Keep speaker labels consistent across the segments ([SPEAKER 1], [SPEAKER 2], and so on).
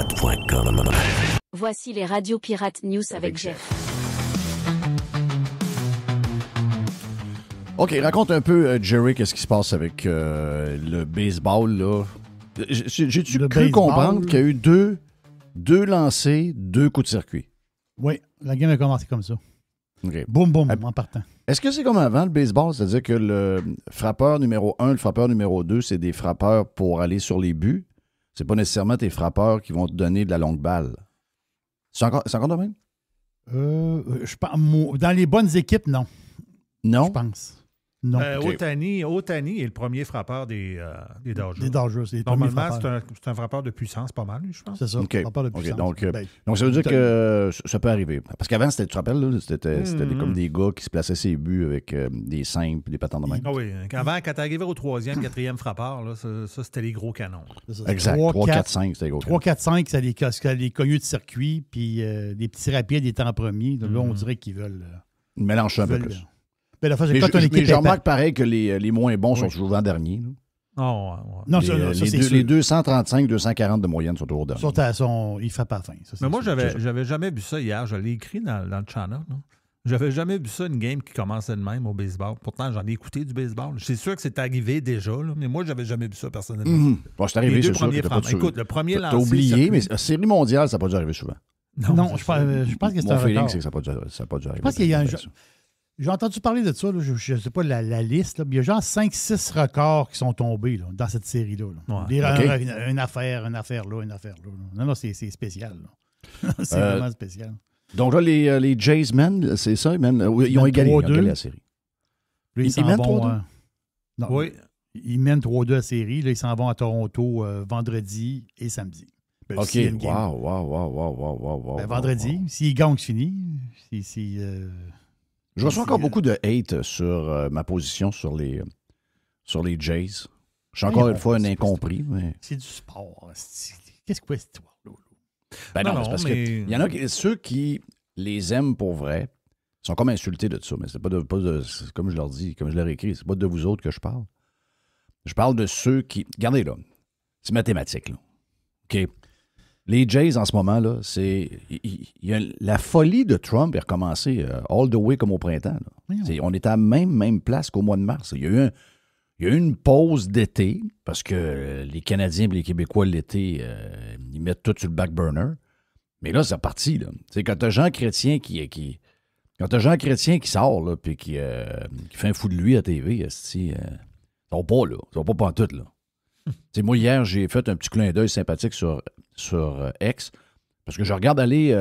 [SPEAKER 1] radiopirate.com.
[SPEAKER 2] Voici les Radio Pirates News avec Jeff.
[SPEAKER 3] OK, raconte un peu, Jerry, qu'est-ce qui se passe avec le baseball, là. J'ai-tu cru comprendre qu'il y a eu deux lancers, 2 coups de circuit?
[SPEAKER 4] Oui, la game a commencé comme ça.
[SPEAKER 3] OK.
[SPEAKER 4] Boum, boum, en partant.
[SPEAKER 3] Est-ce que c'est comme avant, le baseball? C'est-à-dire que le frappeur numéro 1, le frappeur numéro 2, c'est des frappeurs pour aller sur les buts? C'est pas nécessairement tes frappeurs qui vont te donner de la longue balle. C'est encore de même?
[SPEAKER 4] Dans les bonnes équipes, non.
[SPEAKER 3] Non?
[SPEAKER 4] Je pense. Non.
[SPEAKER 5] Ohtani est le premier frappeur des Dodgers.
[SPEAKER 4] Des Dodgers, c'est les
[SPEAKER 5] Normalement,
[SPEAKER 4] premiers frappeurs.
[SPEAKER 5] c'est un frappeur de puissance pas mal, je pense.
[SPEAKER 4] C'est ça,
[SPEAKER 3] OK.
[SPEAKER 4] frappeur de puissance.
[SPEAKER 3] Donc, ça veut dire que ça peut arriver. Parce qu'avant, tu te rappelles, là, c'était comme des gars qui se plaçaient ses buts avec des simples, des patins de main.
[SPEAKER 5] Ah oui. Avant, quand tu arrivais au 3e, 4e frappeur, là, ça, c'était les gros canons.
[SPEAKER 3] Exact. 3, 4, 5, c'était les gros canons.
[SPEAKER 4] 3, 4, 5, c'est les cogneux de circuit, puis des petits rapides étant en premier. Là, on dirait qu'ils veulent...
[SPEAKER 3] Ils mélangent ça un peu plus.
[SPEAKER 4] Mais
[SPEAKER 3] je remarque pareil que les moins bons sont souvent derniers.
[SPEAKER 5] Oh, ouais.
[SPEAKER 4] Non,
[SPEAKER 3] les 235, 240 de moyenne sont toujours derniers.
[SPEAKER 4] Il fait pas la fin.
[SPEAKER 5] Mais moi, j'avais jamais vu ça hier. Je l'ai écrit dans le channel. J'avais jamais vu ça, une game qui commençait de même au baseball. Pourtant, j'en ai écouté du baseball. C'est sûr que c'est arrivé déjà, là, mais moi, j'avais jamais vu ça personnellement.
[SPEAKER 3] Bon, c'est arrivé, c'est sûr.
[SPEAKER 5] Écoute, le premier lancé...
[SPEAKER 3] T'as oublié, mais la série mondiale, ça n'a pas dû arriver souvent.
[SPEAKER 4] Non, je pense que c'est un record.
[SPEAKER 3] Mon feeling, c'est que ça n'a pas dû arriver.
[SPEAKER 4] Je pense qu'il y a J'ai entendu parler de ça, là, je ne sais pas la liste, là, mais il y a genre 5-6 records qui sont tombés là, dans cette série-là. Ouais. Une affaire là, une affaire là. Non, c'est spécial. C'est vraiment spécial.
[SPEAKER 3] Donc là, les Jays mènent, c'est ça? Ils ont égalé la série.
[SPEAKER 4] Là,
[SPEAKER 3] ils mènent 3-2?
[SPEAKER 4] Non, oui. Ils mènent 3-2 à la série. Là, ils s'en vont à Toronto vendredi et samedi.
[SPEAKER 3] OK. Wow.
[SPEAKER 4] Vendredi, s'ils gagnent, c'est fini.
[SPEAKER 3] Je reçois encore beaucoup de hate sur ma position sur les Jays. Je suis encore une fois un incompris. Mais...
[SPEAKER 4] C'est du sport. Qu'est-ce que c'est cette histoire-là?
[SPEAKER 3] Non, c'est parce qu'il y en a ceux qui les aiment pour vrai sont comme insultés de ça. Mais c'est pas de comme je leur dis, comme je leur écris, c'est pas de vous autres que je parle. Je parle de ceux qui... Regardez là, c'est mathématique. Là. OK? Les Jays, en ce moment, là, la folie de Trump est recommencée all the way comme au printemps. On est à la même place qu'au mois de mars. Il y a eu une pause d'été, parce que les Canadiens et les Québécois, l'été, ils mettent tout sur le back burner. Mais là, c'est reparti. Là. Quand tu as Jean Chrétien quand t'as Jean Chrétien qui sort, là, puis qui fait un fou de lui à TV, ça va pas, là. Ça va pas pantoute, là. Moi, hier, j'ai fait un petit clin d'œil sympathique sur X, parce que je regarde aller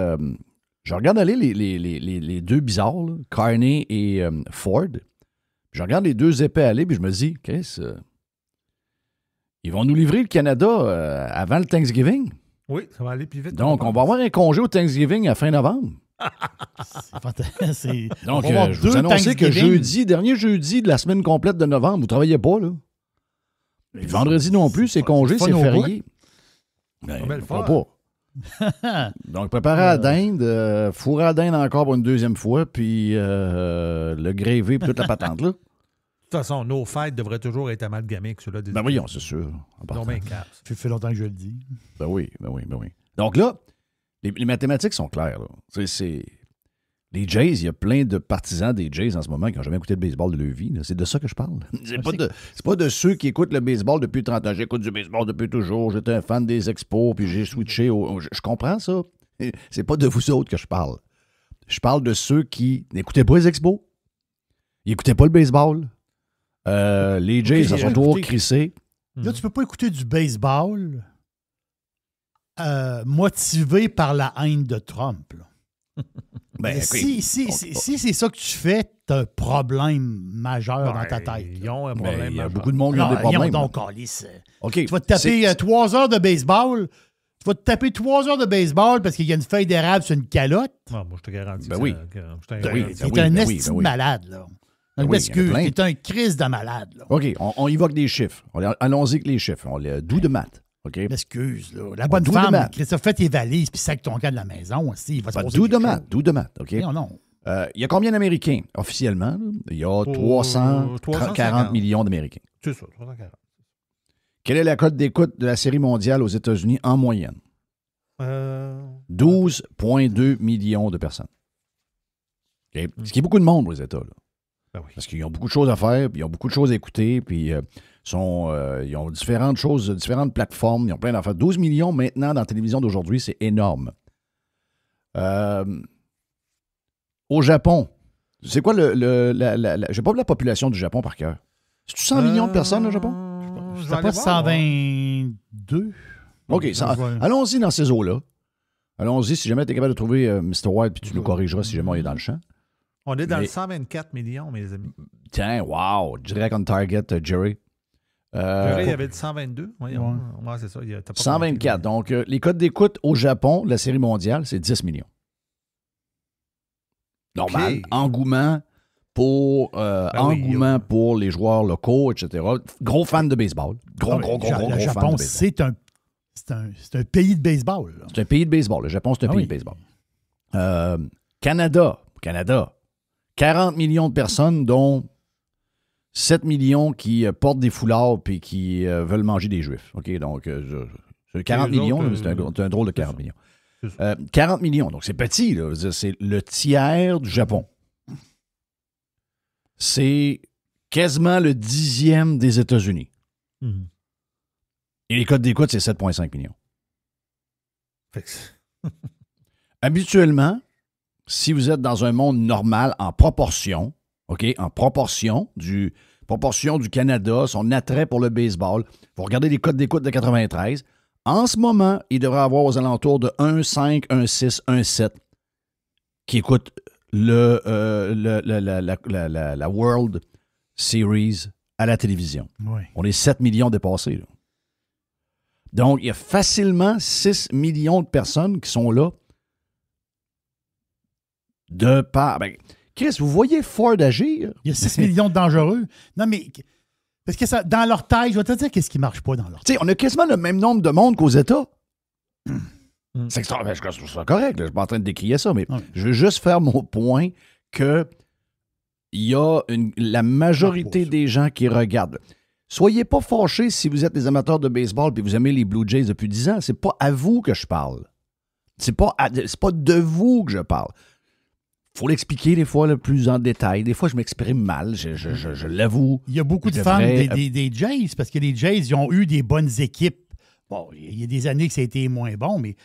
[SPEAKER 3] les deux bizarres, là, Carney et Ford. Je regarde les deux épais aller, puis je me dis, qu'est-ce ils vont nous livrer le Canada avant le Thanksgiving.
[SPEAKER 5] Oui, ça va aller plus vite.
[SPEAKER 3] Donc, on va avoir un congé au Thanksgiving à fin novembre. Donc, je vous annonçais que dernier jeudi de la semaine complète de novembre, vous ne travaillez pas, là. Puis vendredi non plus, c'est congé, c'est férié. Ben, pas. Donc, préparer à la dinde, fourrer à la dinde encore pour une deuxième fois, puis le grévé, puis toute la patente, là.
[SPEAKER 5] De toute façon, nos fêtes devraient toujours être amalgamées avec ceux-là.
[SPEAKER 3] Ben oui, c'est sûr.
[SPEAKER 4] Ça fait longtemps que je le dis.
[SPEAKER 3] Ben oui. Donc là, les mathématiques sont claires. Là. Les Jays, il y a plein de partisans des Jays en ce moment qui n'ont jamais écouté le baseball de leur vie. Là. C'est de ça que je parle. C'est pas de ceux qui écoutent le baseball depuis 30 ans. J'écoute du baseball depuis toujours. J'étais un fan des Expos, puis j'ai switché. Je comprends ça. C'est pas de vous autres que je parle. Je parle de ceux qui n'écoutaient pas les Expos. Ils n'écoutaient pas le baseball. Les Jays, ils sont toujours crissés.
[SPEAKER 4] Là, tu peux pas écouter du baseball motivé par la haine de Trump. Là. Si c'est ça que tu fais, t'as un problème majeur dans ta tête.
[SPEAKER 5] Ils ont un problème
[SPEAKER 3] il y a
[SPEAKER 5] majeur.
[SPEAKER 3] beaucoup de monde qui ont des problèmes.
[SPEAKER 4] Ils ont donc calice.
[SPEAKER 3] Okay.
[SPEAKER 4] Tu vas te taper 3 heures de baseball. Tu vas te taper 3 heures de baseball parce qu'il y a une feuille d'érable sur une calotte.
[SPEAKER 5] Non, moi, je te garantis.
[SPEAKER 3] Ben oui.
[SPEAKER 4] T'es un esti de malade, là. T'es un crise de malade, là.
[SPEAKER 3] OK, on évoque des chiffres. Allons-y avec les chiffres. Do the math. Okay.
[SPEAKER 4] Excuse, là. La bonne femme, Christophe, fais tes valises puis sac ton camp de la maison aussi. Il va se
[SPEAKER 3] do the math, OK?
[SPEAKER 4] Non.
[SPEAKER 3] Il y a combien d'Américains, officiellement? Là? Il y a 340 millions d'Américains.
[SPEAKER 5] C'est ça, 340.
[SPEAKER 3] Quelle est la cote d'écoute de la Série mondiale aux États-Unis en moyenne? 12,2 millions de personnes. Okay? Ce qui est beaucoup de monde aux États. Là.
[SPEAKER 5] Ben oui.
[SPEAKER 3] Parce qu'ils ont beaucoup de choses à faire, puis ils ont beaucoup de choses à écouter, puis ils ont différentes choses, différentes plateformes, ils ont plein d'affaires. 12 millions maintenant dans la télévision d'aujourd'hui, c'est énorme. Au Japon, c'est quoi j'ai pas la population du Japon par cœur. C'est-tu 100 millions de personnes au Japon?
[SPEAKER 4] C'était pas 122?
[SPEAKER 3] OK, allons-y dans ces eaux-là. Allons-y, si jamais tu es capable de trouver Mr. White, puis tu nous corrigeras si jamais on est dans le champ.
[SPEAKER 5] On est dans le 124 millions, mes amis.
[SPEAKER 3] Tiens, wow! Direct on target, Jerry.
[SPEAKER 5] Jerry, il y avait dit 122. Ouais, c'est ça.
[SPEAKER 3] 124. Donc, les codes d'écoute au Japon, la série mondiale, c'est 10 millions. Normal. Okay. Engouement pour les joueurs locaux, etc. Gros fan de baseball. Gros fan de baseball.
[SPEAKER 4] Le Japon, c'est un pays de baseball. Là.
[SPEAKER 3] C'est un pays de baseball. Le Japon, c'est un pays de baseball. Canada. 40 millions de personnes, dont 7 millions qui portent des foulards et qui veulent manger des Juifs. OK, donc, 40 millions, c'est un drôle de 40 millions. 40 millions, donc c'est petit, là. C'est le tiers du Japon. C'est quasiment le 10e des États-Unis. Mm-hmm. Et les codes d'écoute, c'est 7,5 millions. Habituellement, si vous êtes dans un monde normal en proportion, OK, en proportion du Canada, son attrait pour le baseball, vous regardez les codes d'écoute de 93, en ce moment, il devrait avoir aux alentours de 1,5, 1,6, 1,7 qui écoutent la World Series à la télévision.
[SPEAKER 4] Oui.
[SPEAKER 3] On est 7 millions dépassés. Là. Donc, il y a facilement 6 millions de personnes qui sont là de part. Ben, Chris, vous voyez Ford agir?
[SPEAKER 4] Il y a 6 millions de dangereux. Non, mais parce que ça, dans leur taille, je vais te dire qu'est-ce qui ne marche pas dans leur taille.
[SPEAKER 3] Tu sais, on a quasiment le même nombre de monde qu'aux États. C'est extraordinaire. Je trouve ça correct. Je ne suis pas en train de décrier ça, mais je veux juste faire mon point que il y a la majorité des gens qui regardent. Soyez pas fâchés si vous êtes des amateurs de baseball et vous aimez les Blue Jays depuis 10 ans. C'est pas à vous que je parle. C'est pas de vous que je parle. Faut l'expliquer des fois le plus en détail. Des fois, je m'exprime mal, je l'avoue.
[SPEAKER 4] Il y a beaucoup de fans des Jays, parce que les Jays, ils ont eu des bonnes équipes. Bon, il y a des années que ça a été moins bon, mais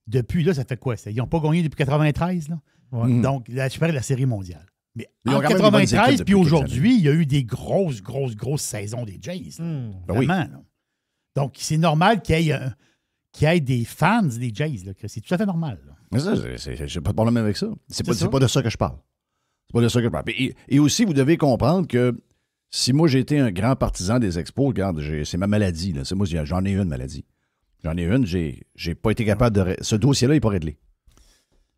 [SPEAKER 4] depuis, là, ça fait quoi? Ils n'ont pas gagné depuis 93, là? Ouais. Donc, là, je parle de la Série mondiale. Mais en 93 puis aujourd'hui, il y a eu des grosses saisons des Jays. Vraiment, là. Donc, c'est normal qu'il y ait des fans des Jays. Là. C'est tout à fait normal. Là.
[SPEAKER 3] Mais ça, j'ai pas de problème avec ça. C'est pas de ça que je parle. C'est pas de ça que je parle. Et aussi, vous devez comprendre que si moi, j'ai été un grand partisan des expos, regarde, c'est ma maladie. Là. Moi, j'en ai une maladie. J'en ai une, j'ai pas été capable de... Ce dossier-là, il n'est pas réglé.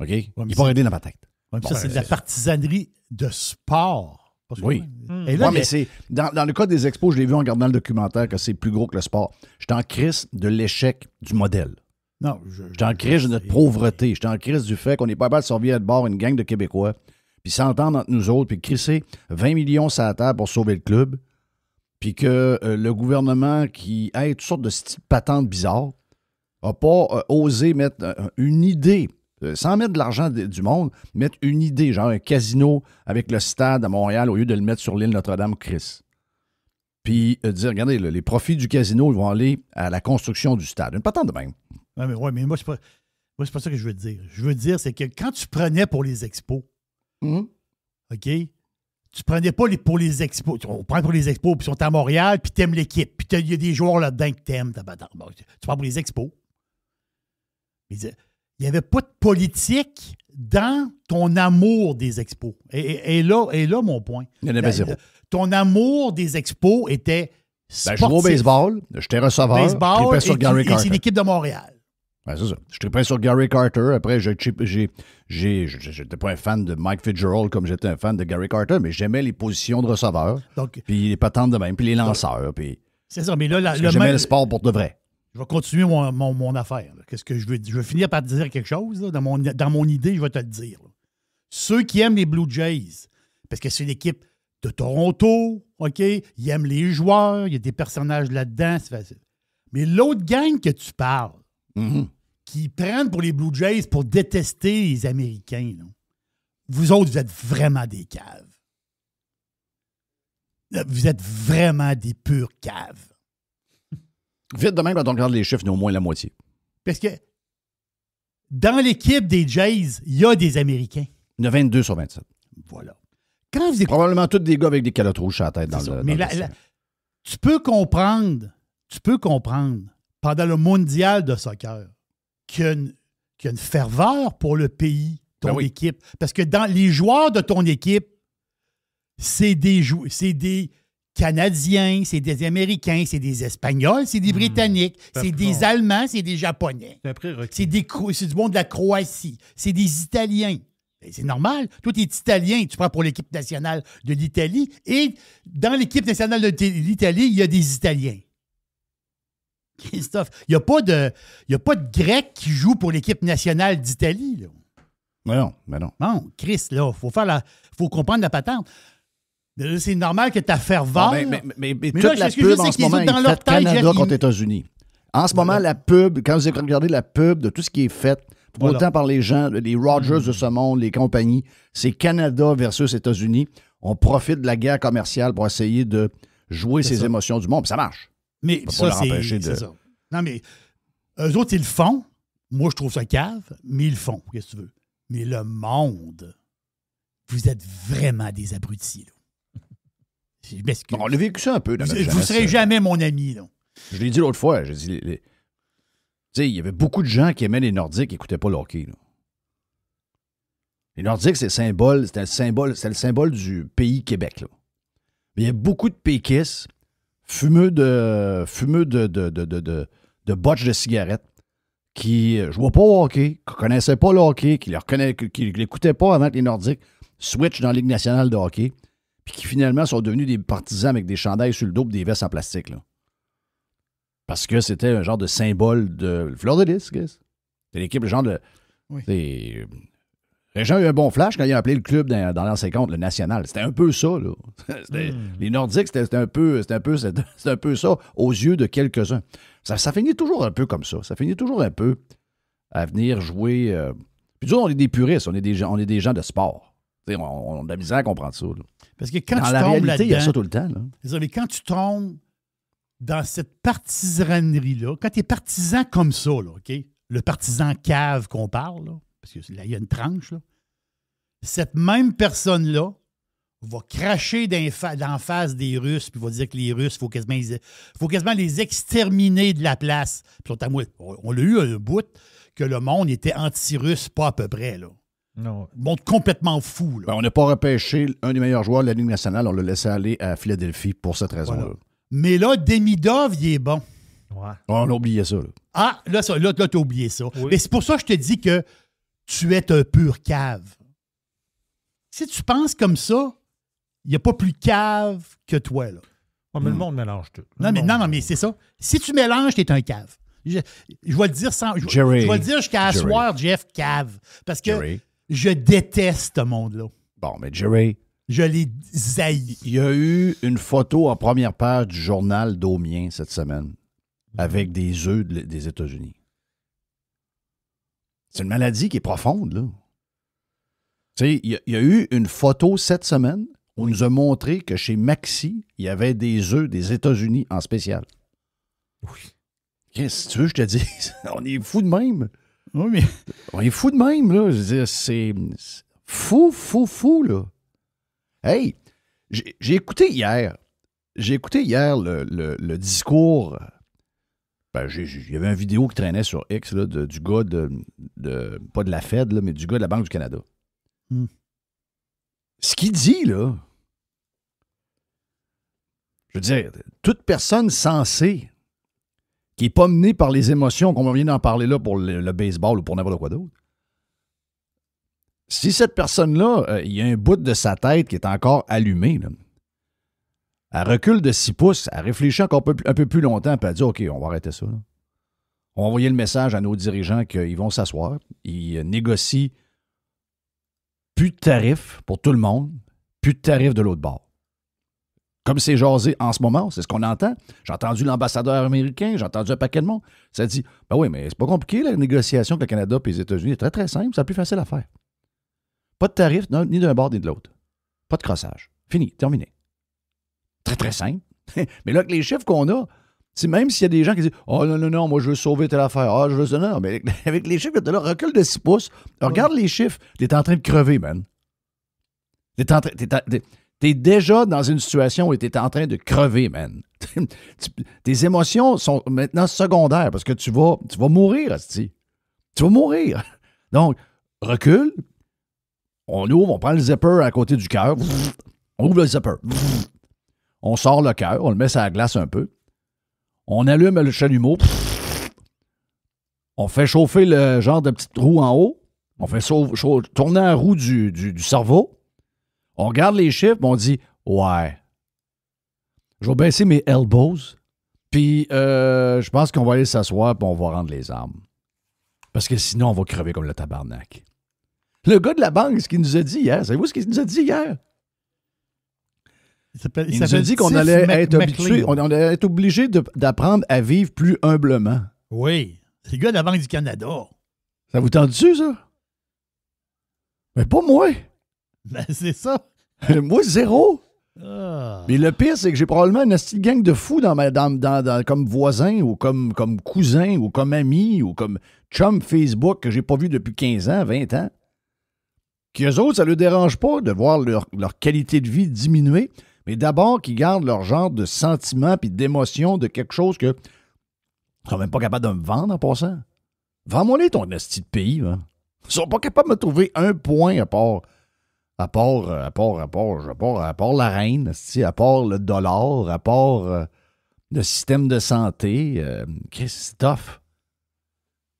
[SPEAKER 3] OK? Ouais, il n'est pas réglé dans ma tête.
[SPEAKER 4] Ouais, ça, c'est de la partisanerie de sport.
[SPEAKER 3] Oui. Et là, mais c'est dans le cas des expos, je l'ai vu en regardant le documentaire que c'est plus gros que le sport. J'étais en crise de l'échec du modèle.
[SPEAKER 4] Non,
[SPEAKER 3] j'étais en crise de notre pauvreté. J'étais en crise du fait qu'on n'est pas capable de surveiller de bord une gang de Québécois, puis s'entendre entre nous autres, puis crisser 20 millions sur la table pour sauver le club, puis que le gouvernement qui a toutes sortes de patentes bizarres n'a pas osé mettre une idée, sans mettre de l'argent du monde, mettre une idée, genre un casino avec le stade à Montréal au lieu de le mettre sur l'île Notre-Dame-Chris. Puis dire, regardez, là, les profits du casino ils vont aller à la construction du stade. Une patente de même.
[SPEAKER 4] Mais moi, c'est pas ça que je veux te dire. Je veux dire, c'est que quand tu prenais pour les expos, OK, tu prenais pas pour les expos. On prend pour les expos, puis ils sont à Montréal, puis t'aimes l'équipe, puis il y a des joueurs là-dedans que t'aimes. Tu prends pour les expos. Mais il n'y avait pas de politique dans ton amour des expos. Et là, mon point.
[SPEAKER 3] Il y en avait zéro.
[SPEAKER 4] Ton amour des expos était sportif.
[SPEAKER 3] Je jouais au baseball, j'étais receveur, je tripais sur Gary Carter.
[SPEAKER 4] C'est l'équipe de Montréal.
[SPEAKER 3] Ouais, c'est ça. Je tripais sur Gary Carter. Après, j'étais pas un fan de Mike Fitzgerald comme j'étais un fan de Gary Carter, mais j'aimais les positions de receveur, puis les patentes de même, puis les lanceurs.
[SPEAKER 4] C'est ça, mais là...
[SPEAKER 3] j'aimais le sport pour de vrai.
[SPEAKER 4] Je vais continuer mon affaire. Qu'est-ce que je veux finir par te dire quelque chose. Là, dans mon idée, je vais te le dire. Là. Ceux qui aiment les Blue Jays, parce que c'est l'équipe de Toronto, OK? Ils aiment les joueurs, il y a des personnages là-dedans, c'est facile. Mais l'autre gang que tu parles, qui prennent pour les Blue Jays pour détester les Américains, là, vous autres, vous êtes vraiment des caves. Vous êtes vraiment des purs caves.
[SPEAKER 3] Vite de même, quand on regarde les chiffres, il y en a au moins la moitié.
[SPEAKER 4] Parce que dans l'équipe des Jays, il y a des Américains.
[SPEAKER 3] Il y en a 22 sur 27.
[SPEAKER 4] Voilà. Quand vous écoutez...
[SPEAKER 3] Probablement tous des gars avec des calottes rouges à la tête dans le...
[SPEAKER 4] Mais tu peux comprendre, pendant le mondial de soccer, qu'il y a une ferveur pour le pays, ton équipe. Parce que dans les joueurs de ton équipe, c'est des Canadiens, c'est des Américains, c'est des Espagnols, c'est des Britanniques, c'est des Allemands, c'est des Japonais. C'est du monde de la Croatie, c'est des Italiens. C'est normal. Toi, tu es Italien, tu prends pour l'équipe nationale de l'Italie. Et dans l'équipe nationale de l'Italie, il y a des Italiens. Christophe, il n'y a pas de Grecs qui jouent pour l'équipe nationale d'Italie. Là.
[SPEAKER 3] Mais non.
[SPEAKER 4] Non, Chris, là, faut comprendre la patente. C'est normal que ta ferveur...
[SPEAKER 3] Mais toute la pub en ce moment est faite Canada contre États-Unis. En ce moment, la pub, quand vous regardez la pub de tout ce qui est fait, autant par les gens, les Rogers de ce monde, les compagnies, c'est Canada versus États-Unis. On profite de la guerre commerciale pour essayer de jouer ces émotions du monde, puis ça marche.
[SPEAKER 4] Mais ça, c'est ça. Non, mais eux autres, ils le font. Moi, je trouve ça cave, mais ils le font. Qu'est-ce que tu veux? Mais le monde, vous êtes vraiment des abrutis, là.
[SPEAKER 3] On a vécu ça un peu dans notre jeunesse.
[SPEAKER 4] Vous ne serez jamais mon ami, là.
[SPEAKER 3] Je l'ai dit l'autre fois. J'ai dit, tu sais, il y avait beaucoup de gens qui aimaient les Nordiques qui n'écoutaient pas le hockey, là. Les Nordiques, c'était le symbole du pays Québec, là. Mais il y a beaucoup de péquistes, fumeux de botches de cigarettes, qui ne jouaient pas au hockey, qui ne connaissaient pas le hockey, qui ne l'écoutaient pas avant que les Nordiques switchent dans la Ligue nationale de hockey, puis qui finalement sont devenus des partisans avec des chandails sur le dos et des vestes en plastique, là. Parce que c'était un genre de symbole de Fleur de Lys, c'était l'équipe, le genre de... Oui. Régent a eu un bon flash quand il a appelé le club dans l'an 50, le National. C'était un peu ça, là. Les Nordiques, c'était un peu ça aux yeux de quelques-uns. Ça finit toujours un peu comme ça. Ça finit toujours un peu à venir jouer... Puis nous, on est des puristes, on est des gens de sport. On a de la misère à comprendre ça, là.
[SPEAKER 4] Parce que quand
[SPEAKER 3] dans
[SPEAKER 4] tu
[SPEAKER 3] la
[SPEAKER 4] tombes
[SPEAKER 3] réalité, il y a ça tout le temps, là.
[SPEAKER 4] Mais quand tu tombes dans cette partisanerie-là, quand tu es partisan comme ça, là, OK? Le partisan cave qu'on parle, là, parce que là, il y a une tranche, là. Cette même personne-là va cracher d'en face des Russes, puis va dire que les Russes, il faut quasiment les exterminer de la place. Puis on l'a eu un bout que le monde était anti-russe, pas à peu près, là.
[SPEAKER 5] Non.
[SPEAKER 4] Le monde complètement fou, là.
[SPEAKER 3] Ben, on n'a pas repêché un des meilleurs joueurs de la Ligue nationale, on l'a laissé aller à Philadelphie pour cette raison-là.
[SPEAKER 4] Voilà. Mais là, Demidov, il est bon.
[SPEAKER 5] Ouais.
[SPEAKER 3] On a oublié ça, là.
[SPEAKER 4] Ah, là, tu as oublié ça.
[SPEAKER 5] Oui.
[SPEAKER 4] Mais c'est pour ça que je te dis que tu es un pur cave. Si tu penses comme ça, il n'y a pas plus cave que toi, là.
[SPEAKER 5] Ouais, mais le monde mélange tout.
[SPEAKER 4] Non, mais c'est ça. Si tu mélanges, tu es un cave. Je vais le dire sans... Je vais le dire jusqu'à asseoir, Jeff, cave. Parce que je déteste ce monde-là.
[SPEAKER 3] Bon, mais Jerry...
[SPEAKER 4] Je les haïs.
[SPEAKER 3] Il y a eu une photo en première page du journal d'Aumien cette semaine avec des œufs des États-Unis. C'est une maladie qui est profonde, là. Tu sais, il y a eu une photo cette semaine où on nous a montré que chez Maxi, il y avait des œufs des États-Unis en spécial.
[SPEAKER 5] Oui.
[SPEAKER 3] Qu'est-ce que tu veux que je te dise? On est fous de même.
[SPEAKER 4] Oui, mais...
[SPEAKER 3] On est fous de même, là. Je veux dire, c'est fou, là. Hey, j'ai écouté hier le discours. Ben, il y avait une vidéo qui traînait sur X là, du gars pas de la Fed, là, mais du gars de la Banque du Canada. Ce qu'il dit, là, je veux dire, toute personne sensée qui n'est pas menée par les émotions, qu'on vient d'en parler là pour le baseball ou pour n'importe quoi d'autre, si cette personne-là, il y a un bout de sa tête qui est encore allumé, là, elle recule de 6 pouces, elle réfléchit encore un peu plus longtemps, puis elle dit « OK, on va arrêter ça. » On va envoyer le message à nos dirigeants qu'ils vont s'asseoir, ils négocient plus de tarifs pour tout le monde, plus de tarifs de l'autre bord. Comme c'est jasé en ce moment, c'est ce qu'on entend. J'ai entendu l'ambassadeur américain, j'ai entendu un paquet de monde. Ça dit, ben oui, mais c'est pas compliqué, la négociation avec le Canada et les États-Unis. C'est très, très simple, c'est la plus facile à faire. Pas de tarif, ni d'un bord ni de l'autre. Pas de crossage. Fini, terminé. Très, très simple. Mais là, avec les chiffres qu'on a, c'est même s'il y a des gens qui disent « Oh non, moi je veux sauver telle affaire. Ah, je veux... » Non, mais avec les chiffres que tu as là, recule de 6 pouces. Regarde les chiffres. Tu es en train de crever, man. T'es déjà dans une situation où tu es en train de crever, man. Tes émotions sont maintenant secondaires parce que tu vas mourir, asti. Tu vas mourir. Donc, recule. On ouvre, on prend le zipper à côté du cœur. On ouvre le zipper. On sort le cœur, on le met sur la glace un peu. On allume le chalumeau. On fait chauffer le genre de petite roue en haut. On fait tourner la roue du cerveau. On regarde les chiffres, on dit « Ouais, je vais baisser mes elbows, puis je pense qu'on va aller s'asseoir et on va rendre les armes. Parce que sinon, on va crever comme le tabarnak. » Le gars de la banque, ce qu'il nous a dit hier, savez-vous ce qu'il nous a dit hier? Il nous a dit qu'on allait être habitué, on allait être obligé d'apprendre à vivre plus humblement.
[SPEAKER 4] Oui, c'est le gars de la Banque du Canada.
[SPEAKER 3] Ça vous tente-tu, ça? Mais pas moi.
[SPEAKER 4] Ben, c'est ça.
[SPEAKER 3] Moi, zéro. Mais le pire, c'est que j'ai probablement une petite gang de fous comme voisin ou comme cousin ou comme ami ou comme chum Facebook que j'ai pas vu depuis 15 ans, 20 ans. Qui eux autres, ça ne leur dérange pas de voir leur qualité de vie diminuer, mais d'abord qu'ils gardent leur genre de sentiment puis d'émotion de quelque chose que ils sont même pas capables de me vendre en passant. Vends-moi-les ton esti de pays. Hein. Ils sont pas capables de me trouver un point à part la reine, à part le dollar, à part le système de santé. Qu'est-ce que c'est tough?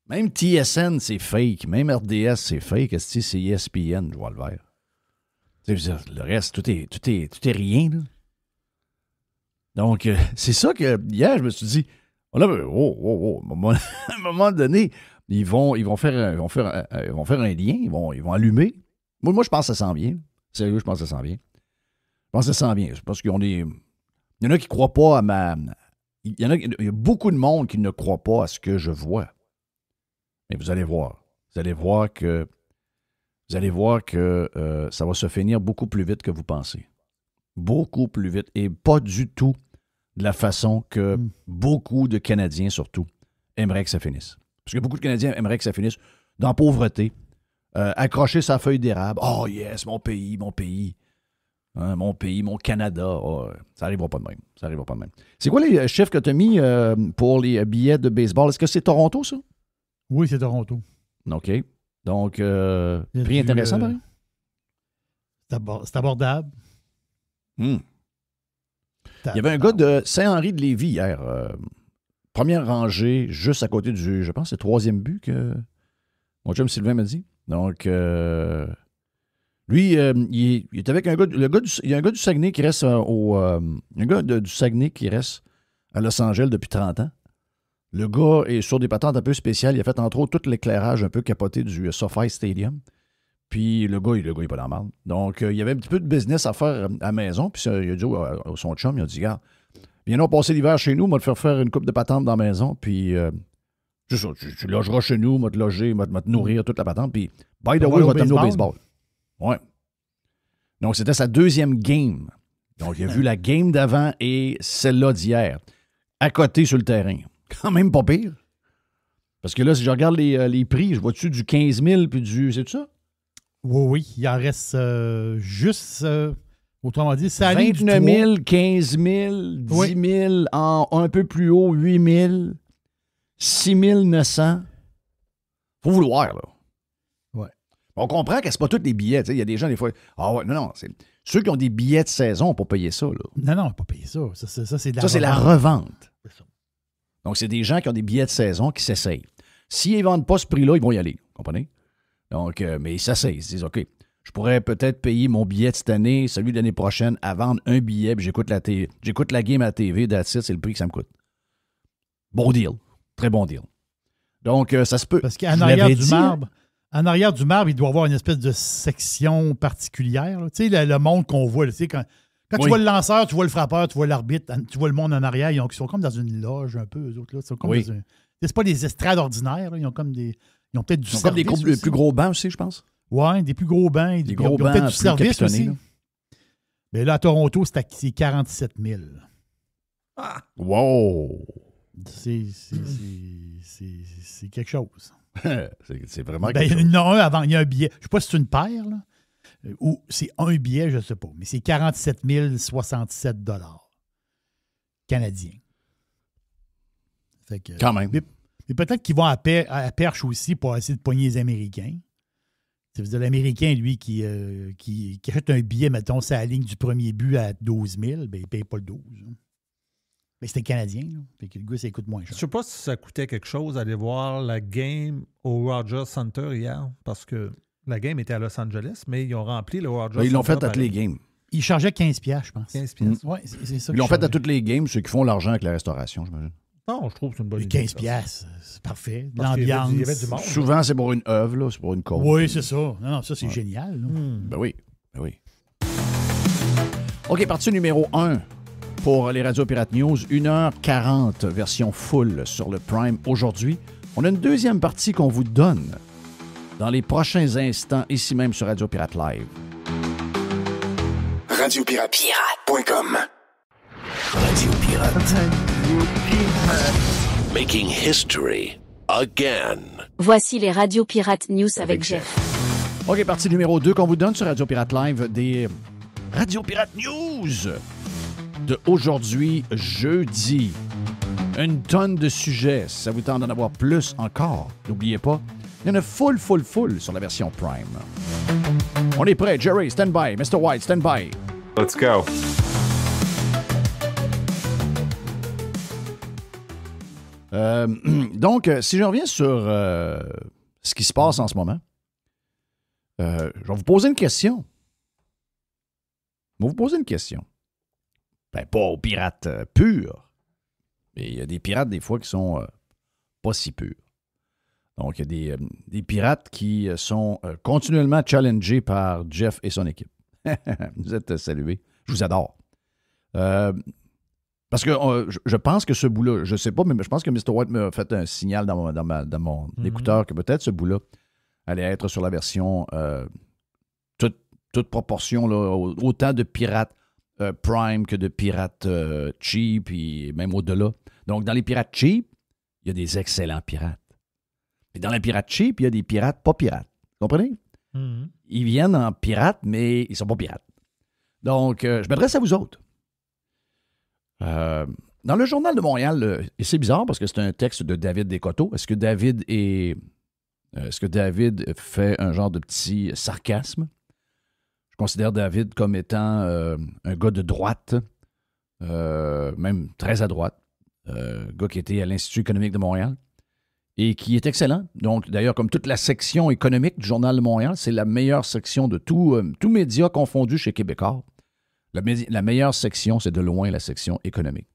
[SPEAKER 3] Même TSN, c'est fake. Même RDS, c'est fake. C'est ESPN, je vois le vert. Le reste, tout est rien. Là. Donc, c'est ça que hier, je me suis dit, à un moment donné, ils vont faire un lien, ils vont allumer. Moi, je pense que ça s'en vient. Sérieux, je pense que ça s'en vient. Je pense que ça s'en vient. Parce qu'il y en a qui ne croient pas à ma... Il y a beaucoup de monde qui ne croit pas à ce que je vois. Mais vous allez voir. Vous allez voir que ça va se finir beaucoup plus vite que vous pensez. Beaucoup plus vite. Et pas du tout de la façon que beaucoup de Canadiens, surtout, aimeraient que ça finisse. Parce que beaucoup de Canadiens aimeraient que ça finisse dans la pauvreté, accrocher sa feuille d'érable. « Oh yes, mon pays, mon pays. Hein, mon pays, mon Canada. Oh, ça n'arrivera pas de même. Ça n'arrivera pas de même. » C'est quoi les chiffres que tu as mis pour les billets de baseball? Est-ce que c'est Toronto, ça?
[SPEAKER 4] Oui, c'est Toronto.
[SPEAKER 3] OK. Donc, prix intéressant, pareil?
[SPEAKER 4] C'est abordable.
[SPEAKER 3] Il y avait un gars de Saint-Henri-de-Lévis hier. Première rangée, juste à côté du, je pense, c'est le 3e but que mon chum Sylvain m'a dit. Donc, lui, il est avec un gars, il y a un gars du Saguenay qui reste un gars du Saguenay qui reste à Los Angeles depuis 30 ans. Le gars est sur des patentes un peu spéciales. Il a fait, entre autres, tout l'éclairage un peu capoté du SoFi Stadium. Puis le gars, il est pas dans la merde. Donc, il y avait un petit peu de business à faire à la maison. Puis il a dit à son chum, il a dit, regarde, viens-nous passer l'hiver chez nous, moi te faire une coupe de patente dans la maison. Puis, tu logeras chez nous, moi te loger, moi te nourrir, toute la patente. Puis, by the way, je vais t'amener au baseball. Ouais. Donc, c'était sa 2e game. Donc, il a vu la game d'avant et celle-là d'hier. À côté sur le terrain. Quand même pas pire. Parce que là, si je regarde les prix, je vois-tu du 15 000 puis du... C'est ça?
[SPEAKER 4] Oui. Il en reste juste, autrement dit, ça
[SPEAKER 3] 29 000, 15 000, 10 000, en un peu plus haut, 8 000, 6 900. Faut vouloir, là.
[SPEAKER 4] Ouais.
[SPEAKER 3] On comprend que c'est pas tous les billets. Il y a des gens, des fois... Ah ouais, non. Ceux qui ont des billets de saison n'ont pas payé ça, là.
[SPEAKER 4] Non, on n'a pas payé ça. Ça, c'est de la
[SPEAKER 3] revente. C'est la revente.
[SPEAKER 4] C'est ça.
[SPEAKER 3] Donc, c'est des gens qui ont des billets de saison qui s'essayent. S'ils ne vendent pas ce prix-là, ils vont y aller. Vous comprenez? Donc, mais ils s'essayent. Ils se disent, OK, je pourrais peut-être payer mon billet de cette année, celui de l'année prochaine, à vendre un billet, puis j'écoute la game à la TV, that's it, c'est le prix que ça me coûte. Bon deal. Très bon deal. Donc, ça se peut.
[SPEAKER 4] Parce qu'en arrière du marbre, en arrière du marbre, il doit y avoir une espèce de section particulière. Tu sais, le monde qu'on voit, tu sais, quand Quand tu vois le lanceur, tu vois le frappeur, tu vois l'arbitre, tu vois le monde en arrière, ils sont comme dans une loge un peu, eux autres. Là. C'est pas des estrades ordinaires. Là. Ils ont comme des. Ils ont peut-être du service.
[SPEAKER 3] Comme des plus gros bancs aussi, je pense.
[SPEAKER 4] Oui, des plus gros bancs.
[SPEAKER 3] Des gros bancs
[SPEAKER 4] peut-être du service aussi.
[SPEAKER 3] Là.
[SPEAKER 4] Mais là, à Toronto, c'est 47 000.
[SPEAKER 5] Ah!
[SPEAKER 3] Wow!
[SPEAKER 4] C'est quelque chose.
[SPEAKER 3] c'est vraiment
[SPEAKER 4] quelque chose. Il y en a un avant. Il y a un billet. Je ne sais pas si c'est une paire, là. Ou c'est un billet, je ne sais pas. Mais c'est 47 067 $ canadiens. Fait que,
[SPEAKER 3] quand même.
[SPEAKER 4] Mais peut-être qu'ils vont à perche aussi pour essayer de pogner les Américains. C'est l'Américain, lui, qui achète un billet, mettons, c'est la ligne du premier but à 12 000, ben, il ne paye pas le 12. Hein. Mais c'était Canadien, là. Fait que le gars, ça coûte moins cher.
[SPEAKER 5] Je ne sais pas si ça coûtait quelque chose d'aller voir la game au Rogers Center hier, parce que la game était à Los Angeles, mais ils ont rempli le Rogers Center.
[SPEAKER 3] Ils l'ont fait à toutes les games.
[SPEAKER 4] Ils chargeaient 15$, je pense.
[SPEAKER 5] 15$.
[SPEAKER 4] Oui, c'est ça.
[SPEAKER 3] Ils l'ont fait à toutes les games, ceux qui font l'argent avec la restauration, j'imagine.
[SPEAKER 5] Non, je trouve que c'est une bonne idée.
[SPEAKER 4] 15$, c'est parfait.
[SPEAKER 5] Parce
[SPEAKER 4] L'ambiance.
[SPEAKER 5] Il y avait du monde.
[SPEAKER 3] Souvent, c'est pour une œuvre, là, c'est pour une cause.
[SPEAKER 4] Oui, c'est ça. Non, ça, c'est génial.
[SPEAKER 3] Ben oui. OK, partie numéro 1 pour les Radio Pirate News. 1h40, version full sur le Prime aujourd'hui. On a une deuxième partie qu'on vous donne dans les prochains instants, ici même sur Radio Pirate Live.
[SPEAKER 1] RadioPirate.com Radio Pirate. Making history again.
[SPEAKER 2] Voici les Radio Pirate News avec Jeff.
[SPEAKER 3] OK, partie numéro 2 qu'on vous donne sur Radio Pirate Live, des Radio Pirate News de aujourd'hui, jeudi. Une tonne de sujets. Si ça vous tente d'en avoir plus encore, n'oubliez pas, il y en a full sur la version Prime. On est prêt. Jerry, stand by. Mr. White, stand by.
[SPEAKER 6] Let's go.
[SPEAKER 3] Donc, si je reviens sur ce qui se passe en ce moment, je vais vous poser une question. Ben, pas aux pirates purs, mais il y a des pirates, des fois, qui sont pas si purs. Donc, il y a des pirates qui sont continuellement challengés par Jeff et son équipe. Vous êtes salués. Je vous adore. Parce que je pense que ce bout-là, je ne sais pas, mais je pense que Mr. White m'a fait un signal dans mon écouteur que peut-être ce bout-là allait être sur la version toute proportion, là, autant de pirates Prime que de pirates cheap, et même au-delà. Donc, dans les pirates cheap, il y a des excellents pirates. Et dans les pirates cheap, il y a des pirates pas pirates. Vous comprenez? Mm-hmm. Ils viennent en pirates, mais ils ne sont pas pirates. Donc, je m'adresse à vous autres. Dans le Journal de Montréal, et c'est bizarre parce que c'est un texte de David Descoteaux. Est-ce que David fait un genre de petit sarcasme? Je considère David comme étant un gars de droite, même très à droite, gars qui était à l'Institut économique de Montréal et qui est excellent. Donc, d'ailleurs, comme toute la section économique du Journal de Montréal, c'est la meilleure section de tout média confondu chez Québécois. La meilleure section, c'est de loin la section économique.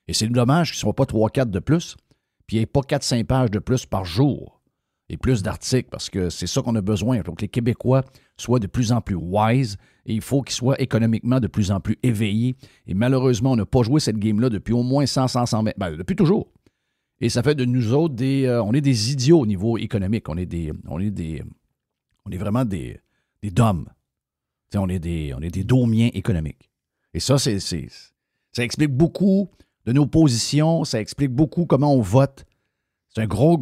[SPEAKER 3] Et c'est dommage qu'il ne soit pas 3-4 de plus, puis il n'y ait pas 4-5 pages de plus par jour et plus d'articles, parce que c'est ça qu'on a besoin. Il faut que les Québécois soient de plus en plus wise et il faut qu'ils soient économiquement de plus en plus éveillés. Et malheureusement, on n'a pas joué cette game-là depuis au moins 100 mètres. Ben, depuis toujours. Et ça fait de nous autres on est des idiots au niveau économique. On est vraiment des dômes. On est des daumiens économiques. Et ça, ça explique beaucoup de nos positions. Ça explique beaucoup comment on vote. C'est un gros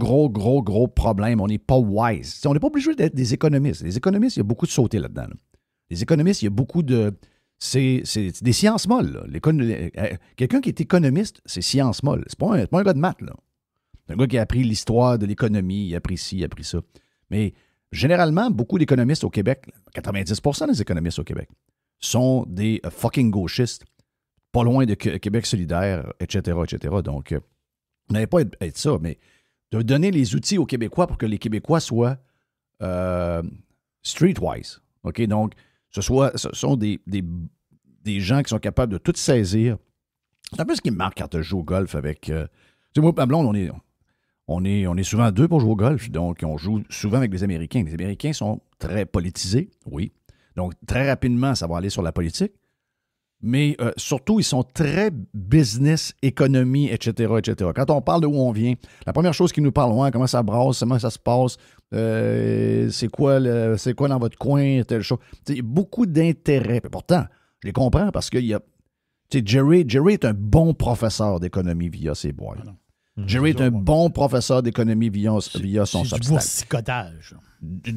[SPEAKER 3] problème. On n'est pas wise. T'sais, on n'est pas obligé d'être des économistes. Les économistes, il y a beaucoup de sauté là-dedans. Là. Les économistes, il y a beaucoup de... C'est des sciences molles. Quelqu'un qui est économiste, c'est sciences molles. C'est pas un gars de maths. Là. C'est un gars qui a appris l'histoire de l'économie. Il a appris ci, il a appris ça. Mais... généralement, beaucoup d'économistes au Québec, 90% des économistes au Québec, sont des fucking gauchistes, pas loin de Québec solidaire, etc., etc. Donc, on n'avait pas être ça, mais de donner les outils aux Québécois pour que les Québécois soient streetwise. OK? Donc, ce sont des gens qui sont capables de tout saisir. C'est un peu ce qui me marque quand je joue au golf avec... tu sais, moi, ma blonde, on est souvent deux pour jouer au golf, donc on joue souvent avec les Américains. Les Américains sont très politisés, oui. Donc, très rapidement, ça va aller sur la politique. Mais surtout, ils sont très business, économie, etc., etc. Quand on parle de où on vient, la première chose qu'ils nous parlent, comment ça brasse, comment ça se passe, c'est quoi dans votre coin, telle chose. Il y a beaucoup d'intérêt. Pourtant, je les comprends parce que Jerry est un bon professeur d'économie via ses boîtes. Jerry est un bon professeur d'économie via son
[SPEAKER 4] substrat. C'est du boursicotage.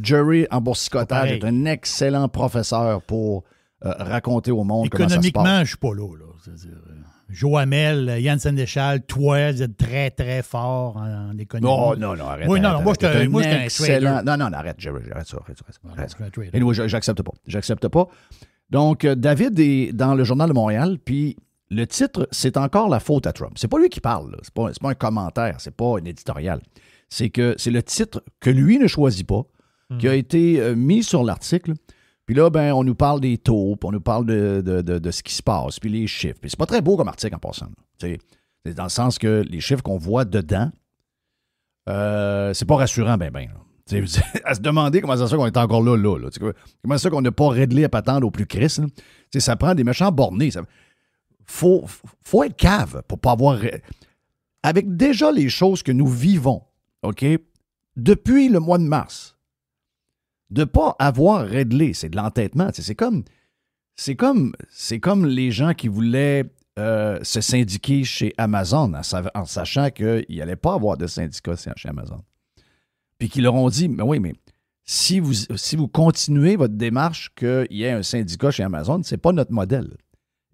[SPEAKER 3] Jerry, en boursicotage, est un excellent professeur pour raconter au monde comment ça se passe.
[SPEAKER 4] Économiquement, je ne suis pas là. C'est-à-dire, Joe Hamel, Yann Sénéchal, toi, vous êtes très, très fort en économie.
[SPEAKER 3] Non, arrête.
[SPEAKER 4] Oui, non, moi, je suis un
[SPEAKER 3] excellent. Non, arrête, Jerry, arrête ça. Et moi, j'accepte pas. J'accepte pas. Donc, David est dans le Journal de Montréal, puis le titre, c'est encore la faute à Trump. C'est pas lui qui parle, là. C'est pas un commentaire, c'est pas un éditorial. C'est le titre que lui ne choisit pas, qui a été mis sur l'article. Puis là, on nous parle des taux, puis on nous parle de ce qui se passe, puis les chiffres. Puis c'est pas très beau comme article en passant. C'est dans le sens que les chiffres qu'on voit dedans, c'est pas rassurant, à se demander comment ça se fait qu'on est encore là. Comment ça se fait qu'on n'a pas réglé à patendre au plus Christ. Ça prend des méchants bornés. Faut être cave pour pas avoir... Avec déjà les choses que nous vivons, OK, depuis le mois de mars, de ne pas avoir réglé, c'est de l'entêtement. C'est comme les gens qui voulaient se syndiquer chez Amazon en sachant qu'il n'y allait pas avoir de syndicat chez Amazon. Puis qui leur ont dit, mais oui, mais si vous continuez votre démarche qu'il y ait un syndicat chez Amazon, ce n'est pas notre modèle.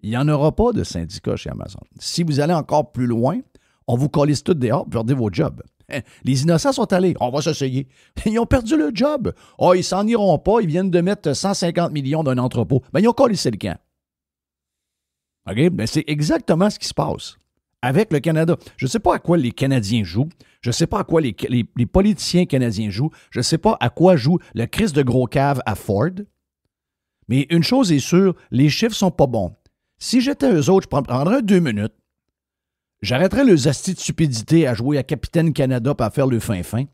[SPEAKER 3] Il n'y en aura pas de syndicat chez Amazon. Si vous allez encore plus loin, on vous calisse tout dehors pour perdre vos jobs. Les innocents sont allés. On va s'essayer. Ils ont perdu le job. Oh, ils s'en iront pas. Ils viennent de mettre 150 millions d'un entrepôt. Ils ont calissé le camp. OK? C'est exactement ce qui se passe avec le Canada. Je ne sais pas à quoi les Canadiens jouent. Je ne sais pas à quoi les politiciens canadiens jouent. Je ne sais pas à quoi joue le Christ de gros cave à Ford. Mais une chose est sûre, les chiffres sont pas bons. Si j'étais eux autres, je prendrais 2 minutes. J'arrêterais le zasti de stupidité à jouer à Capitaine Canada et à faire le fin-fin.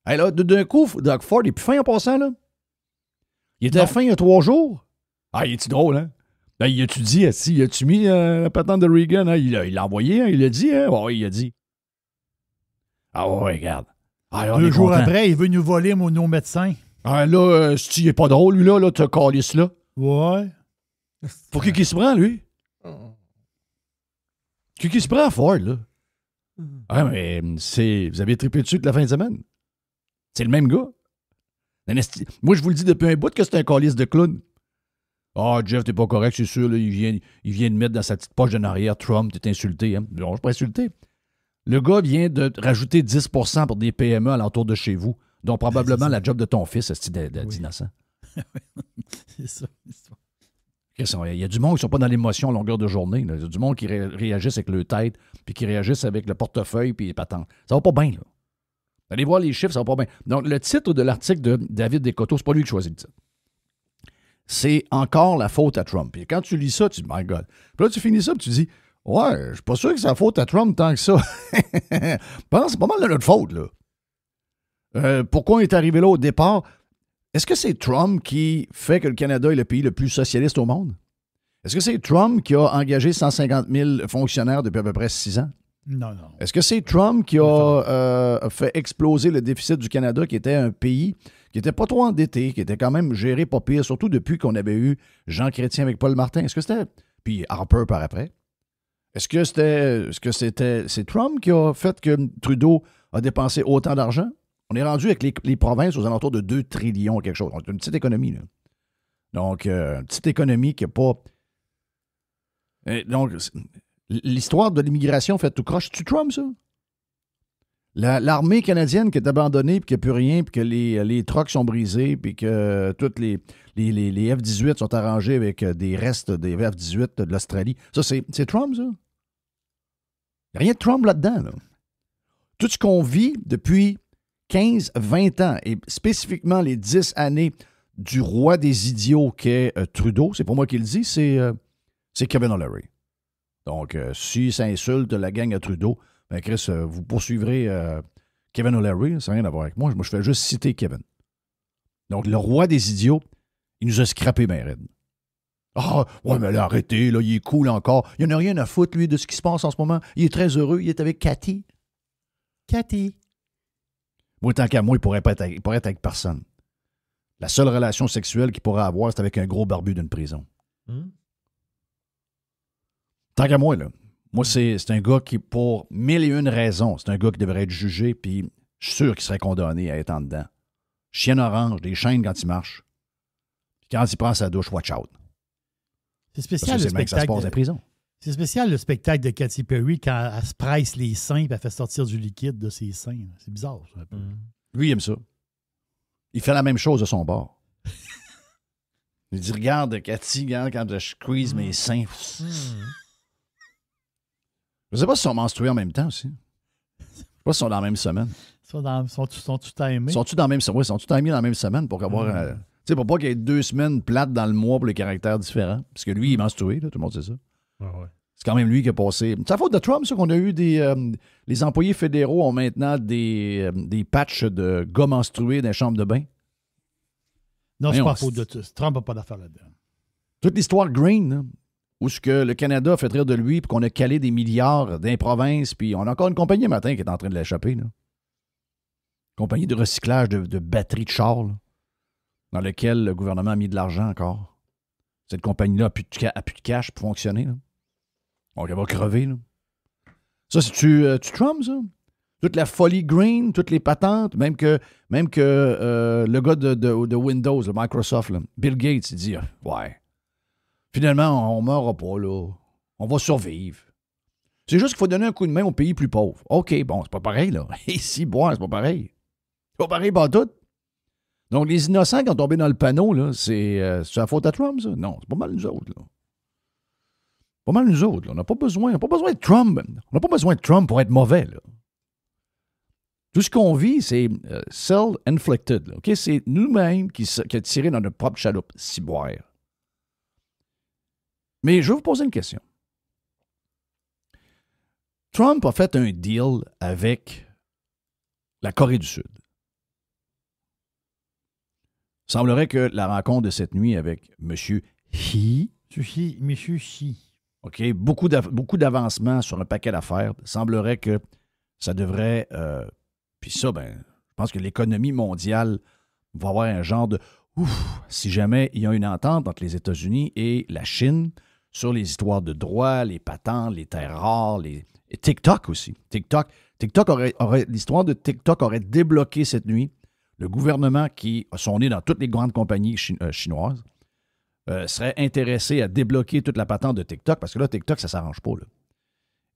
[SPEAKER 3] Hey, là, d'un coup, Doug Ford est plus fin en passant, là. Il était fin il y a 3 jours. Ah, il est-tu drôle, hein? Il a-tu dit, il a-tu mis la patente de Reagan? Hein? Il l'a envoyé, hein? Il l'a dit, hein? Oui, il a dit. Ah ouais, regarde. Ah,
[SPEAKER 4] 2 jours après, il veut nous voler nos médecins.
[SPEAKER 3] Ah là, il est pas drôle, lui, là, t'as calisse là.
[SPEAKER 4] Ouais.
[SPEAKER 3] Pour qui se prend, lui? Qui se prend à Ford, là? Ah, mais vous avez trippé dessus toute la fin de semaine. C'est le même gars. Moi, je vous le dis depuis un bout que c'est un calice de clown. Ah, Jeff, t'es pas correct, c'est sûr. Là, il vient de mettre dans sa petite poche de arrière Trump, t'es insulté. Hein? Non, je suis pas insulté. Le gars vient de rajouter 10% pour des PME alentour de chez vous, dont probablement la job de ton fils, c'est d'innocent.
[SPEAKER 4] C'est ça.
[SPEAKER 3] Il y a du monde qui ne sont pas dans l'émotion à longueur de journée. Là. Il y a du monde qui réagissent avec le tête, puis qui réagissent avec le portefeuille, puis les patentes. Ça va pas bien, là. Allez voir les chiffres, ça va pas bien. Donc, le titre de l'article de David Descoteaux, c'est pas lui qui choisit le titre. C'est encore la faute à Trump. Puis quand tu lis ça, tu dis, my God. Puis là, tu finis ça, puis tu dis, ouais, je suis pas sûr que c'est la faute à Trump tant que ça. C'est pas mal de notre faute, là. Pourquoi on est arrivé là au départ? Est-ce que c'est Trump qui fait que le Canada est le pays le plus socialiste au monde? Est-ce que c'est Trump qui a engagé 150 000 fonctionnaires depuis à peu près 6 ans?
[SPEAKER 4] Non.
[SPEAKER 3] Est-ce que c'est Trump qui a fait exploser le déficit du Canada, qui était un pays qui n'était pas trop endetté, qui était quand même géré pas pire, surtout depuis qu'on avait eu Jean Chrétien avec Paul Martin? Est-ce que c'était... Puis Harper par après. C'est Trump qui a fait que Trudeau a dépensé autant d'argent? On est rendu avec les provinces aux alentours de 2 trillions quelque chose. C'est une petite économie, là. Donc, une petite économie qui n'a pas... Donc, l'histoire de l'immigration fait tout croche. C'est-tu Trump, ça? L'armée canadienne qui est abandonnée, puis qu'il n'y a plus rien, puis que les trucks sont brisés, puis que toutes les F-18 sont arrangés avec des restes des F-18 de l'Australie. Ça, c'est Trump, ça? Il n'y a rien de Trump là-dedans, là. Tout ce qu'on vit depuis 15, 20 ans, et spécifiquement les 10 années du roi des idiots qu'est Trudeau, c'est pas moi qui le dis, c'est Kevin O'Leary. Donc, si ça insulte la gang à Trudeau, ben Chris, vous poursuivrez Kevin O'Leary, ça n'a rien à voir avec moi. Moi, je fais juste citer Kevin. Donc, le roi des idiots, il nous a scrappé ben raide. Ah, ouais, mais là, arrêtez, là, il est cool encore. Il n'y en a rien à foutre, lui, de ce qui se passe en ce moment. Il est très heureux, il est avec Cathy. Cathy. Moi, tant qu'à moi, il pourrait être avec personne. La seule relation sexuelle qu'il pourrait avoir, c'est avec un gros barbu d'une prison. Tant qu'à moi, là. Moi, c'est un gars qui, pour 1001 raisons, c'est un gars qui devrait être jugé, puis je suis sûr qu'il serait condamné à être en dedans. Chienne orange, des chaînes quand il marche. Puis quand il prend sa douche, watch out.
[SPEAKER 4] C'est spécial le spectacle. C'est spécial le spectacle de Katy Perry quand elle se presse les seins et elle fait sortir du liquide de ses seins. C'est bizarre, ça. Un peu.
[SPEAKER 3] Lui, il aime ça. Il fait la même chose de son bord. Il dit, regarde, Cathy, regarde quand je squeeze mes seins. Je ne sais pas s'ils sont menstrués en même temps aussi. Je ne sais pas s'ils sont dans la même semaine.
[SPEAKER 4] Sont-tu timés?
[SPEAKER 3] Sont-tu dans la même semaine? Oui, sont-tu timés dans la même semaine pour avoir... tu sais, pour pas qu'il y ait 2 semaines plates dans le mois pour les caractères différents. Parce que lui, il est menstrué, là, tout le monde sait ça.
[SPEAKER 5] Ouais.
[SPEAKER 3] C'est quand même lui qui a passé... C'est la faute de Trump, ça, qu'on a eu les employés fédéraux ont maintenant des patchs de gars menstrués dans les chambres de bain.
[SPEAKER 4] Non, c'est pas la faute de Trump n'a pas d'affaire là-dedans.
[SPEAKER 3] Toute l'histoire Green, là, où ce que le Canada a fait rire de lui, puis qu'on a calé des milliards dans les provinces, puis on a encore une compagnie matin qui est en train de l'échapper. Là. Compagnie de recyclage de batteries de chars, là, dans laquelle le gouvernement a mis de l'argent encore. Cette compagnie-là n'a plus de cash pour fonctionner. Là. Donc, elle va crever. Là. Ça, c'est-tu Trump, ça? Toute la folie Green, toutes les patentes, même que le gars de Windows, le Microsoft, là, Bill Gates, il dit ouais, finalement, on ne meurra pas, là. On va survivre. C'est juste qu'il faut donner un coup de main aux pays plus pauvres. OK, bon, c'est pas pareil, là. Ici, c'est pas pareil. C'est pas pareil, pas tout. Donc, les innocents qui ont tombé dans le panneau, là, c'est la faute à Trump, ça? Non, c'est pas mal nous autres, là. Pas mal nous autres, là. On n'a pas besoin de Trump. On n'a pas besoin de Trump pour être mauvais, là. Tout ce qu'on vit, c'est self-inflicted. Okay? C'est nous-mêmes qui a tiré dans notre propre chaloupe, ciboire. Mais je vais vous poser une question. Trump a fait un deal avec la Corée du Sud. Il semblerait que la rencontre de cette nuit avec M. Xi, OK, beaucoup d'avancements sur un paquet d'affaires. Il semblerait que ça devrait... Puis ça, je pense que l'économie mondiale va avoir un genre de si jamais il y a une entente entre les États-Unis et la Chine sur les histoires de droits, les patentes, les terres rares, et TikTok aussi. TikTok l'histoire de TikTok aurait débloqué cette nuit. Le gouvernement qui a son nez dans toutes les grandes compagnies chinoises serait intéressé à débloquer toute la patente de TikTok parce que là, TikTok, ça ne s'arrange pas, là.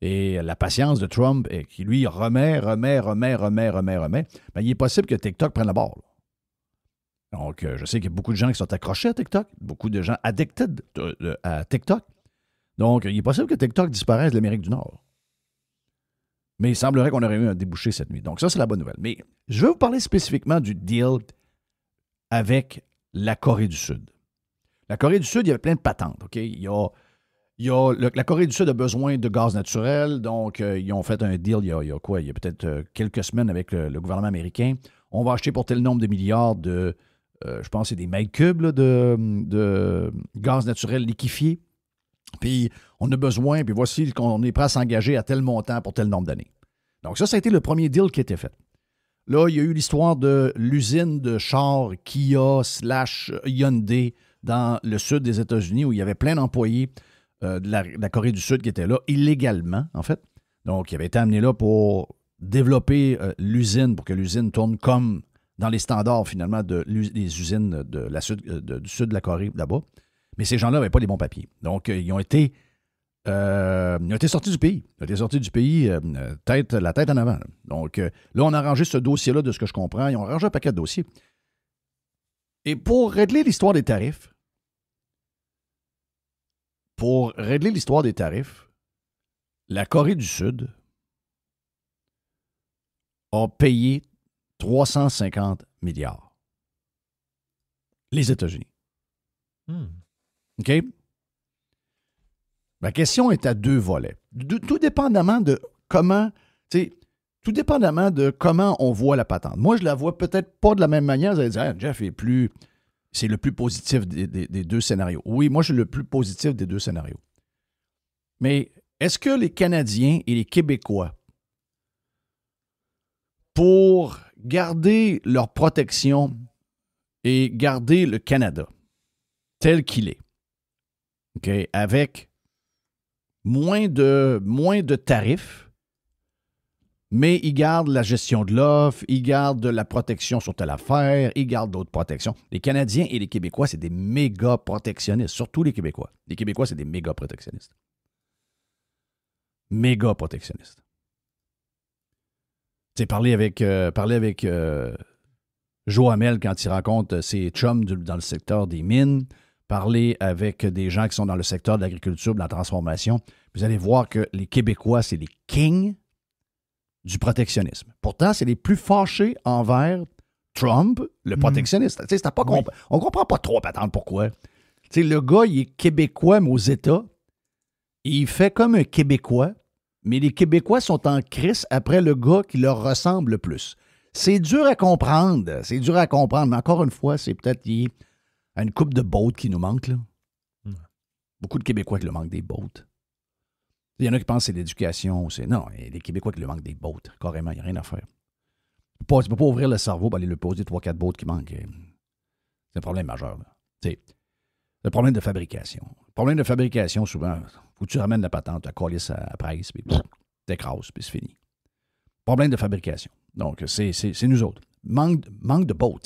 [SPEAKER 3] Et la patience de Trump, qui lui remet, il est possible que TikTok prenne la barre. Donc, je sais qu'il y a beaucoup de gens qui sont accrochés à TikTok, beaucoup de gens addicted à TikTok. Donc, il est possible que TikTok disparaisse de l'Amérique du Nord. Mais il semblerait qu'on aurait eu un débouché cette nuit. Donc, ça, c'est la bonne nouvelle. Mais je vais vous parler spécifiquement du deal avec la Corée du Sud. La Corée du Sud, il y avait plein de patentes. OK? La Corée du Sud a besoin de gaz naturel, donc ils ont fait un deal il y a peut-être quelques semaines avec le gouvernement américain. On va acheter pour tel nombre de milliards de, je pense que c'est des mètres cubes là, de gaz naturel liquéfié. Puis on a besoin, puis voici qu'on est prêt à s'engager à tel montant pour tel nombre d'années. Donc ça a été le premier deal qui a été fait. Là, il y a eu l'histoire de l'usine de chars Kia / Hyundai dans le sud des États-Unis où il y avait plein d'employés de la Corée du Sud qui était là illégalement, en fait. Donc, il avait été amené là pour développer l'usine, pour que l'usine tourne comme dans les standards, finalement, des usines du sud de la Corée, là-bas. Mais ces gens-là n'avaient pas les bons papiers. Donc, ils ont été sortis du pays. Ils ont été sortis du pays la tête en avant. Là. Donc, là, on a arrangé ce dossier-là, de ce que je comprends. Ils ont arrangé un paquet de dossiers. Et pour régler l'histoire des tarifs, la Corée du Sud a payé 350 milliards. Les États-Unis. OK? Ma question est à 2 volets. Tout dépendamment de comment on voit la patente. Moi, je la vois peut-être pas de la même manière. Vous allez dire, Jeff est plus c'est le plus positif des deux scénarios. Oui, moi, je suis le plus positif des deux scénarios. Mais est-ce que les Canadiens et les Québécois, pour garder leur protection et garder le Canada tel qu'il est, okay, avec moins de tarifs, mais ils gardent la gestion de l'offre, ils gardent la protection sur telle affaire, ils gardent d'autres protections. Les Canadiens et les Québécois, c'est des méga protectionnistes, surtout les Québécois. Les Québécois, c'est des méga protectionnistes. Méga protectionnistes. Tu sais, parler avec Joe Hamel quand il rencontre ses chums dans le secteur des mines, parler avec des gens qui sont dans le secteur de l'agriculture, de la transformation, vous allez voir que les Québécois, c'est les kings du protectionnisme. Pourtant, c'est les plus fâchés envers Trump, le protectionniste. Tu sais, on ne comprend pas trop, patente, pourquoi. Tu sais, le gars, il est Québécois, mais aux États, il fait comme un Québécois, mais les Québécois sont en crise après le gars qui leur ressemble le plus. C'est dur à comprendre. C'est dur à comprendre. Mais encore une fois, c'est peut-être lié à une coupe de boats qui nous manque, là. Beaucoup de Québécois qui le manquent des boats. Il y en a qui pensent que c'est l'éducation. Non, les Québécois qui le manquent des boats. Carrément, il n'y a rien à faire. Tu ne peux pas ouvrir le cerveau et aller lui poser 3-4 boats qui manquent. C'est un problème majeur, là. C'est le problème de fabrication. Le problème de fabrication, souvent, faut que tu ramènes la patente, tu colles à la presse, puis t'écrases, puis c'est fini. Problème de fabrication. Donc, c'est nous autres. Manque de boats.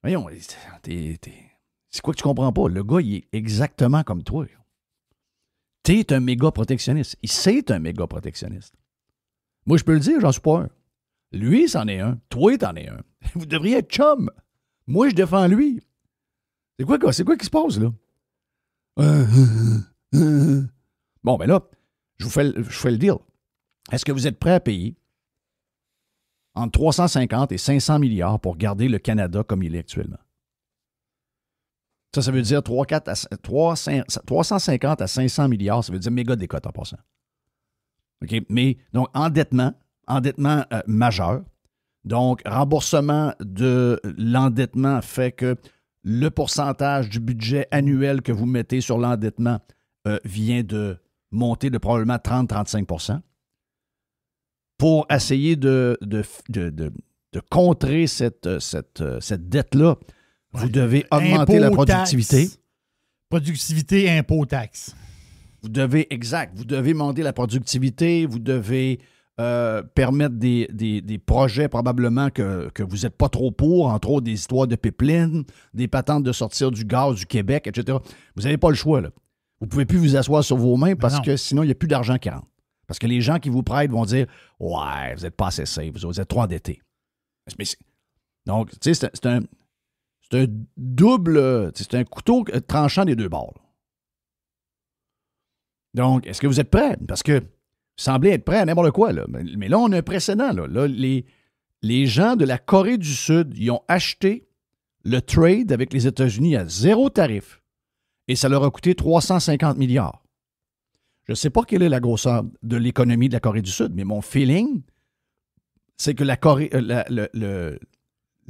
[SPEAKER 3] Voyons, c'est quoi que tu comprends pas? Le gars, il est exactement comme toi. T'es un méga protectionniste. C'est un méga protectionniste. Moi, je peux le dire, j'en suis pas un. Lui, c'en est un. Toi, t'en es un. Vous devriez être chum. Moi, je défends lui. C'est quoi qui se passe, là? Bon, ben là, je vous fais le deal. Est-ce que vous êtes prêts à payer entre 350 et 500 milliards pour garder le Canada comme il est actuellement? Ça veut dire 350 à 500 milliards, ça veut dire méga décote en passant. OK? Mais, donc, endettement majeur. Donc, remboursement de l'endettement fait que le pourcentage du budget annuel que vous mettez sur l'endettement vient de monter de probablement 30-35 % pour essayer de contrer cette dette-là. Vous devez augmenter la productivité.
[SPEAKER 4] Productivité, impôt, taxe.
[SPEAKER 3] Vous devez monter la productivité, vous devez permettre des projets probablement que vous n'êtes pas trop pour, entre autres des histoires de pipeline, des patentes de sortir du gaz du Québec, etc. Vous n'avez pas le choix, là. Vous ne pouvez plus vous asseoir sur vos mains parce que sinon, il n'y a plus d'argent qui rentre. Parce que les gens qui vous prêtent vont dire « Ouais, vous n'êtes pas assez safe, vous êtes trop endettés. » Donc, tu sais, c'est un double, c'est un couteau tranchant des deux bords. Donc, est-ce que vous êtes prêts? Parce que vous semblez être prêts à n'importe quoi, là. Mais là, on a un précédent, là. Là, les gens de la Corée du Sud, ils ont acheté le trade avec les États-Unis à zéro tarif et ça leur a coûté 350 milliards. Je ne sais pas quelle est la grosseur de l'économie de la Corée du Sud, mais mon feeling, c'est que la Corée,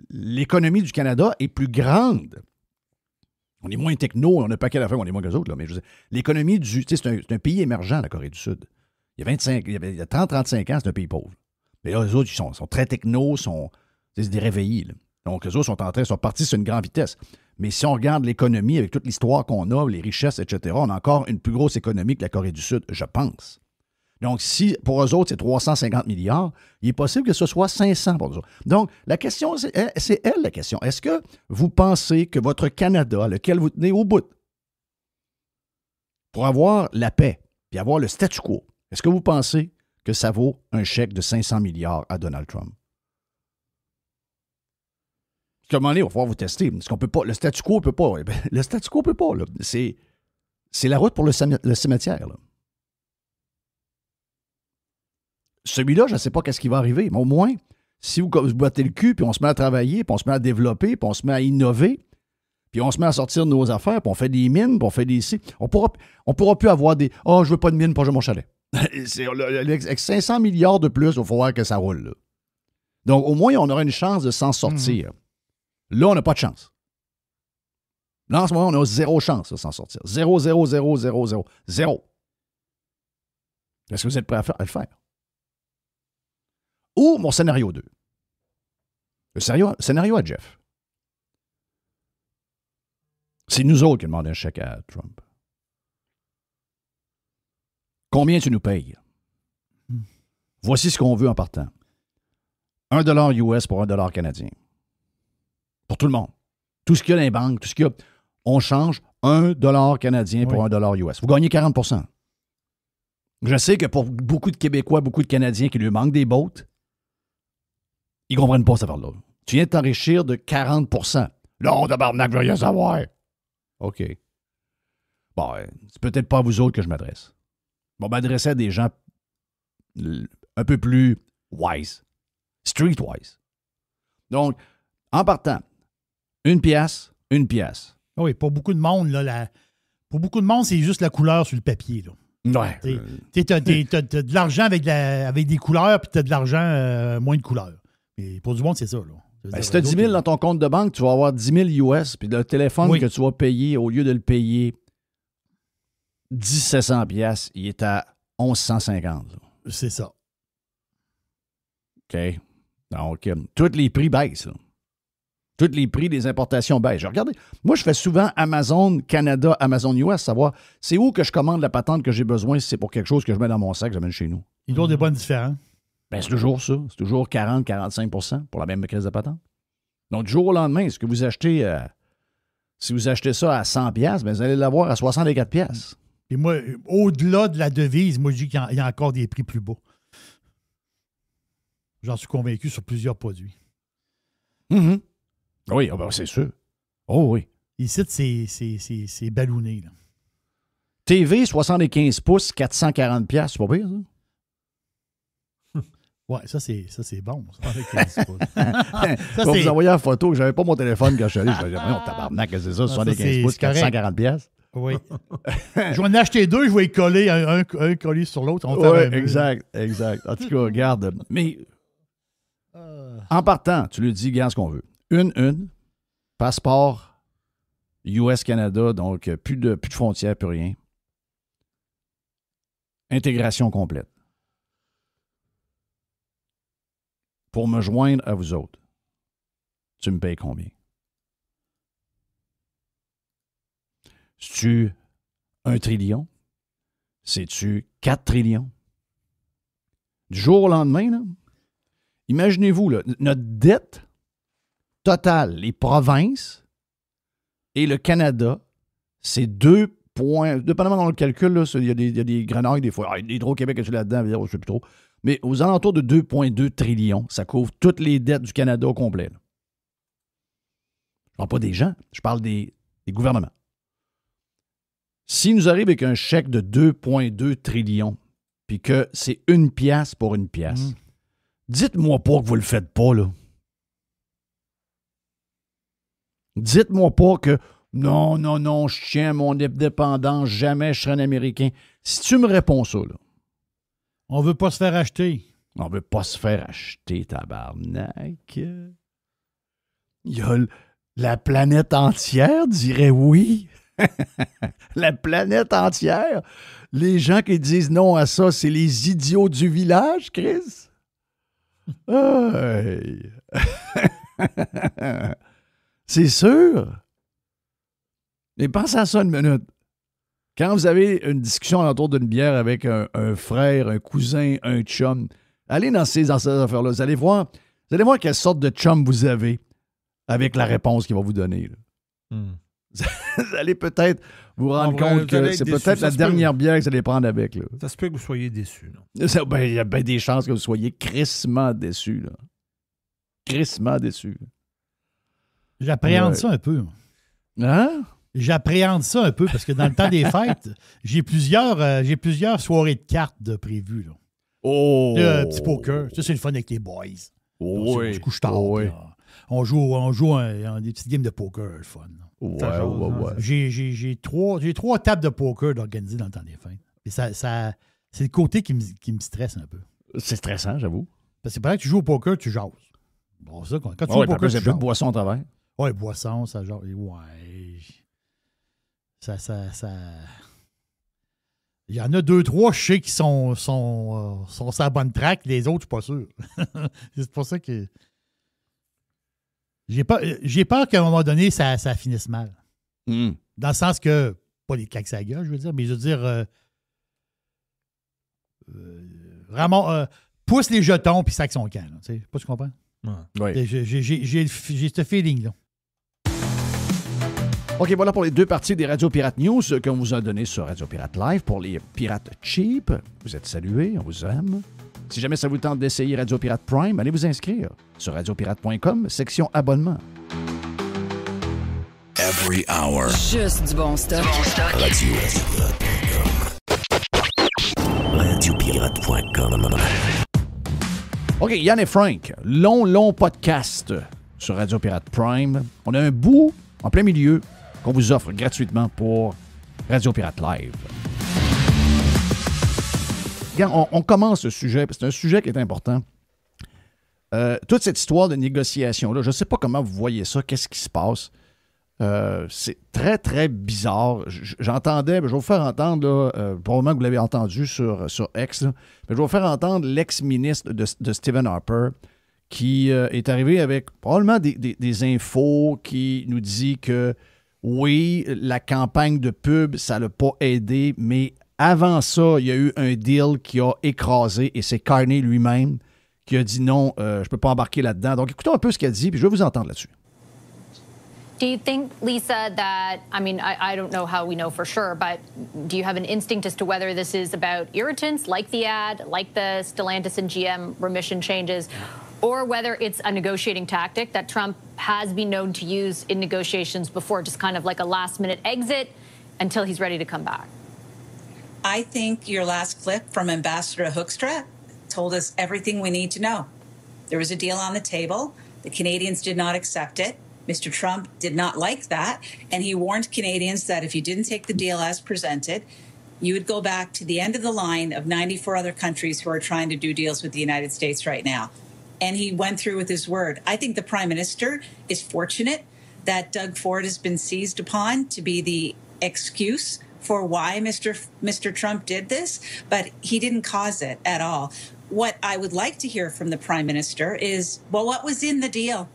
[SPEAKER 3] l'économie du Canada est plus grande. On est moins techno, on n'a pas quelle affaire, on est moins que les autres, là, mais je veux dire, l'économie du... Tu sais, c'est un pays émergent, la Corée du Sud. Il y a 30-35 ans, c'est un pays pauvre. Mais là, eux autres, ils sont très techno, c'est des réveillés, là. Donc, eux autres sont partis sur une grande vitesse. Mais si on regarde l'économie avec toute l'histoire qu'on a, les richesses, etc., on a encore une plus grosse économie que la Corée du Sud, je pense. Donc, si pour eux autres, c'est 350 milliards, il est possible que ce soit 500 pour eux autres. Donc, la question, c'est elle la question. Est-ce que vous pensez que votre Canada, lequel vous tenez au bout, pour avoir la paix puis avoir le statu quo, est-ce que vous pensez que ça vaut un chèque de 500 milliards à Donald Trump? Comment aller, il va falloir vous tester. Parce qu'on peut pas, le statu quo ne peut pas. Le statu quo ne peut pas. Là. C'est la route pour le cimetière. Là. Celui-là, je ne sais pas qu'est-ce qui va arriver, mais au moins, si vous battez le cul, puis on se met à travailler, puis on se met à développer, puis on se met à innover, puis on se met à sortir de nos affaires, puis on fait des mines, puis on fait des sites, on pourra plus avoir des « Ah, je veux pas de mine pour jouer mon chalet ». Avec 500 milliards de plus, il va falloir que ça roule. Là. Donc, au moins, on aura une chance de s'en sortir. Là, on n'a pas de chance. Là, en ce moment, on a 0 chance de s'en sortir. 0, 0, 0, 0, 0. 0. Est-ce que vous êtes prêts à le faire? Ou mon scénario 2. Le scénario à Jeff. C'est nous autres qui demandons un chèque à Trump. Combien tu nous payes? Voici ce qu'on veut en partant. $1 US pour $1 canadien. Pour tout le monde. Tout ce qu'il y a dans les banques, tout ce qu'il y a, on change $1 canadien pour $1 US. Vous gagnez 40 %. Je sais que pour beaucoup de Québécois, beaucoup de Canadiens qui lui manquent des bottes, ils ne comprennent pas cette affaire-là. Tu viens de t'enrichir de 40 %. Là, on tabarnak, je veux rien savoir. OK. Bon, c'est peut-être pas à vous autres que je m'adresse. Bon, m'adresser à des gens un peu plus wise. Streetwise. Donc, en partant, 1 pièce, 1 pièce.
[SPEAKER 4] Oui, pour beaucoup de monde, là, pour beaucoup de monde, c'est juste la couleur sur le papier. Là.
[SPEAKER 3] Ouais.
[SPEAKER 4] T'as de l'argent avec des couleurs, puis t'as de l'argent moins de couleurs. Et pour du monde, c'est ça. Là.
[SPEAKER 3] Si t'as 10 000 dans ton compte de banque, tu vas avoir 10 000 US, puis le téléphone que tu vas payer, au lieu de le payer 1700 pièces, il est à 1150. Là.
[SPEAKER 4] C'est ça.
[SPEAKER 3] OK. Donc, tous les prix baissent. Là. Tous les prix des importations baissent. Regardez, moi, je fais souvent Amazon Canada, Amazon US, savoir c'est où que je commande la patente que j'ai besoin si c'est pour quelque chose que je mets dans mon sac, que j'amène chez nous.
[SPEAKER 4] Il doit y avoir des bonnes différences.
[SPEAKER 3] Bien, c'est toujours ça. C'est toujours 40-45 % pour la même crise de patente. Donc, du jour au lendemain, ce que vous achetez, si vous achetez ça à 100 pièces, vous allez l'avoir à 64 pièces.
[SPEAKER 4] Et moi, au-delà de la devise, moi, je dis qu'il y a encore des prix plus bas. J'en suis convaincu sur plusieurs produits.
[SPEAKER 3] Mm-hmm. Oui, c'est sûr. Oh oui.
[SPEAKER 4] Ici, c'est ballonné. Là.
[SPEAKER 3] TV 75 pouces, 440 pièces, c'est pas pire, ça?
[SPEAKER 4] Oui, ça, c'est bon. 75 pouces.
[SPEAKER 3] Je vais vous envoyer la photo que j'avais pas mon téléphone quand je suis allé. Je me disais, tabarnak, c'est ça, 75 pouces, 440 pièces.
[SPEAKER 4] Oui. Je vais en acheter 2, je vais les coller, un coller sur l'autre.
[SPEAKER 3] Oui, exact. En tout cas, regarde. Mais en partant, tu lui dis, regarde ce qu'on veut. Une, passeport US-Canada, donc plus de frontières, plus rien. Intégration complète. Pour me joindre à vous autres, tu me payes combien? C'est-tu 1 trillion? C'est-tu 4 trillions? Du jour au lendemain, là, imaginez-vous, là, notre dette totale, les provinces et le Canada, c'est 2 points. Dépendamment dans le calcul, là, il y a des grenailles, des fois. Hydro-Québec est là-dedans, je ne sais plus trop. Mais aux alentours de 2,2 trillions, ça couvre toutes les dettes du Canada au complet. Là. Je ne parle pas des gens, je parle des gouvernements. S'il nous arrive avec un chèque de 2,2 trillions, puis que c'est 1 pièce pour 1 pièce, dites-moi pas que vous le faites pas, là. Dites-moi pas que non, je tiens à mon indépendance, jamais je serai un Américain. Si tu me réponds ça, là.
[SPEAKER 4] On veut pas se faire acheter.
[SPEAKER 3] On veut pas se faire acheter, tabarnak. Il y a la planète entière dirait oui. La planète entière. Les gens qui disent non à ça, c'est les idiots du village, Chris. Hey. C'est sûr. Mais pensez à ça une minute. Quand vous avez une discussion autour d'une bière avec un frère, un cousin, un chum, allez dans ces affaires-là. Vous allez voir quelle sorte de chum vous avez avec la réponse qu'il va vous donner. Vous allez peut-être vous rendre compte que c'est peut-être la dernière bière que vous allez prendre avec. Là.
[SPEAKER 5] Ça se peut que vous soyez déçus.
[SPEAKER 3] Il y a bien des chances que vous soyez crissement déçus. Là. Crissement déçus.
[SPEAKER 4] J'appréhende ça un peu.
[SPEAKER 3] Hein?
[SPEAKER 4] J'appréhende ça un peu parce que dans le temps des fêtes, j'ai plusieurs soirées de cartes de prévues. Là.
[SPEAKER 3] Oh!
[SPEAKER 4] Petit poker. Ça, c'est le fun avec les boys.
[SPEAKER 3] Oh, oui.
[SPEAKER 4] On se couche tard.
[SPEAKER 3] Oui.
[SPEAKER 4] On joue des petites games de poker, le fun.
[SPEAKER 3] Ouais.
[SPEAKER 4] J'ai trois tables de poker d'organiser dans le temps des fêtes. Et ça, c'est le côté qui me stresse un peu.
[SPEAKER 3] C'est stressant, j'avoue.
[SPEAKER 4] Parce que c'est pareil que tu joues au poker, tu jases. Bon, ça, quand tu joues au poker, tu
[SPEAKER 3] jases. De boisson à travers.
[SPEAKER 4] Oui, boisson, ça jase. Ouais. Il y en a 2-3, je sais, qui sont sur la bonne track. Les autres, je ne suis pas sûr. C'est pour ça que... J'ai peur qu'à un moment donné, ça finisse mal. Dans le sens que... Pas les claques à la gueule, je veux dire, mais je veux dire... vraiment, pousse les jetons puis sac son camp. Tu sais, pas, tu comprends?
[SPEAKER 3] Ouais.
[SPEAKER 4] J'ai ce feeling-là.
[SPEAKER 3] OK, voilà pour les deux parties des Radio Pirate News qu'on vous a donné sur Radio Pirate Live. Pour les pirates cheap, vous êtes salués, on vous aime. Si jamais ça vous tente d'essayer Radio Pirate Prime, allez vous inscrire sur radiopirate.com, section abonnement.
[SPEAKER 1] Every hour.
[SPEAKER 2] Juste du bon stock.
[SPEAKER 1] Radiopirate.com.
[SPEAKER 3] OK, Yann et Frank, long podcast sur Radio Pirate Prime. On a un bout en plein milieu qu'on vous offre gratuitement pour Radio Pirate Live. Regarde, on commence ce sujet, parce que c'est un sujet qui est important. Toute cette histoire de négociation-là, je ne sais pas comment vous voyez ça, qu'est-ce qui se passe. C'est très, très bizarre. J'entendais, je vais vous faire entendre, probablement que vous l'avez entendu sur X, là, mais je vais vous faire entendre l'ex-ministre de Stephen Harper qui est arrivé avec probablement des infos qui nous dit que oui, la campagne de pub, ça l'a pas aidé, mais avant ça, il y a eu un deal qui a écrasé et c'est Carney lui-même qui a dit non, je peux pas embarquer là-dedans. Donc écoutons un peu ce qu'il a dit, puis je vais vous entendre là-dessus.
[SPEAKER 6] Do you think, Lisa, that, I mean, I don't know how we know for sure, but do you have an instinct as to whether this is about irritants like the ad, like the Stellantis and GM remission changes, or whether it's a negotiating tactic that Trump has been known to use in negotiations before, just kind of like a last-minute exit until he's ready to come back?
[SPEAKER 7] I think your last clip from Ambassador Hoekstra told us everything we need to know. There was a deal on the table. The Canadians did not accept it. Mr. Trump did not like that, and he warned Canadians that if you didn't take the deal as presented, you would go back to the end of the line of 94 other countries who are trying to do deals with the United States right now. And he went through with his word. I think the Prime Minister is fortunate that Doug Ford has been seized upon to be the excuse for why Mr. Trump did this, but he didn't cause it at all. What I would like to hear from the Prime Minister is, well, what was in the deal?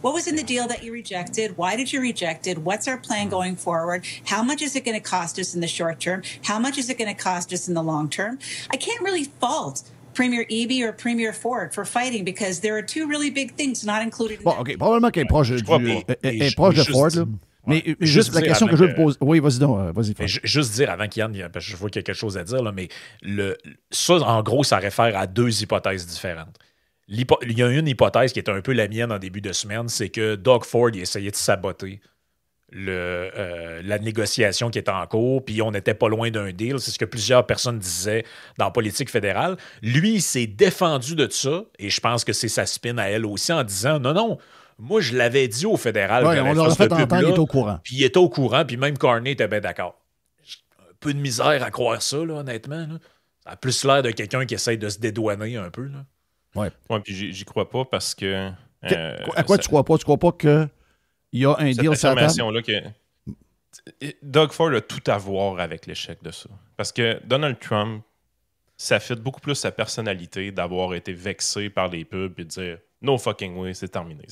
[SPEAKER 7] What was in the deal that you rejected? Why did you reject it? What's our plan going forward? How much is it going to cost us in the short term? How much is it going to cost us in the long term? I can't really fault Premier Eby or Premier Ford for fighting because there are two really big things not included in
[SPEAKER 3] bon, OK, probablement qu'elle est proche, est proche de Ford, là. Mais juste la question que je veux te poser. Oui, vas-y donc, vas-y.
[SPEAKER 8] Juste dire avant qu'Yann, parce que je vois qu'il y a quelque chose à dire, là, mais ça, en gros, ça réfère à deux hypothèses différentes. Il y a une hypothèse qui est un peu la mienne en début de semaine, c'est que Doug Ford il essayait de saboter la négociation qui était en cours, puis on n'était pas loin d'un deal. C'est ce que plusieurs personnes disaient dans la politique fédérale. Lui, il s'est défendu de ça, et je pense que c'est sa spin à elle aussi, en disant non, moi, je l'avais dit au fédéral.
[SPEAKER 3] Ouais, on l'a fait entendre, il était au courant.
[SPEAKER 8] Puis il était au courant, puis même Carney était bien d'accord. Un peu de misère à croire ça, là, honnêtement. Là. Ça a plus l'air de quelqu'un qui essaye de se dédouaner un peu, là.
[SPEAKER 9] Ouais, puis j'y crois pas parce que...
[SPEAKER 3] à quoi tu crois pas? Tu crois pas qu'il y a un deal sur la table?
[SPEAKER 9] Que Doug Ford a tout à voir avec l'échec de ça. Parce que Donald Trump, ça fit beaucoup plus sa personnalité d'avoir été vexé par les pubs et de dire « No fucking way, c'est terminé ».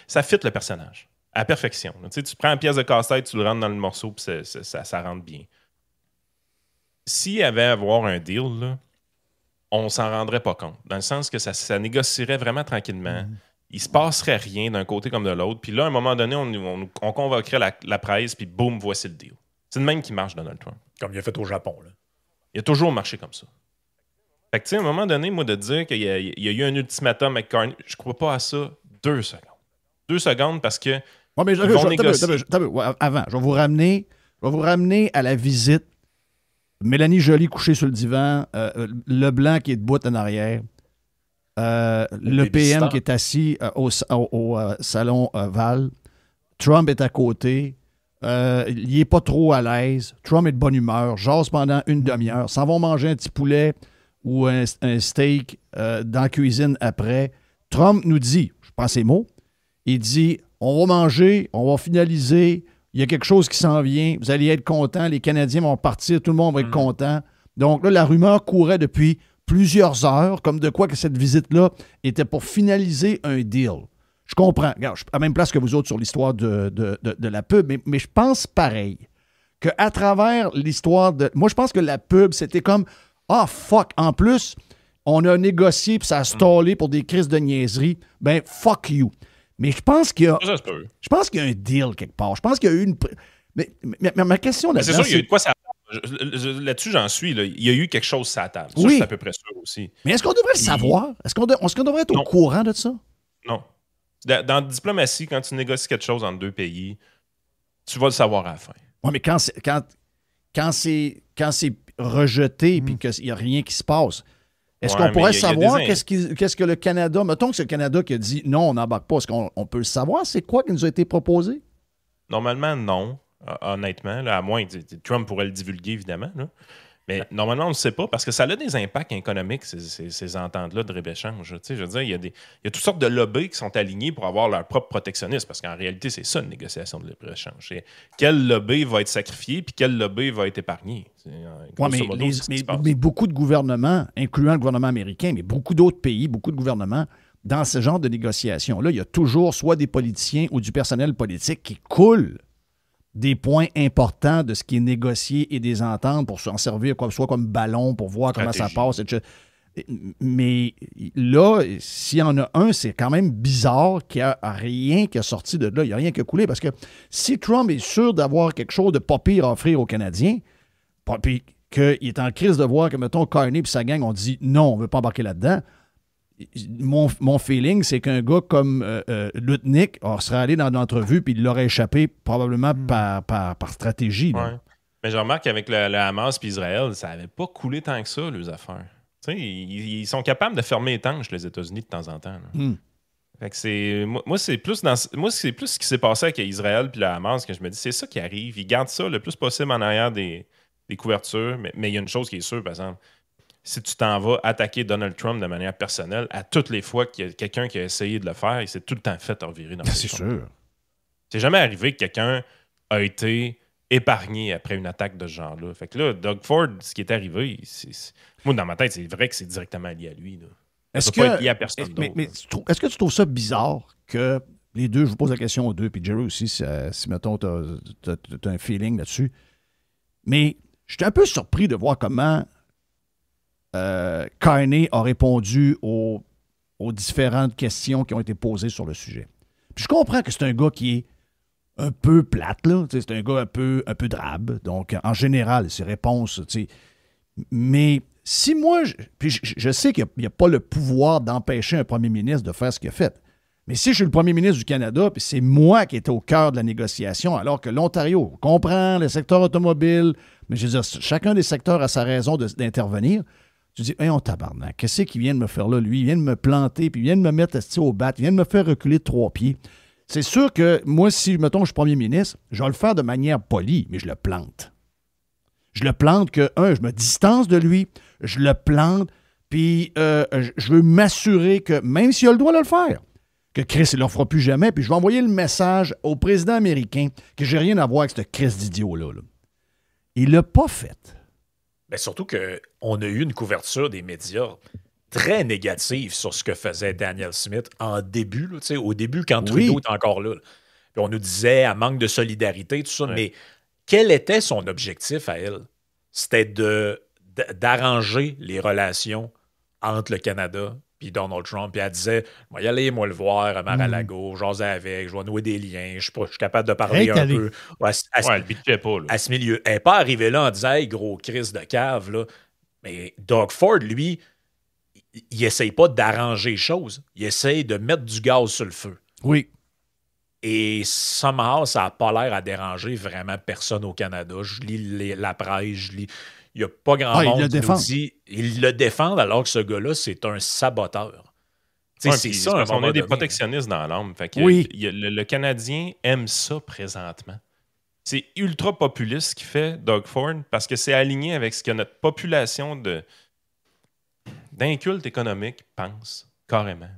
[SPEAKER 9] Ça fit le personnage à perfection. Tu prends une pièce de casse-tête, tu le rentres dans le morceau puis ça rentre bien. S'il y avait à avoir un deal, là, on s'en rendrait pas compte. Dans le sens que ça négocierait vraiment tranquillement. Il se passerait rien d'un côté comme de l'autre. Puis là, à un moment donné, on convoquerait la presse, puis boum, voici le deal. C'est le même qui marche, Donald Trump.
[SPEAKER 8] Comme il a fait au Japon. Là.
[SPEAKER 9] Il a toujours marché comme ça. Fait que, tu sais, à un moment donné, moi, de dire qu'il y a eu un ultimatum avec Carney, je crois pas à ça 2 secondes. 2 secondes parce que.
[SPEAKER 3] Ouais, mais avant, je vais vous ramener à la visite. Mélanie Joly couchée sur le divan, Leblanc qui est debout en arrière, le PM qui est assis au salon Val, Trump est à côté, il n'est pas trop à l'aise, Trump est de bonne humeur, jase pendant une demi-heure, s'en vont manger un petit poulet ou un steak dans la cuisine après. Trump nous dit, je prends ses mots, il dit, on va manger, on va finaliser, il y a quelque chose qui s'en vient, vous allez être contents, les Canadiens vont partir, tout le monde va être content. Donc là, la rumeur courait depuis plusieurs heures, comme de quoi que cette visite-là était pour finaliser un deal. Je comprends. Regarde, je suis à la même place que vous autres sur l'histoire de la pub, mais je pense pareil, qu'à travers l'histoire de... Moi, je pense que la pub, c'était comme « Ah, fuck! En plus, on a négocié puis ça a stallé pour des crises de niaiserie. Ben, fuck you! » Mais je pense qu'il y a... Je pense qu'il y a un deal quelque part. Je pense qu'il y a eu une... Mais ma question là-dedans,
[SPEAKER 9] c'est sûr, il y a eu de quoi ça... Là-dessus, j'en suis. Là. Il y a eu quelque chose sur la table. Ça,
[SPEAKER 3] oui.
[SPEAKER 9] je suis à peu près sûr aussi.
[SPEAKER 3] Mais est-ce qu'on devrait le savoir? Est-ce qu'on devrait être au courant de ça?
[SPEAKER 9] Non. Dans la diplomatie, quand tu négocies quelque chose entre deux pays, tu vas le savoir à la fin.
[SPEAKER 3] Oui, mais quand c'est rejeté et qu'il n'y a rien qui se passe, est-ce qu'on pourrait savoir qu'est-ce que le Canada... Mettons que c'est le Canada qui a dit non, on n'embarque pas. Est-ce qu'on peut le savoir? C'est quoi qui nous a été proposé?
[SPEAKER 9] Normalement, non. Honnêtement, là, à moins que Trump pourrait le divulguer, évidemment. Là. Mais normalement, on ne le sait pas parce que ça a des impacts économiques, ces ententes-là de libre-échange. Je veux dire, il y a toutes sortes de lobbies qui sont alignés pour avoir leur propre protectionnisme parce qu'en réalité, c'est ça une négociation de libre-échange. C'est quel lobby va être sacrifié puis quel lobby va être épargné.
[SPEAKER 3] Mais beaucoup de gouvernements, incluant le gouvernement américain, mais beaucoup d'autres pays, beaucoup de gouvernements, dans ce genre de négociations-là, il y a toujours soit des politiciens ou du personnel politique qui coulent des points importants de ce qui est négocié et des ententes pour s'en servir soit comme ballon pour voir comment ça passe, etc. Mais là, s'il y en a un, c'est quand même bizarre qu'il n'y a rien qui a sorti de là. Il n'y a rien qui a coulé parce que si Trump est sûr d'avoir quelque chose de pas pire à offrir aux Canadiens, puis qu'il est en crise de voir que, mettons, Carney et sa gang ont dit non, on ne veut pas embarquer là-dedans, mon feeling, c'est qu'un gars comme Lutnick serait allé dans l'entrevue puis il l'aurait échappé probablement par stratégie.
[SPEAKER 9] Ouais. Mais je remarque qu'avec le Hamas et Israël, ça n'avait pas coulé tant que ça, les affaires. Ils sont capables de fermer les tanches, les États-Unis, de temps en temps. Fait que moi, c'est plus ce qui s'est passé avec Israël et le Hamas que je me dis, c'est ça qui arrive. Ils gardent ça le plus possible en arrière des couvertures. Mais il y a une chose qui est sûre, par exemple. Si tu t'en vas attaquer Donald Trump de manière personnelle, à toutes les fois qu'il y a quelqu'un qui a essayé de le faire, il s'est tout le temps fait revirer dans le
[SPEAKER 3] C'est sûr.
[SPEAKER 9] C'est jamais arrivé que quelqu'un a été épargné après une attaque de ce genre-là. Fait que là, Doug Ford, ce qui est arrivé, moi, dans ma tête, c'est vrai que c'est directement lié à lui. Là.
[SPEAKER 3] Est-ce
[SPEAKER 9] que, pas être lié à personne d'autre.
[SPEAKER 3] Mais est-ce que tu trouves ça bizarre que les deux, je vous pose la question aux deux, puis Jerry aussi, si mettons, tu as un feeling là-dessus, mais j'étais un peu surpris de voir comment Carney a répondu aux différentes questions qui ont été posées sur le sujet. Puis je comprends que c'est un gars qui est un peu plate, là. C'est un gars un peu drabe. Donc, en général, ses réponses, mais si moi, je sais qu'il n'y a pas le pouvoir d'empêcher un premier ministre de faire ce qu'il a fait. Mais si je suis le premier ministre du Canada, puis c'est moi qui étais au cœur de la négociation, alors que l'Ontario comprend le secteur automobile, mais je veux dire, chacun des secteurs a sa raison d'intervenir. Tu dis, hey, on tabarnak, qu'est-ce qu'il vient de me faire là, lui? Il vient de me planter, puis il vient de me mettre au bat, il vient de me faire reculer de 3 pieds. C'est sûr que moi, si, mettons, je suis premier ministre, je vais le faire de manière polie, mais je le plante. Je le plante que, je me distance de lui, je le plante, puis je veux m'assurer que, même s'il a le droit de le faire, que Chris, il ne le fera plus jamais, puis je vais envoyer le message au président américain que j'ai rien à voir avec cette Chris d'idiot-là. Là. Il ne l'a pas fait.
[SPEAKER 8] Ben surtout qu'on a eu une couverture des médias très négative sur ce que faisait Danielle Smith en début, là, au début, quand Trudeau était encore là. Puis on nous disait, à manque de solidarité, tout ça, mais quel était son objectif à elle? C'était d'arranger les relations entre le Canada puis Donald Trump. Puis elle disait, moi, y aller, moi, le voir à Mar-a-Lago, jaser avec, je vais nouer des liens, je suis capable de parler un peu.
[SPEAKER 9] Elle bitchait pas, là.
[SPEAKER 8] À ce milieu. Elle n'est pas arrivée là en disant, hey, gros Chris de cave, là. Mais Doug Ford, lui, il essaye pas d'arranger les choses. Il essaye de mettre du gaz sur le feu.
[SPEAKER 3] Oui.
[SPEAKER 8] Et somehow, ça n'a pas l'air à déranger vraiment personne au Canada. Je lis la presse, je lis... Il n'y a pas grand monde qui nous dit... Ils le défendent alors que ce gars-là, c'est un saboteur.
[SPEAKER 9] Ouais, c'est ça, on est des protectionnistes dans l'âme. Le Canadien aime ça présentement. C'est ultra populiste ce qu'il fait, Doug Ford, parce que c'est aligné avec ce que notre population d'inculte économique pense, carrément.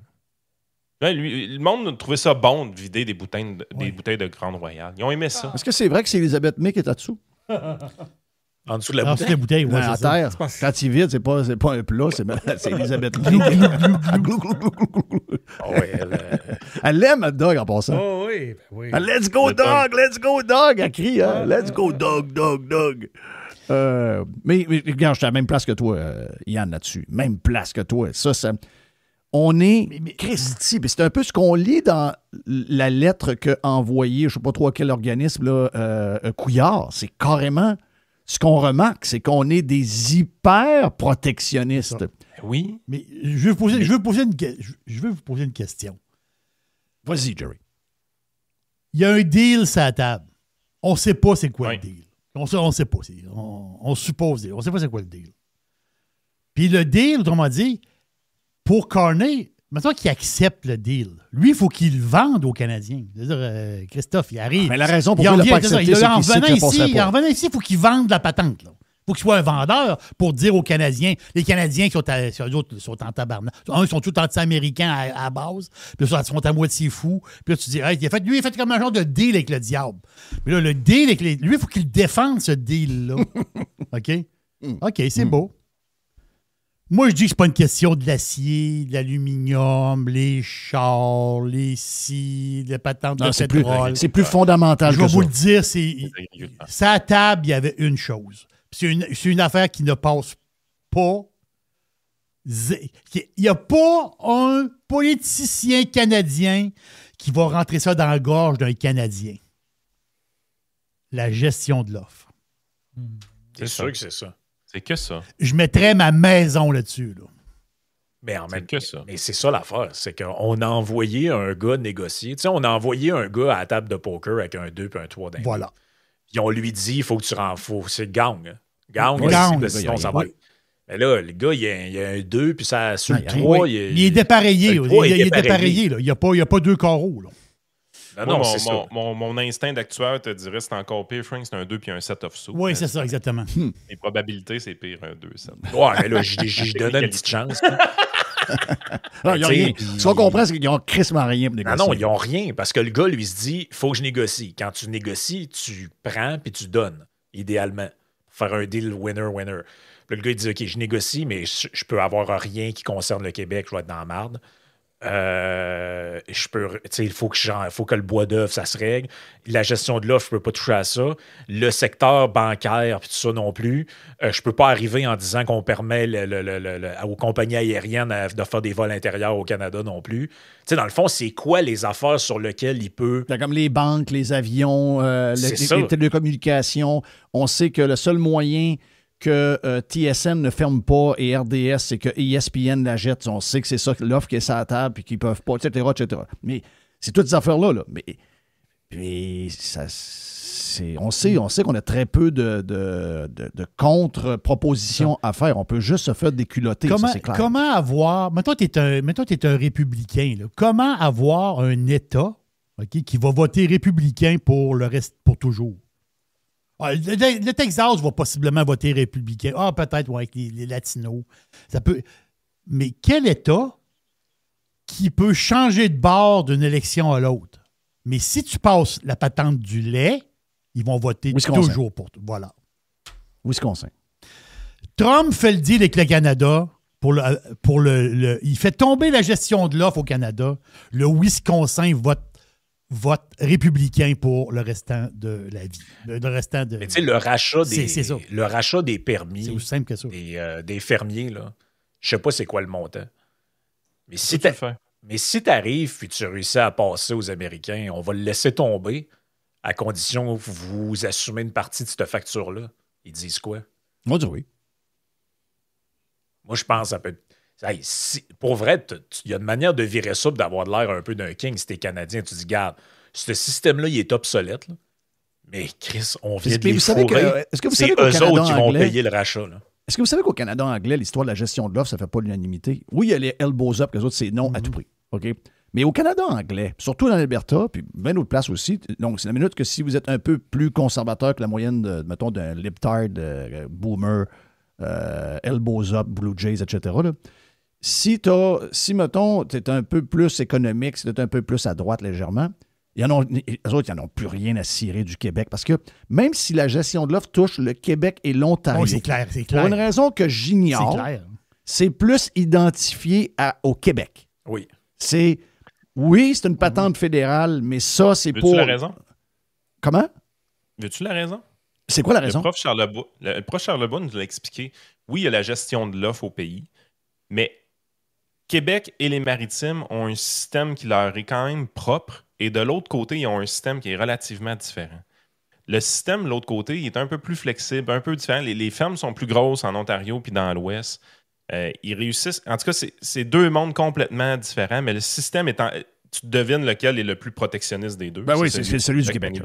[SPEAKER 9] Ouais, le monde trouvait ça bon de vider des bouteilles de Grande Royale. Ils ont aimé ça.
[SPEAKER 3] Est-ce que c'est vrai que c'est Elizabeth May qui est là-dessous?
[SPEAKER 8] En dessous de la
[SPEAKER 4] bouteille.
[SPEAKER 3] bouteille,
[SPEAKER 4] ouais,
[SPEAKER 3] à terre. Quand il vide, c'est pas un plat, c'est Elizabeth May. Elle l'aime, hot dog, en passant.
[SPEAKER 5] Oh oui, ben oui.
[SPEAKER 3] Let's go, dog! Let's go, dog! Elle crie, hein? Let's go, dog, dog, dog! Mais regarde, je suis à la même place que toi, Yann, là-dessus. Même place que toi. Ça on est... Christy, c'est un peu ce qu'on lit dans la lettre qu'a envoyée, je ne sais pas trop à quel organisme, là, Couillard. C'est carrément... Ce qu'on remarque, c'est qu'on est des hyper protectionnistes.
[SPEAKER 9] Oui.
[SPEAKER 4] Mais je vais vous poser une question.
[SPEAKER 3] Vas-y, Jerry.
[SPEAKER 4] Il y a un deal sur la table. On ne sait pas c'est quoi le deal. On ne sait pas. On suppose. On ne sait pas c'est quoi le deal. Puis le deal, autrement dit, pour Carney, maintenant qu'il accepte le deal, lui, il faut qu'il le vende aux Canadiens. C'est-à-dire, Christophe, il arrive.
[SPEAKER 3] Mais la raison pour laquelle il n'a pas accepté, c'est qu'il sait qu'il ne passerait pas.
[SPEAKER 4] En revenant ici, il faut qu'il vende la patente. Il faut qu'il soit un vendeur pour dire aux Canadiens, les Canadiens qui sont en tabarnak. Ils sont tous anti-américains à base, puis ils sont à moitié fous. Puis là, tu dis, hey, lui, il a fait comme un genre de deal avec le diable. Mais là, le deal avec lui, il faut qu'il défende ce deal-là. OK? OK, c'est beau. Moi, je dis que c'est pas une question de l'acier, de l'aluminium, les chars, les scies, les patentes de pétrole.
[SPEAKER 3] C'est plus fondamental que ça.
[SPEAKER 4] Je vais vous le dire, sa table, il y avait une chose. C'est une affaire qui ne passe pas. Il n'y a pas un politicien canadien qui va rentrer ça dans la gorge d'un Canadien. La gestion de l'offre.
[SPEAKER 8] C'est sûr que c'est ça.
[SPEAKER 9] C'est que ça.
[SPEAKER 4] Je mettrais ma maison là-dessus. Là.
[SPEAKER 8] Mais en même temps, mais c'est ça l'affaire. C'est qu'on a envoyé un gars négocier. Tu sais, on a envoyé un gars à la table de poker avec un 2 et un 3 d'un.
[SPEAKER 4] Voilà.
[SPEAKER 8] Puis on lui dit, il faut que tu renforces. C'est gang. Gang, sinon ça va. Mais là, le gars, il y a un 2, puis ça sur le 3.
[SPEAKER 4] Il est dépareillé. Il est dépareillé. Là. Il n'y a pas 2 carreaux. Là.
[SPEAKER 9] Non, mon instinct d'actuaire te dirait que c'est encore pire, Frank, c'est un 2 puis un 7 of soup.
[SPEAKER 4] Oui, c'est ça, exactement.
[SPEAKER 9] Les probabilités, c'est pire, un 2, 7.
[SPEAKER 8] Ouais, mais là, je donne une petite chance.
[SPEAKER 3] Non, ils n'ont rien. Ce qu'on comprend, c'est qu'ils n'ont crissement rien pour négocier.
[SPEAKER 8] Non, ils n'ont rien, parce que le gars, lui, se dit, il faut que je négocie. Quand tu négocies, tu prends puis tu donnes, idéalement, pour faire un deal winner-winner. Puis le gars, il dit, OK, je négocie, mais je peux avoir rien qui concerne le Québec, je vais être dans la marde. Il faut que le bois d'œuvre, ça se règle. La gestion de l'offre, je ne peux pas toucher à ça. Le secteur bancaire, puis tout ça non plus. Je ne peux pas arriver en disant qu'on permet aux compagnies aériennes de faire des vols intérieurs au Canada non plus. T'sais, dans le fond, c'est quoi les affaires sur lesquelles il peut...
[SPEAKER 3] Comme les banques, les avions, les télécommunications. On sait que le seul moyen que TSN ne ferme pas et RDS, c'est que ESPN la jette. On sait que c'est ça, l'offre qui est sur la table et qu'ils ne peuvent pas, etc., etc. Mais c'est toutes ces affaires-là. Là. Mais ça, on sait qu'on a très peu de contre-propositions à faire. On peut juste se faire déculotter, ça, c'est clair.
[SPEAKER 4] Comment avoir... Mettons que tu es un républicain. Là. Comment avoir un État qui va voter républicain pour le reste, pour toujours? Le Texas va possiblement voter républicain. Peut-être avec les Latinos. Ça peut. Mais quel État qui peut changer de bord d'une élection à l'autre? Mais si tu passes la patente du lait, ils vont voter toujours pour toi. Voilà.
[SPEAKER 3] Wisconsin.
[SPEAKER 4] Trump fait le deal avec le Canada il fait tomber la gestion de l'offre au Canada. Le Wisconsin vote républicain pour le restant de la vie.
[SPEAKER 8] Mais tu sais, le rachat des permis,
[SPEAKER 4] c'est aussi simple que ça.
[SPEAKER 8] Des fermiers, là, je sais pas c'est quoi le montant. Mais si tu arrives et tu réussis à passer aux Américains, on va le laisser tomber à condition que vous assumez une partie de cette facture-là. Ils disent quoi?
[SPEAKER 3] Moi, je dis oui.
[SPEAKER 8] Moi, je pense que ça peut être... pour vrai, il y a une manière de virer ça, d'avoir l'air un peu d'un king si t'es Canadien. Tu dis, regarde, ce système-là, il est obsolète. Là. Mais Chris, on vient de les fourrer.
[SPEAKER 3] Est-ce que vous savez
[SPEAKER 8] qu'au Canada autres qui vont payer le rachat. Là.
[SPEAKER 3] Est-ce que vous savez qu'au Canada anglais, l'histoire de la gestion de l'offre, ça ne fait pas l'unanimité? Oui, il y a les elbows up, que les autres, c'est non à tout prix. OK? Mais au Canada anglais, surtout dans l'Alberta, puis bien d'autres places aussi, donc c'est la minute que si vous êtes un peu plus conservateur que la moyenne, mettons, d'un libtard, boomer, elbows up, Blue Jays, etc., là, si mettons, tu es un peu plus économique, si tu es un peu plus à droite légèrement, les autres, ils n'en ont plus rien à cirer du Québec. Parce que même si la gestion de l'offre touche le Québec et l'Ontario,
[SPEAKER 4] c'est clair.
[SPEAKER 3] Pour une raison que j'ignore, c'est plus identifié au Québec.
[SPEAKER 8] Oui.
[SPEAKER 3] C'est une patente fédérale, mais ça, c'est
[SPEAKER 9] Veux-tu
[SPEAKER 3] pour...
[SPEAKER 9] la raison?
[SPEAKER 3] Comment?
[SPEAKER 9] Veux-tu la raison?
[SPEAKER 3] C'est quoi la raison?
[SPEAKER 9] Le prof Charlebois nous l'a expliqué. Oui, il y a la gestion de l'offre au pays, mais Québec et les Maritimes ont un système qui leur est quand même propre, et de l'autre côté, ils ont un système qui est relativement différent. Le système de l'autre côté, il est un peu plus flexible, un peu différent. Les fermes sont plus grosses en Ontario puis dans l'Ouest. Ils réussissent... En tout cas, c'est deux mondes complètement différents, mais le système étant... Tu devines lequel est le plus protectionniste des deux.
[SPEAKER 3] Ben oui, c'est celui du Québec.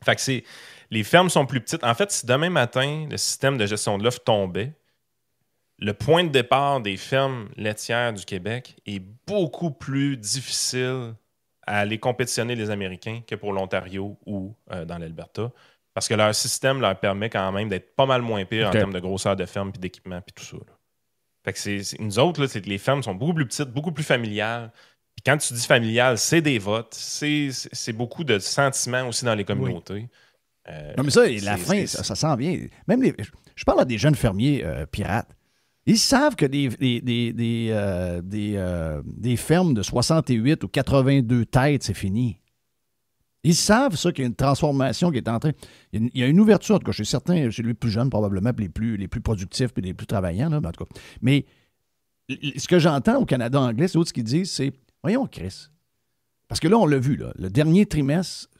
[SPEAKER 9] Fait que les fermes sont plus petites. En fait, si demain matin, le système de gestion de l'offre tombait, le point de départ des fermes laitières du Québec est beaucoup plus difficile à aller compétitionner les Américains que pour l'Ontario ou dans l'Alberta. Parce que leur système leur permet quand même d'être pas mal moins pire en termes de grosseur de ferme puis d'équipement puis tout ça. Là. Fait que nous autres, là, les fermes sont beaucoup plus petites, beaucoup plus familiales. Puis quand tu dis familial, c'est des votes, c'est beaucoup de sentiments aussi dans les communautés.
[SPEAKER 3] Oui. Non, mais ça, ça s'en vient. Même je parle à des jeunes fermiers pirates. Ils savent que des fermes de 68 ou 82 têtes, c'est fini. Ils savent ça, qu'il y a une transformation qui est en train... Il y a une ouverture, en tout cas, chez certains, chez les plus jeunes probablement, puis les plus productifs, puis les plus travaillants, là, en tout cas. Mais ce que j'entends au Canada anglais, c'est autres ce qu'ils disent, c'est « Voyons, Chris. » Parce que là, on l'a vu, là, le dernier trimestre,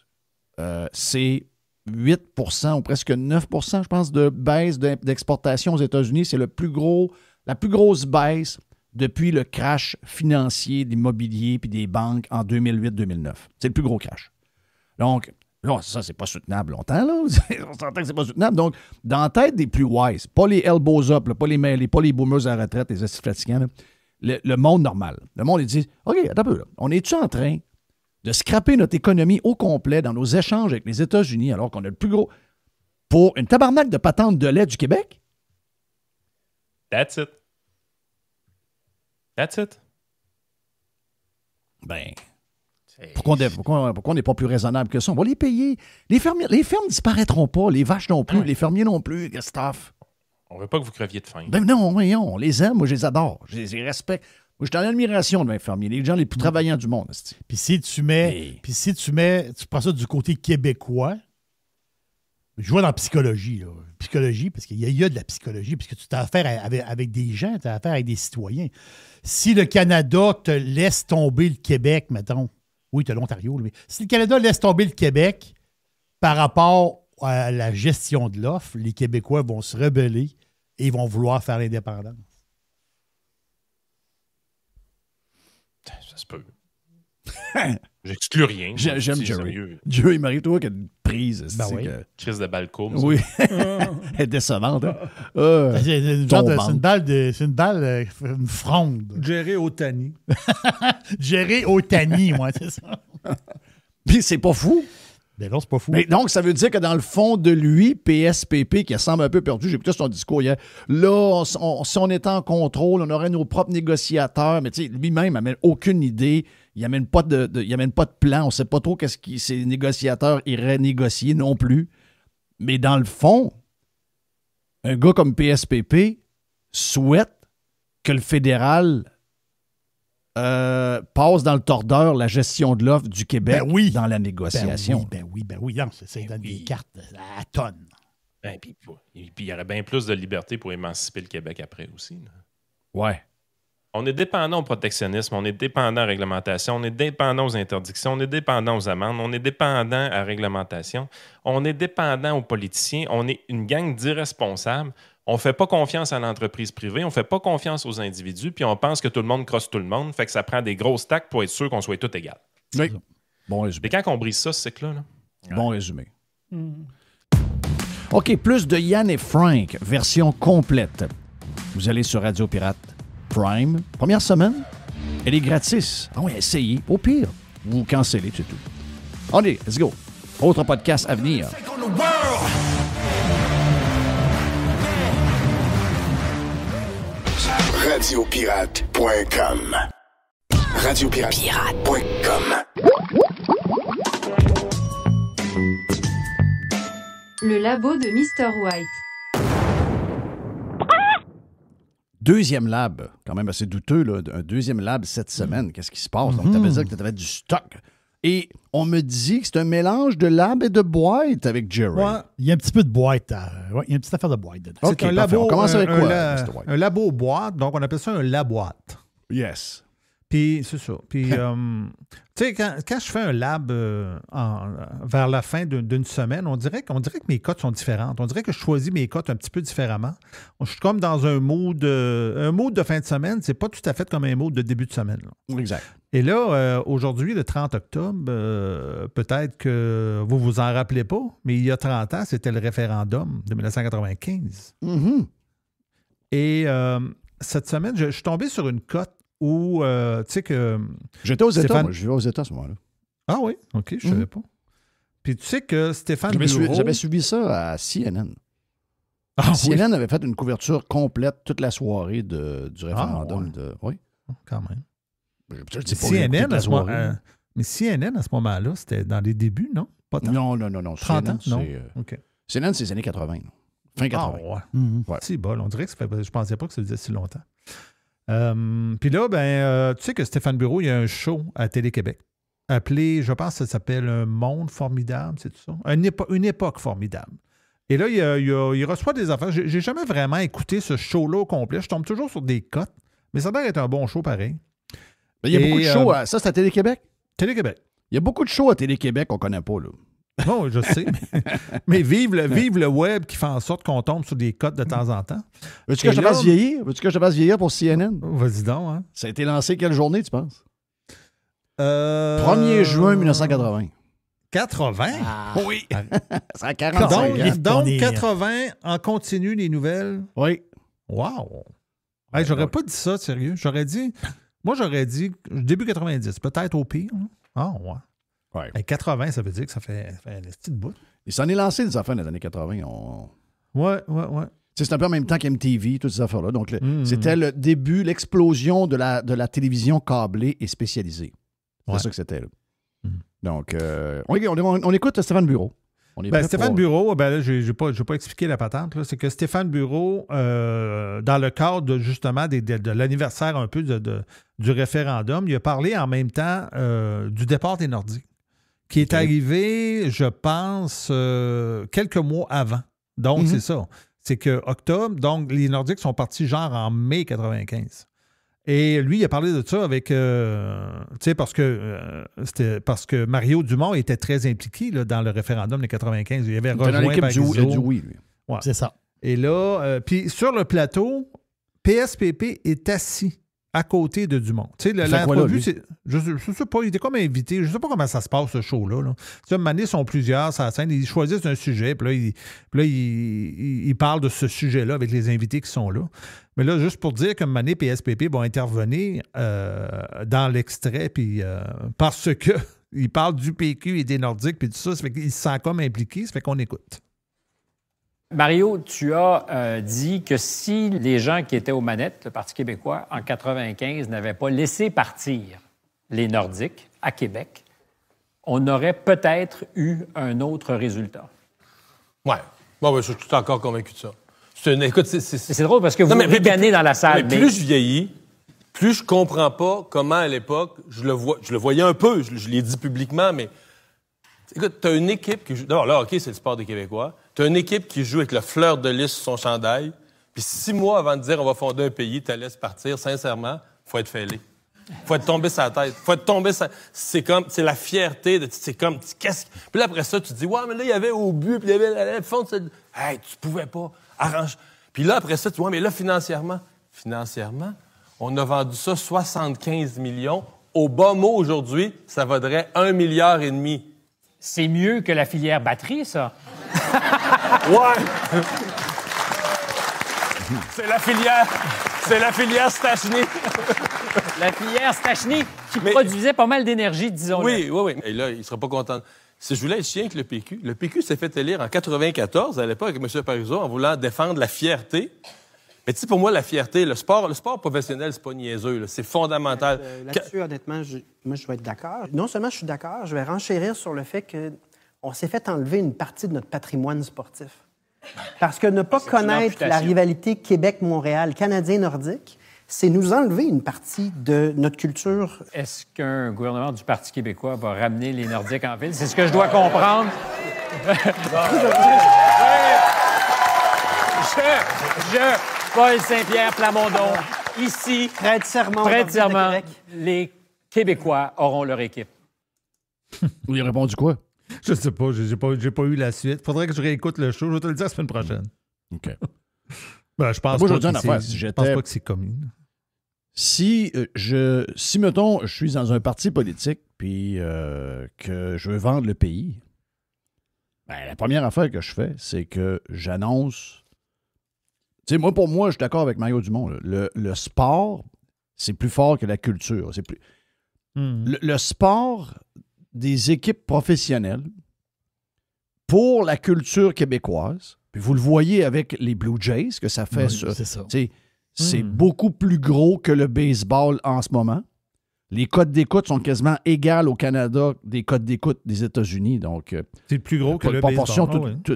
[SPEAKER 3] c'est 8% ou presque 9%, je pense, de baisse d'exportation aux États-Unis. C'est la plus grosse baisse depuis le crash financier de l'immobilier puis des banques en 2008-2009. C'est le plus gros crash. Donc, là, ça, c'est pas soutenable longtemps, là. On s'entend que c'est pas soutenable. Donc, dans la tête des plus wise, pas les elbows up, là, pas les boomers à la retraite, les assis fatigants, là, le monde normal. Le monde, il dit, OK, attends un peu, là. On est-tu en train de scraper notre économie au complet dans nos échanges avec les États-Unis, alors qu'on a le plus gros... pour une tabarnak de patente de lait du Québec?
[SPEAKER 9] That's it.
[SPEAKER 3] Ben, pourquoi on n'est pas plus raisonnable que ça? On va les payer. Les fermes ne disparaîtront pas, les vaches non plus, les fermiers non plus, Christophe.
[SPEAKER 9] On veut pas que vous creviez de faim.
[SPEAKER 3] Ben non, voyons, on les aime, moi je les adore, je les respecte. Moi, je suis en admiration de mes fermiers, les gens les plus travaillants du monde.
[SPEAKER 4] Puis si tu prends ça du côté québécois, je vois dans la psychologie, là. Psychologie, parce qu'il y a de la psychologie, puisque tu as affaire avec des gens, tu as affaire avec des citoyens. Si le Canada te laisse tomber le Québec, mettons, oui, tu as l'Ontario, mais si le Canada laisse tomber le Québec par rapport à la gestion de l'offre, les Québécois vont se rebeller et ils vont vouloir faire l'indépendance.
[SPEAKER 9] Ça se peut. J'exclus rien.
[SPEAKER 3] J'aime Jerry. Jerry, il m'arrive toujours qu'il y a une prise.
[SPEAKER 4] Ben oui.
[SPEAKER 9] Crise de balle courbe.
[SPEAKER 3] Oui. Elle est décevante. Hein?
[SPEAKER 4] C'est une balle, une fronde.
[SPEAKER 5] Jerry Otani.
[SPEAKER 4] Jerry Otani, moi, c'est ça.
[SPEAKER 3] Puis c'est pas fou.
[SPEAKER 4] Ben non, c'est pas fou.
[SPEAKER 3] Mais donc, ça veut dire que dans le fond de lui, PSPP, qui semble un peu perdu, j'ai écouté son discours hier, là, si on était en contrôle, on aurait nos propres négociateurs, mais tu sais, lui-même n'amène aucune idée, il n'amène pas de plan, on ne sait pas trop qu'est-ce que ces négociateurs iraient négocier non plus. Mais dans le fond, un gars comme PSPP souhaite que le fédéral passe dans le tordeur la gestion de l'offre du Québec dans la négociation.
[SPEAKER 4] Ben oui. Non, c'est dans des cartes à tonnes.
[SPEAKER 9] Puis il y aurait bien plus de liberté pour émanciper le Québec après aussi. Là.
[SPEAKER 3] Ouais.
[SPEAKER 9] On est dépendant au protectionnisme, on est dépendant à la réglementation, on est dépendant aux interdictions, on est dépendant aux amendes, on est dépendant à la réglementation, on est dépendant aux politiciens, on est une gang d'irresponsables. On ne fait pas confiance à l'entreprise privée, on ne fait pas confiance aux individus, puis on pense que tout le monde crosse tout le monde, fait que ça prend des grosses taxes pour être sûr qu'on soit tous égaux.
[SPEAKER 3] Oui. Bon résumé.
[SPEAKER 9] Mais quand on brise ça, ce cycle-là...
[SPEAKER 3] Bon résumé. OK, plus de Yann et Frank, version complète. Vous allez sur Radio Pirate Prime. Première semaine, elle est gratis. Ah oui, essayez. Au pire, vous cancellez, c'est tout. Allez, let's go. Autre podcast à venir.
[SPEAKER 10] Radiopirate.com. Radiopirate.com.
[SPEAKER 2] Le labo de Mr. White.
[SPEAKER 3] Deuxième lab, quand même assez douteux, là, un deuxième lab cette semaine. Qu'est-ce qui se passe? Donc, tu avais dit que tu avais du stock. Et on me dit que c'est un mélange de lab et de boîte avec Jerry.
[SPEAKER 4] Ouais, il y a un petit peu de boîte. Ouais, il y a une petite affaire de boîte dedans.
[SPEAKER 5] C'est un labo.
[SPEAKER 3] On commence avec quoi?
[SPEAKER 5] Un labo boîte, donc on appelle ça un laboîte.
[SPEAKER 3] Yes.
[SPEAKER 5] Puis, c'est ça. Puis, tu sais, quand je fais un lab vers la fin d'une semaine, on dirait que mes cotes sont différentes. On dirait que je choisis mes cotes un petit peu différemment. Je suis comme dans un mood de fin de semaine. C'est pas tout à fait comme un mood de début de semaine. Là.
[SPEAKER 3] Exact.
[SPEAKER 5] Et là, aujourd'hui, le 30 octobre, peut-être que vous vous en rappelez pas, mais il y a 30 ans, c'était le référendum de 1995.
[SPEAKER 3] Mm-hmm.
[SPEAKER 5] Et cette semaine, je suis tombé sur une cote où, tu sais que...
[SPEAKER 3] J'étais aux États, moi. Je vivais aux États à ce moment-là.
[SPEAKER 5] Ah oui? OK, je ne savais pas. Puis tu sais que Stéphane Bureau...
[SPEAKER 3] J'avais suivi ça à CNN.
[SPEAKER 5] Ah,
[SPEAKER 3] CNN avait fait une couverture complète toute la soirée du référendum. Oui.
[SPEAKER 5] Quand même.
[SPEAKER 3] Je dis pas
[SPEAKER 5] CNN, mais CNN, à ce moment-là, c'était dans les débuts, non? Pas tant.
[SPEAKER 3] Non.
[SPEAKER 5] 30 ans? Non?
[SPEAKER 3] OK. CNN, c'est les années 80. Fin 80.
[SPEAKER 5] Ah, ouais. Ouais. C'est bon. On dirait que je pensais pas que ça faisait si longtemps. Puis là, tu sais que Stéphane Bureau, il y a un show à Télé-Québec appelé, je pense que ça s'appelle Un monde formidable, c'est tout ça? Une époque formidable. Et là, il reçoit des affaires. J'ai jamais vraiment écouté ce show-là au complet. Je tombe toujours sur des cotes, mais ça doit être un bon show pareil.
[SPEAKER 3] Il y a beaucoup de shows. Ça, c'est à Télé-Québec?
[SPEAKER 5] Télé-Québec.
[SPEAKER 3] Il y a beaucoup de shows à Télé-Québec qu'on ne connaît pas, là.
[SPEAKER 5] Non, je sais. Mais vive le web qui fait en sorte qu'on tombe sur des cotes de temps en temps.
[SPEAKER 3] Veux-tu que je te fasse vieillir? Veux-tu que je te fasse vieillir pour CNN?
[SPEAKER 5] Vas-y donc. Hein?
[SPEAKER 3] Ça a été lancé quelle journée, tu penses? 1er juin 1980.
[SPEAKER 5] 80?
[SPEAKER 3] Ah, oui. C'est à 45
[SPEAKER 5] donc 80 en continu, les nouvelles?
[SPEAKER 3] Oui.
[SPEAKER 5] Wow. Hey, j'aurais pas dit ça, sérieux. J'aurais dit début 90, peut-être au pire. Ah, ouais.
[SPEAKER 3] Ouais.
[SPEAKER 5] 80, ça veut dire que ça fait un petit bout.
[SPEAKER 3] Il s'en est lancé des affaires dans les années 80.
[SPEAKER 5] Ouais.
[SPEAKER 3] C'est un peu en même temps qu'MTV, toutes ces affaires-là. Donc, c'était le début, l'explosion de la télévision câblée et spécialisée. C'est ça que c'était. Là. Donc, on écoute Stéphane Bureau.
[SPEAKER 5] Stéphane Bureau, là, je n'ai pas expliqué la patente. Là. C'est que Stéphane Bureau, dans le cadre justement de l'anniversaire un peu du référendum, il a parlé en même temps du départ des Nordiques, qui est arrivé, je pense, quelques mois avant. Donc, c'est ça. C'est que octobre, donc les Nordiques sont partis genre en mai 95. Et lui, il a parlé de ça avec, tu sais, parce que Mario Dumont était très impliqué là, dans le référendum de 95. Il avait rejoint
[SPEAKER 3] dans l'équipe du oui, lui.
[SPEAKER 5] Ouais.
[SPEAKER 4] C'est ça.
[SPEAKER 5] Et là, puis sur le plateau, PSPP est assis à côté de Dumont. Tu sais, l'entrevue, je ne sais pas, il était comme invité. Je ne sais pas comment ça se passe, ce show-là. Là. Tu sais, à un moment donné, ils sont plusieurs sur la scène. Ils choisissent un sujet, puis là, ils parlent de ce sujet-là avec les invités qui sont là. Mais là, juste pour dire qu'à un moment donné, PSPP vont intervenir dans l'extrait, puis parce qu'ils parlent du PQ et des Nordiques, puis tout ça, ça fait qu'ils se sentent comme impliqués, ça fait qu'on écoute.
[SPEAKER 11] Mario, tu as dit que si les gens qui étaient aux manettes, le Parti québécois, en 95, n'avaient pas laissé partir les Nordiques à Québec, on aurait peut-être eu un autre résultat.
[SPEAKER 12] Ouais. Bon, je suis tout encore convaincu de ça.
[SPEAKER 11] C'est drôle parce que vous ricanez dans la salle.
[SPEAKER 12] Mais plus je vieillis, plus je comprends pas comment, à l'époque, je le voyais un peu, je l'ai dit publiquement, mais écoute, t'as une équipe qui joue... D'abord, là, OK, c'est le sport des Québécois. T'as une équipe qui joue avec le fleur de lys sur son chandail, puis 6 mois avant de dire on va fonder un pays, tu la laisses partir, sincèrement, faut être fêlé. Faut être tombé sur la tête. Faut être tombé sur... C'est la fierté de... C'est comme... Qu'est-ce... Puis là, après ça, tu te dis, ouais, mais là, il y avait au but, puis il y avait la fond de... Hey, tu pouvais pas. Arrange. Puis là, après ça, tu vois, mais là, financièrement, on a vendu ça 75 millions. Au bas mot, aujourd'hui, ça vaudrait 1,5 milliard.
[SPEAKER 11] C'est mieux que la filière batterie, ça.
[SPEAKER 12] Ouais! C'est la filière Stachny.
[SPEAKER 11] La filière Stachny qui produisait pas mal d'énergie, disons-le.
[SPEAKER 12] Oui. Et là, il ne sera pas content. Si je voulais être chien avec le PQ, le PQ s'est fait élire en 94, à l'époque, avec M. Parizeau, en voulant défendre la fierté. Mais tu sais, pour moi, la fierté, le sport professionnel, c'est pas niaiseux. C'est fondamental.
[SPEAKER 10] Là-dessus, honnêtement, moi, je vais être d'accord. Non seulement je suis d'accord, je vais renchérir sur le fait qu'on s'est fait enlever une partie de notre patrimoine sportif. Parce que ne pas connaître la rivalité Québec-Montréal, Canadien-Nordique, c'est nous enlever une partie de notre culture.
[SPEAKER 11] Est-ce qu'un gouvernement du Parti québécois va ramener les Nordiques en ville? C'est ce que je dois comprendre. Paul Saint-Pierre Plamondon, ici,
[SPEAKER 10] prête serment,
[SPEAKER 11] les Québécois auront leur équipe.
[SPEAKER 3] Il a répondu quoi?
[SPEAKER 5] Je sais pas, j'ai pas eu la suite. Faudrait que je réécoute le show. Je vais te le dire la semaine prochaine.
[SPEAKER 3] OK.
[SPEAKER 5] Ben, je pense
[SPEAKER 3] moi,
[SPEAKER 5] pas
[SPEAKER 3] je veux dire une affaire. Si
[SPEAKER 5] je pense pas que c'est commun.
[SPEAKER 3] Si, mettons, je suis dans un parti politique puis que je veux vendre le pays, ben, la première affaire que je fais, c'est que j'annonce... Tu sais, pour moi, je suis d'accord avec Mario Dumont. Le sport, c'est plus fort que la culture. C'est plus... Le sport des équipes professionnelles pour la culture québécoise, puis vous le voyez avec les Blue Jays, que ça fait ça.
[SPEAKER 4] C'est ça.
[SPEAKER 3] C'est beaucoup plus gros que le baseball en ce moment. Les codes d'écoute sont quasiment égales au Canada des codes d'écoute des États-Unis. Donc,
[SPEAKER 5] c'est plus gros que le baseball.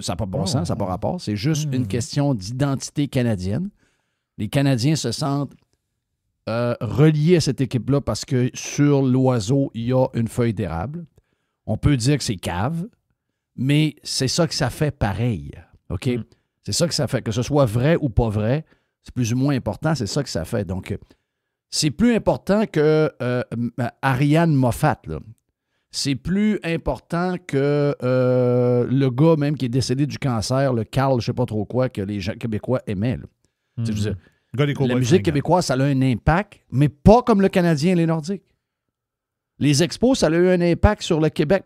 [SPEAKER 3] Ça n'a pas de bon sens, ça n'a pas rapport. C'est juste une question d'identité canadienne. Les Canadiens se sentent reliés à cette équipe-là parce que sur l'oiseau, il y a une feuille d'érable. On peut dire que c'est cave, mais c'est ça que ça fait pareil. OK? C'est ça que ça fait. Que ce soit vrai ou pas vrai, c'est plus ou moins important. C'est ça que ça fait. Donc, c'est plus important que Ariane Moffat, là. C'est plus important que le gars même qui est décédé du cancer, le Carl, je sais pas trop quoi, que les gens québécois aimaient. Là. Je veux dire, la musique québécoise, ça a un impact, mais pas comme le Canadien et les Nordiques. Les expos, ça a eu un impact sur le Québec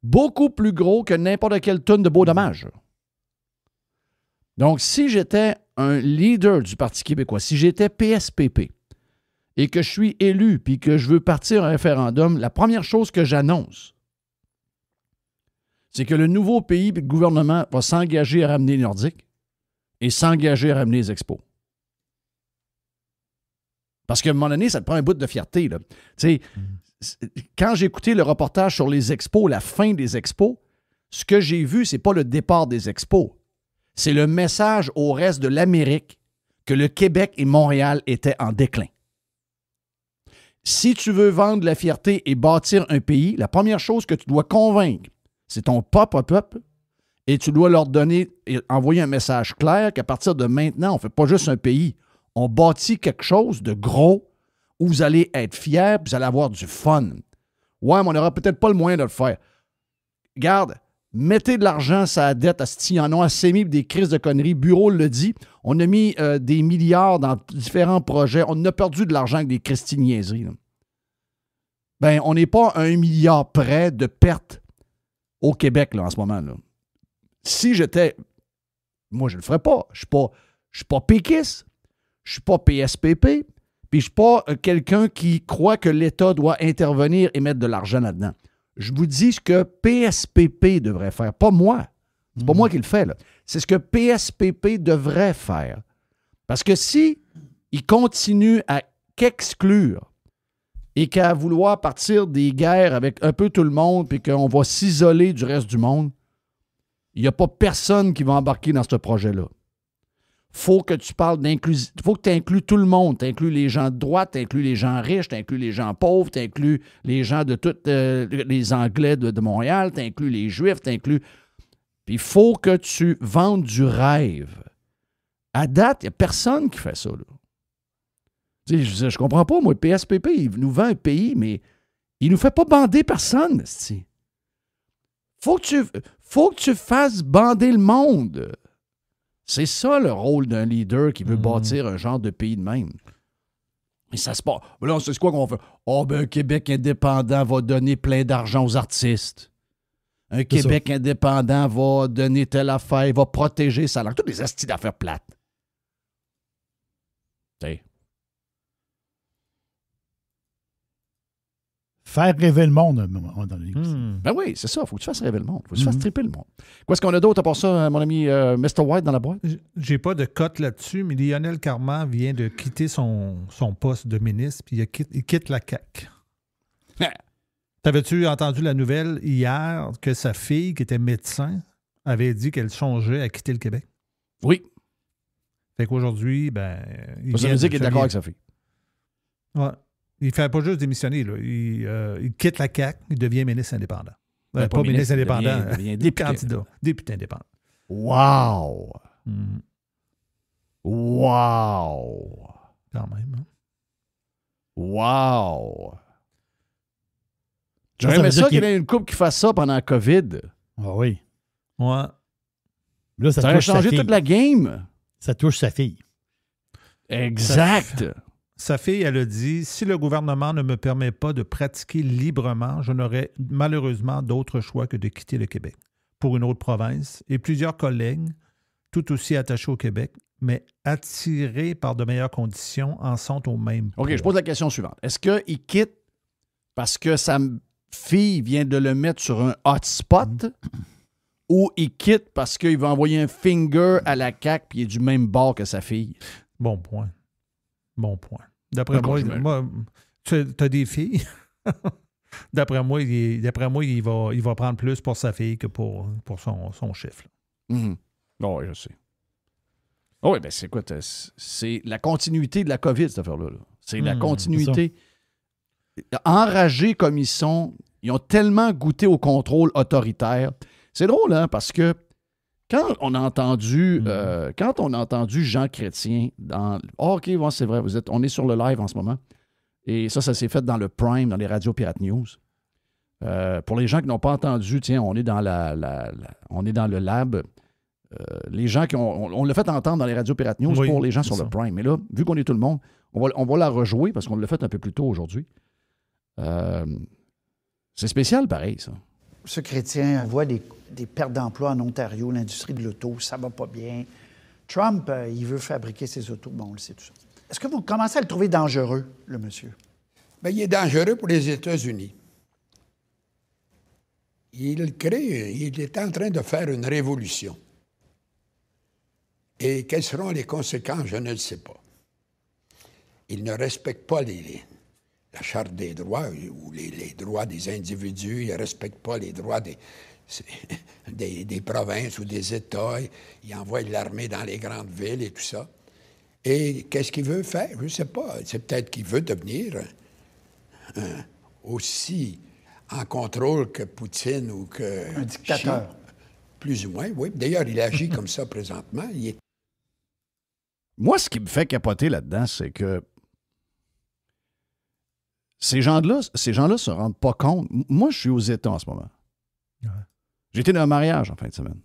[SPEAKER 3] beaucoup plus gros que n'importe quelle tonne de beau dommage. Donc, si j'étais un leader du Parti québécois, si j'étais PSPP et que je suis élu puis que je veux partir un référendum, la première chose que j'annonce, c'est que le nouveau pays et le gouvernement va s'engager à ramener les Nordiques et s'engager à ramener les expos. Parce qu'à un moment donné, ça te prend un bout de fierté. Là. Tu sais, quand j'ai écouté le reportage sur les expos, la fin des expos, ce que j'ai vu, c'est pas le départ des expos. C'est le message au reste de l'Amérique que le Québec et Montréal étaient en déclin. Si tu veux vendre la fierté et bâtir un pays, la première chose que tu dois convaincre, c'est ton peuple et tu dois leur donner et envoyer un message clair qu'à partir de maintenant, on ne fait pas juste un pays. On bâtit quelque chose de gros où vous allez être fiers et vous allez avoir du fun. Ouais, mais on n'aura peut-être pas le moyen de le faire. Regarde, mettez de l'argent sur la dette. S'il y en a assez mis des crises de conneries, Bureau le dit. On a mis des milliards dans différents projets. On a perdu de l'argent avec des christiniaiseries. Ben, on n'est pas à 1 milliard près de pertes au Québec là, en ce moment. Là. Si j'étais... Moi, je ne le ferais pas. Je ne suis pas péquiste. Je ne suis pas PSPP. Puis je ne suis pas quelqu'un qui croit que l'État doit intervenir et mettre de l'argent là-dedans. Je vous dis ce que PSPP devrait faire. Pas moi. C'est pas moi qui le fais. Là. C'est ce que PSPP devrait faire. Parce que si il continue à qu'exclure et qu'à vouloir partir des guerres avec un peu tout le monde puis qu'on va s'isoler du reste du monde, il n'y a pas personne qui va embarquer dans ce projet-là. Faut que tu parles d'inclusivité. Il faut que tu inclues tout le monde. Tu inclues les gens de droite, tu inclues les gens riches, tu inclues les gens pauvres, tu inclues les gens de tous les Anglais de Montréal, tu inclues les Juifs, tu inclus... Puis il faut que tu vendes du rêve. À date, il n'y a personne qui fait ça. Là. Tu sais, je comprends pas, moi, le PSPP, il nous vend un pays, mais il ne nous fait pas bander personne. Faut que tu fasses bander le monde. C'est ça le rôle d'un leader qui veut bâtir un genre de pays de même. Et ça se passe. Là, c'est quoi qu'on va faire? Oh, ben, un Québec indépendant va donner plein d'argent aux artistes. Un Québec indépendant va donner telle affaire, il va protéger sa langue. Toutes les astis d'affaires plates. T'sais.
[SPEAKER 4] Faire rêver le monde à un moment donné.
[SPEAKER 3] Ben oui, c'est ça. Il faut que tu fasses rêver le monde. Il faut que tu fasses triper le monde. Qu'est-ce qu'on a d'autre à part ça, mon ami Mr. White dans la boîte?
[SPEAKER 5] J'ai pas de cote là-dessus, mais Lionel Carman vient de quitter son poste de ministre, puis il quitte la CAQ. T'avais-tu entendu la nouvelle hier que sa fille, qui était médecin, avait dit qu'elle songeait à quitter le Québec?
[SPEAKER 3] Oui.
[SPEAKER 5] Fait qu'aujourd'hui,
[SPEAKER 3] ça veut dire qu'il est d'accord avec sa fille.
[SPEAKER 5] Ouais. Il ne fait pas juste démissionner. Là. Il quitte la CAQ, il devient ministre indépendant. Pas ministre indépendant,
[SPEAKER 3] il devient député.
[SPEAKER 5] Candidat, député indépendant.
[SPEAKER 3] Wow! Wow!
[SPEAKER 5] Quand même. Hein?
[SPEAKER 3] Wow! J'aurais aimé ça qu'il y ait une couple qui fasse ça pendant la COVID.
[SPEAKER 4] Ah oui.
[SPEAKER 5] Ouais.
[SPEAKER 4] Là, ça
[SPEAKER 3] aurait changé toute la game.
[SPEAKER 4] Ça touche sa fille.
[SPEAKER 3] Exact.
[SPEAKER 5] Sa fille, elle a dit « Si le gouvernement ne me permet pas de pratiquer librement, je n'aurai malheureusement d'autre choix que de quitter le Québec pour une autre province. » Et plusieurs collègues, tout aussi attachés au Québec, mais attirés par de meilleures conditions, en sont au même point.
[SPEAKER 3] OK, je pose la question suivante. Est-ce qu'il quitte parce que sa fille vient de le mettre sur un hotspot ou il quitte parce qu'il va envoyer un finger à la CAQ puis il est du même bord que sa fille?
[SPEAKER 5] Bon point. D'après moi, tu as des filles. D'après moi, il va prendre plus pour sa fille que pour son chef.
[SPEAKER 3] Mm-hmm. Oh, oui, je sais. Oh, oui, bien, c'est quoi? C'est la continuité de la COVID, cette affaire-là. C'est la continuité. Enragés comme ils sont, ils ont tellement goûté au contrôle autoritaire. C'est drôle, hein, parce que quand on a entendu Jean Chrétien dans... Oh, OK, bon, c'est vrai, on est sur le live en ce moment. Et ça s'est fait dans le Prime, dans les radios Pirate News. Pour les gens qui n'ont pas entendu, tiens, on est dans on est dans le lab. Les gens qui on l'a fait entendre dans les radios Pirate News pour les gens sur le Prime. Mais là, vu qu'on est tout le monde, on va la rejouer parce qu'on l'a fait un peu plus tôt aujourd'hui. C'est spécial, pareil, ça.
[SPEAKER 13] M. Chrétien, on voit des pertes d'emplois en Ontario, l'industrie de l'auto, ça va pas bien. Trump, il veut fabriquer ses autos, bon, on le sait tout ça. Est-ce que vous commencez à le trouver dangereux, le monsieur?
[SPEAKER 14] Bien, il est dangereux pour les États-Unis. Il est en train de faire une révolution. Et quelles seront les conséquences, je ne le sais pas. Il ne respecte pas la Charte des droits ou les droits des individus. Il ne respecte pas les droits des provinces ou des États. Il envoie l'armée dans les grandes villes et tout ça. Et qu'est-ce qu'il veut faire? Je ne sais pas. C'est peut-être qu'il veut devenir aussi en contrôle que Poutine ou que...
[SPEAKER 13] Un dictateur.
[SPEAKER 14] Chine, plus ou moins, oui. D'ailleurs, il agit comme ça présentement.
[SPEAKER 3] Moi, ce qui me fait capoter là-dedans, c'est que ces gens-là se rendent pas compte. Moi, je suis aux États en ce moment. Ouais. J'étais dans un mariage en fin de semaine.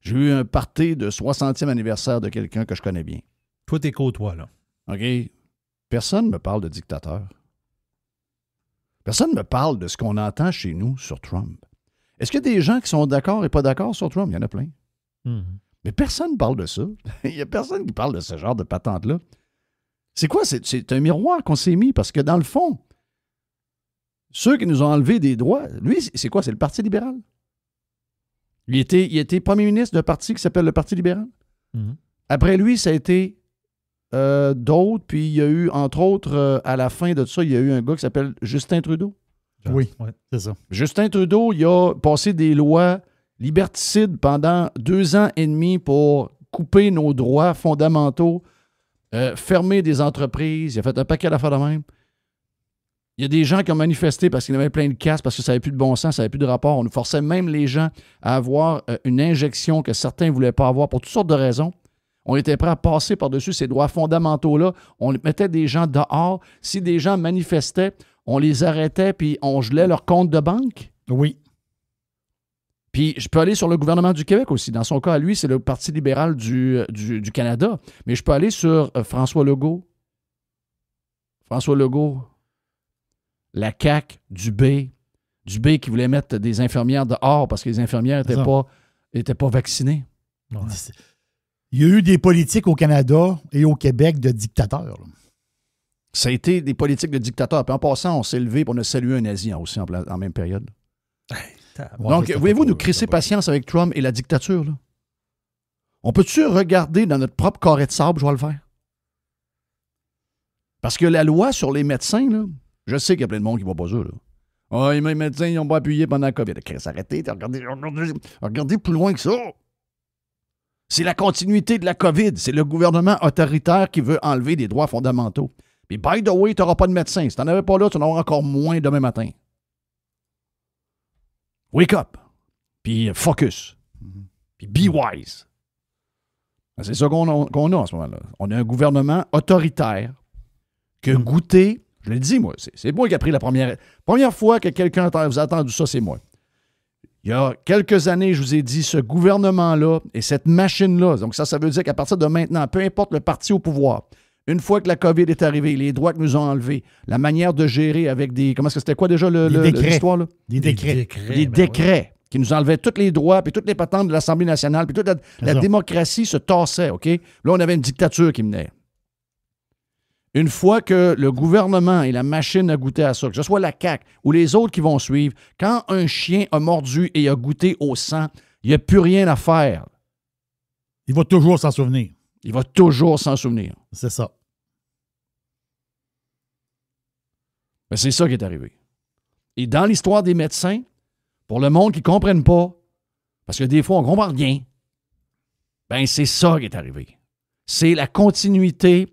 [SPEAKER 3] J'ai eu un party de 60e anniversaire de quelqu'un que je connais bien.
[SPEAKER 5] Toi, t'es côtois, là.
[SPEAKER 3] OK. Personne ne me parle de dictateur. Personne ne me parle de ce qu'on entend chez nous sur Trump. Est-ce qu'il y a des gens qui sont d'accord et pas d'accord sur Trump? Il y en a plein. Mm-hmm. Mais personne ne parle de ça. Il n'y a personne qui parle de ce genre de patente-là. C'est quoi? C'est un miroir qu'on s'est mis parce que dans le fond, ceux qui nous ont enlevé des droits, lui, c'est quoi? C'est le Parti libéral. Il était premier ministre d'un parti qui s'appelle le Parti libéral. Mm-hmm. Après lui, ça a été d'autres, puis il y a eu, entre autres, à la fin de ça, il y a eu un gars qui s'appelle Justin Trudeau.
[SPEAKER 4] Oui, c'est ça.
[SPEAKER 3] Justin Trudeau, il a passé des lois liberticides pendant 2 ans et demi pour couper nos droits fondamentaux, fermer des entreprises. Il a fait un paquet d'affaires de même. Il y a des gens qui ont manifesté parce qu'il y avait plein de casse, parce que ça n'avait plus de bon sens, ça n'avait plus de rapport. On nous forçait même les gens à avoir une injection que certains ne voulaient pas avoir pour toutes sortes de raisons. On était prêt à passer par-dessus ces droits fondamentaux-là. On mettait des gens dehors. Si des gens manifestaient, on les arrêtait puis on gelait leur compte de banque.
[SPEAKER 4] Oui.
[SPEAKER 3] Puis je peux aller sur le gouvernement du Québec aussi. Dans son cas, à lui, c'est le Parti libéral du Canada. Mais je peux aller sur François Legault. François Legault. La CAQ, Dubé qui voulait mettre des infirmières dehors parce que les infirmières n'étaient pas vaccinées.
[SPEAKER 4] Ouais. Il y a eu des politiques au Canada et au Québec de dictateurs. Là.
[SPEAKER 3] Ça a été des politiques de dictateurs. Puis en passant, on s'est levé pour on a salué un nazi aussi en même période. Donc, voulez-vous nous crisser patience avec Trump et la dictature? Là? On peut-tu regarder dans notre propre carré de sable, je vais le faire? Parce que la loi sur les médecins, là, je sais qu'il y a plein de monde qui ne voit pas ça. Là. Oh, les médecins, ils n'ont pas appuyé pendant la COVID. Arrêtez, regardez plus loin que ça. C'est la continuité de la COVID. C'est le gouvernement autoritaire qui veut enlever des droits fondamentaux. Puis, by the way, tu n'auras pas de médecin. Si tu n'en avais pas là, tu en auras encore moins demain matin. Wake up. Puis, focus. Puis, be wise. C'est ça qu'on a en ce moment-là. On a un gouvernement autoritaire qui a goûté. Je l'ai dit, moi. C'est moi qui ai pris la première fois que quelqu'un vous a entendu ça, c'est moi. Il y a quelques années, je vous ai dit, ce gouvernement-là et cette machine-là, donc ça veut dire qu'à partir de maintenant, peu importe le parti au pouvoir, une fois que la COVID est arrivée, les droits que nous ont enlevés, la manière de gérer avec des... Comment est-ce que c'était quoi déjà l'histoire? Là?
[SPEAKER 4] Des décrets.
[SPEAKER 3] Des décrets qui nous enlevaient tous les droits, puis toutes les patentes de l'Assemblée nationale, puis toute la démocratie se tassait, OK? Là, on avait une dictature qui menait. Une fois que le gouvernement et la machine a goûté à ça, que ce soit la CAQ ou les autres qui vont suivre, quand un chien a mordu et a goûté au sang, il n'y a plus rien à faire.
[SPEAKER 4] Il va toujours s'en souvenir.
[SPEAKER 3] Il va toujours s'en souvenir.
[SPEAKER 4] C'est ça.
[SPEAKER 3] Mais c'est ça qui est arrivé. Et dans l'histoire des médecins, pour le monde qui ne comprenne pas, parce que des fois, on ne comprend rien, ben c'est ça qui est arrivé. C'est la continuité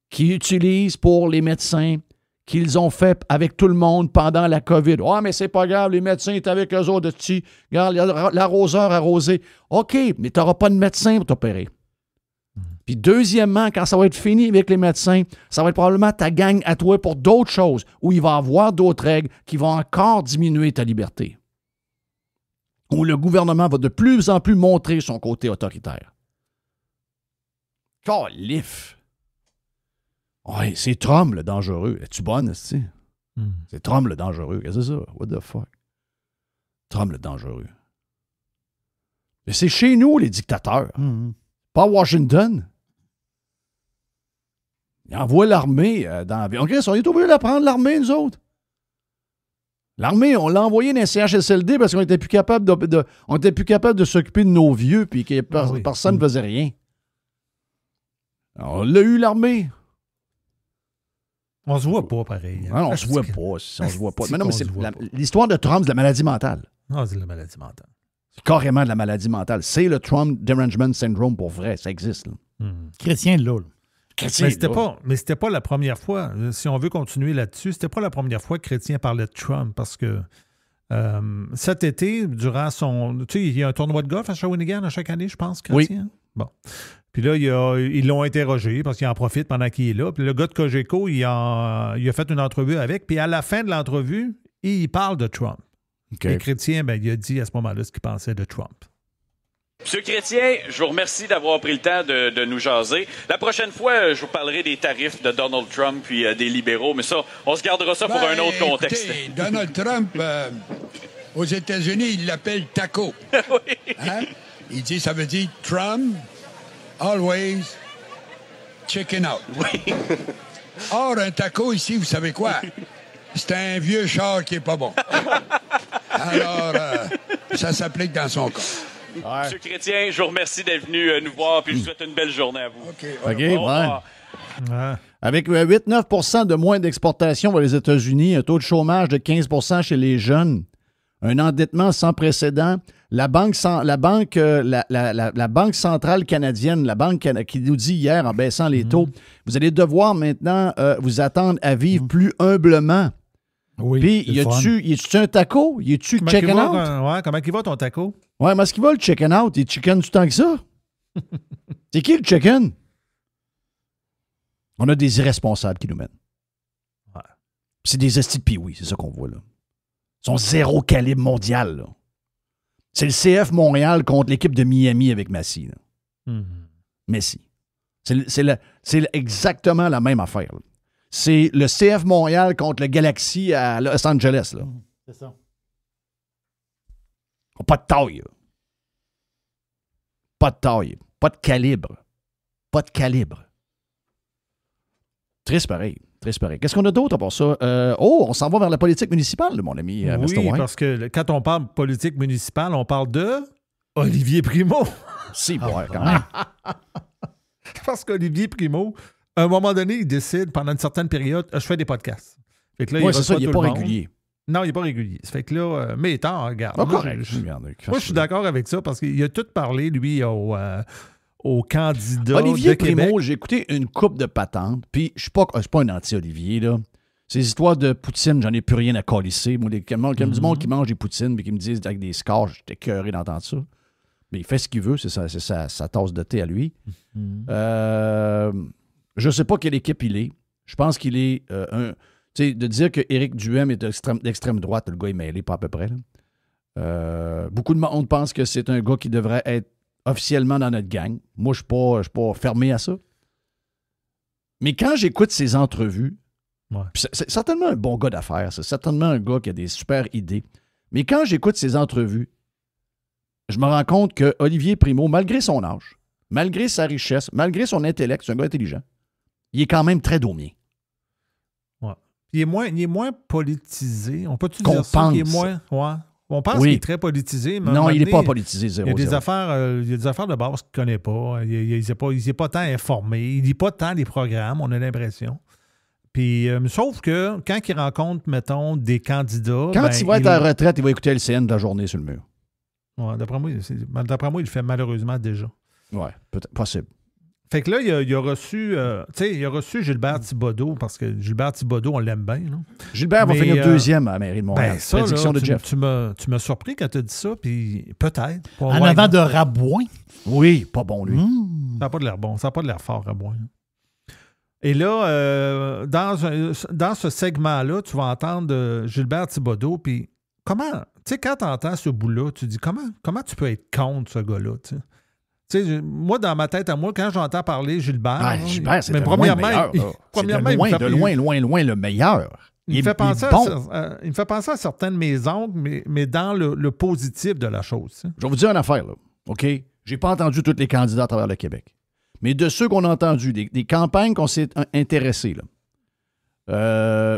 [SPEAKER 3] qu'ils utilisent pour les médecins, qu'ils ont fait avec tout le monde pendant la COVID. « Ah, mais c'est pas grave, les médecins étaient avec eux autres. Regarde, l'arroseur arrosé. OK, mais tu n'auras pas de médecin pour t'opérer. Puis deuxièmement, quand ça va être fini avec les médecins, ça va être probablement ta gang à toi pour d'autres choses, où il va y avoir d'autres règles qui vont encore diminuer ta liberté. Où le gouvernement va de plus en plus montrer son côté autoritaire. Calif! Ouais, c'est Trump le dangereux. Es-tu bonne, est-ce que c'est Trump le dangereux. Qu'est-ce que c'est ça? What the fuck? Trump le dangereux. Mais c'est chez nous, les dictateurs. Pas à Washington. Ils envoient l'armée dans... OK, on est obligés de prendre l'armée, nous autres. L'armée, on l'a envoyé dans les CHSLD parce qu'on n'était plus capable de s'occuper de nos vieux puis que personne ne faisait rien. Alors, on l'a eu, l'armée.
[SPEAKER 5] On se voit pas pareil.
[SPEAKER 3] Hein? Non, on se voit pas. On se voit pas. Mais non, mais c'est l'histoire de Trump, c'est de la maladie mentale.
[SPEAKER 5] Non, c'est de la maladie mentale.
[SPEAKER 3] C'est carrément de la maladie mentale. C'est le Trump Derangement Syndrome pour vrai. Ça existe. Là.
[SPEAKER 4] Chrétien, là.
[SPEAKER 5] Mais c'était pas la première fois. Si on veut continuer là-dessus, c'était pas la première fois que Chrétien parlait de Trump parce que cet été, durant son... Tu sais, il y a un tournoi de golf à Shawinigan à chaque année, je pense, Chrétien. Oui. Bon. Puis là, ils l'ont interrogé parce qu'il en profite pendant qu'il est là. Puis le gars de Cogeco, il a fait une entrevue avec. Puis à la fin de l'entrevue, il parle de Trump. Okay. Et Chrétien, ben, il a dit à ce moment-là ce qu'il pensait de Trump.
[SPEAKER 15] Monsieur Chrétien, je vous remercie d'avoir pris le temps de nous jaser. La prochaine fois, je vous parlerai des tarifs de Donald Trump puis des libéraux, mais ça, on se gardera ça pour un autre contexte.
[SPEAKER 14] Écoutez, Donald Trump, aux États-Unis, il l'appelle taco.
[SPEAKER 15] Oui.
[SPEAKER 14] Hein? Il dit, ça veut dire Trump, always chicken out.
[SPEAKER 15] Oui.
[SPEAKER 14] Or, un taco ici, vous savez quoi? C'est un vieux char qui est pas bon. Alors, ça s'applique dans son cas.
[SPEAKER 15] Ouais. Monsieur Chrétien, je vous remercie d'être venu nous voir, puis je vous souhaite une belle journée à vous.
[SPEAKER 3] OK, ouais. Avec 8-9 de moins d'exportation vers les États-Unis, un taux de chômage de 15 chez les jeunes, un endettement sans précédent, la Banque centrale canadienne, la banque qui nous dit hier en baissant les taux, vous allez devoir maintenant vous attendre à vivre plus humblement.
[SPEAKER 5] Oui.
[SPEAKER 3] Puis, y a-tu un taco? Y a-tu chicken out?
[SPEAKER 5] Ouais, comment il va ton taco?
[SPEAKER 3] Ouais, mais est-ce qu'il va le chicken out? Il chicken du temps que ça? C'est qui le chicken? On a des irresponsables qui nous mènent. Ouais. C'est des estis de pioui, c'est ça qu'on voit là. Ils sont zéro calibre mondial, là. C'est le CF Montréal contre l'équipe de Miami avec Messi. Messi. C'est exactement la même affaire, là. C'est le CF Montréal contre le Galaxy à Los Angeles. Là.
[SPEAKER 4] C'est ça.
[SPEAKER 3] Pas de taille. Là. Pas de taille. Pas de calibre. Pas de calibre. Triste pareil. Qu'est-ce qu'on a d'autre à part ça? On s'en va vers la politique municipale, mon ami Mr. White.
[SPEAKER 5] Oui, parce que quand on parle politique municipale, on parle de Olivier Primo.
[SPEAKER 3] Si, quand même.
[SPEAKER 5] Parce qu'Olivier Primo, à un moment donné, il décide, pendant une certaine période, je fais des podcasts.
[SPEAKER 3] Oui, c'est ça, il n'est pas régulier.
[SPEAKER 5] Non, il n'est pas régulier. Ça fait que là, mais étant, regarde. Moi, je suis d'accord avec ça parce qu'il a tout parlé, lui, au candidat
[SPEAKER 3] Olivier
[SPEAKER 5] de Québec.
[SPEAKER 3] Primo, j'ai écouté une coupe de patentes, puis je ne suis pas un anti-Olivier, là. Ces histoires de poutine, j'en ai plus rien à colisser. Moi, du monde qui mange des poutines et qui me disent avec des scores, j'étais écœuré d'entendre ça. Mais il fait ce qu'il veut, c'est sa tasse de thé à lui. Je ne sais pas quelle équipe il est. Je pense qu'il est de dire que Éric Duhem est d'extrême droite, le gars est mêlé, pas à peu près. Beaucoup de monde pense que c'est un gars qui devrait être officiellement dans notre gang. Moi, je ne suis pas fermé à ça. Mais quand j'écoute ses entrevues, c'est certainement un bon gars d'affaires, c'est certainement un gars qui a des super idées. Mais quand j'écoute ses entrevues, je me rends compte que Olivier Primo, malgré son âge, malgré sa richesse, malgré son intellect, c'est un gars intelligent, il est quand même très daumier.
[SPEAKER 5] Ouais. Il est moins politisé. On peut-tu dire ça qu'il est moins... Ouais. On pense qu'il est très politisé. Mais
[SPEAKER 3] non, il n'est pas politisé, zéro.
[SPEAKER 5] Il y a des affaires de base qu'il ne connaît pas. Il n'est pas tant informé. Il ne lit pas tant les programmes, on a l'impression. Puis, sauf que quand il rencontre, mettons, des candidats...
[SPEAKER 3] Quand il va être à la retraite, il va écouter LCN de la journée sur le mur.
[SPEAKER 5] Ouais, d'après moi, il le fait malheureusement déjà.
[SPEAKER 3] Oui, peut-être possible.
[SPEAKER 5] Fait que là, il a reçu Gilbert Thibodeau, parce que Gilbert Thibodeau, on l'aime bien. Là.
[SPEAKER 3] Gilbert va finir deuxième à la mairie de Montréal.
[SPEAKER 5] Ben ça, prédiction de Jeff. Tu m'as surpris quand tu as dit ça, puis peut-être.
[SPEAKER 4] En avant de Rabouin.
[SPEAKER 3] Oui, pas bon, lui.
[SPEAKER 5] Ça n'a pas de l'air bon. Ça n'a pas de l'air fort, Rabouin. Et là, dans ce segment-là, tu vas entendre Gilbert Thibodeau, puis comment... Tu sais, quand tu entends ce bout-là, tu dis comment tu peux être contre ce gars-là, tu sais? Tu sais, moi, dans ma tête à moi, quand j'entends parler Gilbert...
[SPEAKER 3] Gilbert, c'est de loin le meilleur. De loin le meilleur.
[SPEAKER 5] Il me fait penser à certains de mes oncles, mais dans le positif de la chose. T'sais.
[SPEAKER 3] Je vais vous dire une affaire, là. OK? J'ai pas entendu tous les candidats à travers le Québec. Mais de ceux qu'on a entendus, des campagnes qu'on s'est intéressés, là.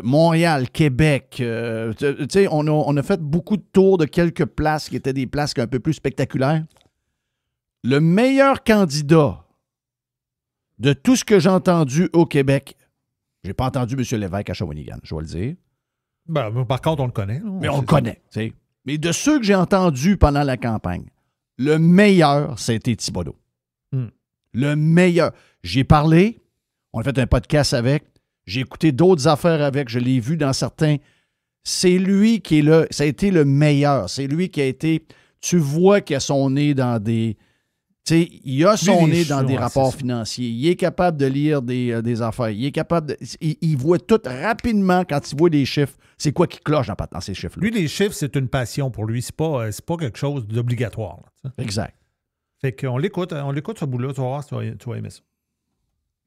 [SPEAKER 3] Montréal, Québec, tu sais, on a fait beaucoup de tours de quelques places qui étaient des places un peu plus spectaculaires. Le meilleur candidat de tout ce que j'ai entendu au Québec, j'ai pas entendu M. Lévesque à Shawinigan, je vais le dire.
[SPEAKER 5] Ben, par contre, on le connaît. Là,
[SPEAKER 3] mais on le connaît, tu sais. Mais de ceux que j'ai entendus pendant la campagne, le meilleur, c'était Thibodeau. Le meilleur. J'ai parlé, on a fait un podcast avec, j'ai écouté d'autres affaires avec, je l'ai vu dans certains. C'est lui qui est là, ça a été le meilleur. C'est lui qui a été, tu vois qu'il a son nez dans des... Tu sais, il a son nez dans des rapports financiers. Il est capable de lire des affaires. Il est capable de... Il voit tout rapidement quand il voit des chiffres. C'est quoi qui cloche dans ces chiffres-là?
[SPEAKER 5] Lui, les chiffres, c'est une passion pour lui. C'est pas quelque chose d'obligatoire. Là,
[SPEAKER 3] exact.
[SPEAKER 5] Fait qu'on l'écoute ce bout-là. Tu vas voir, tu vas aimer ça.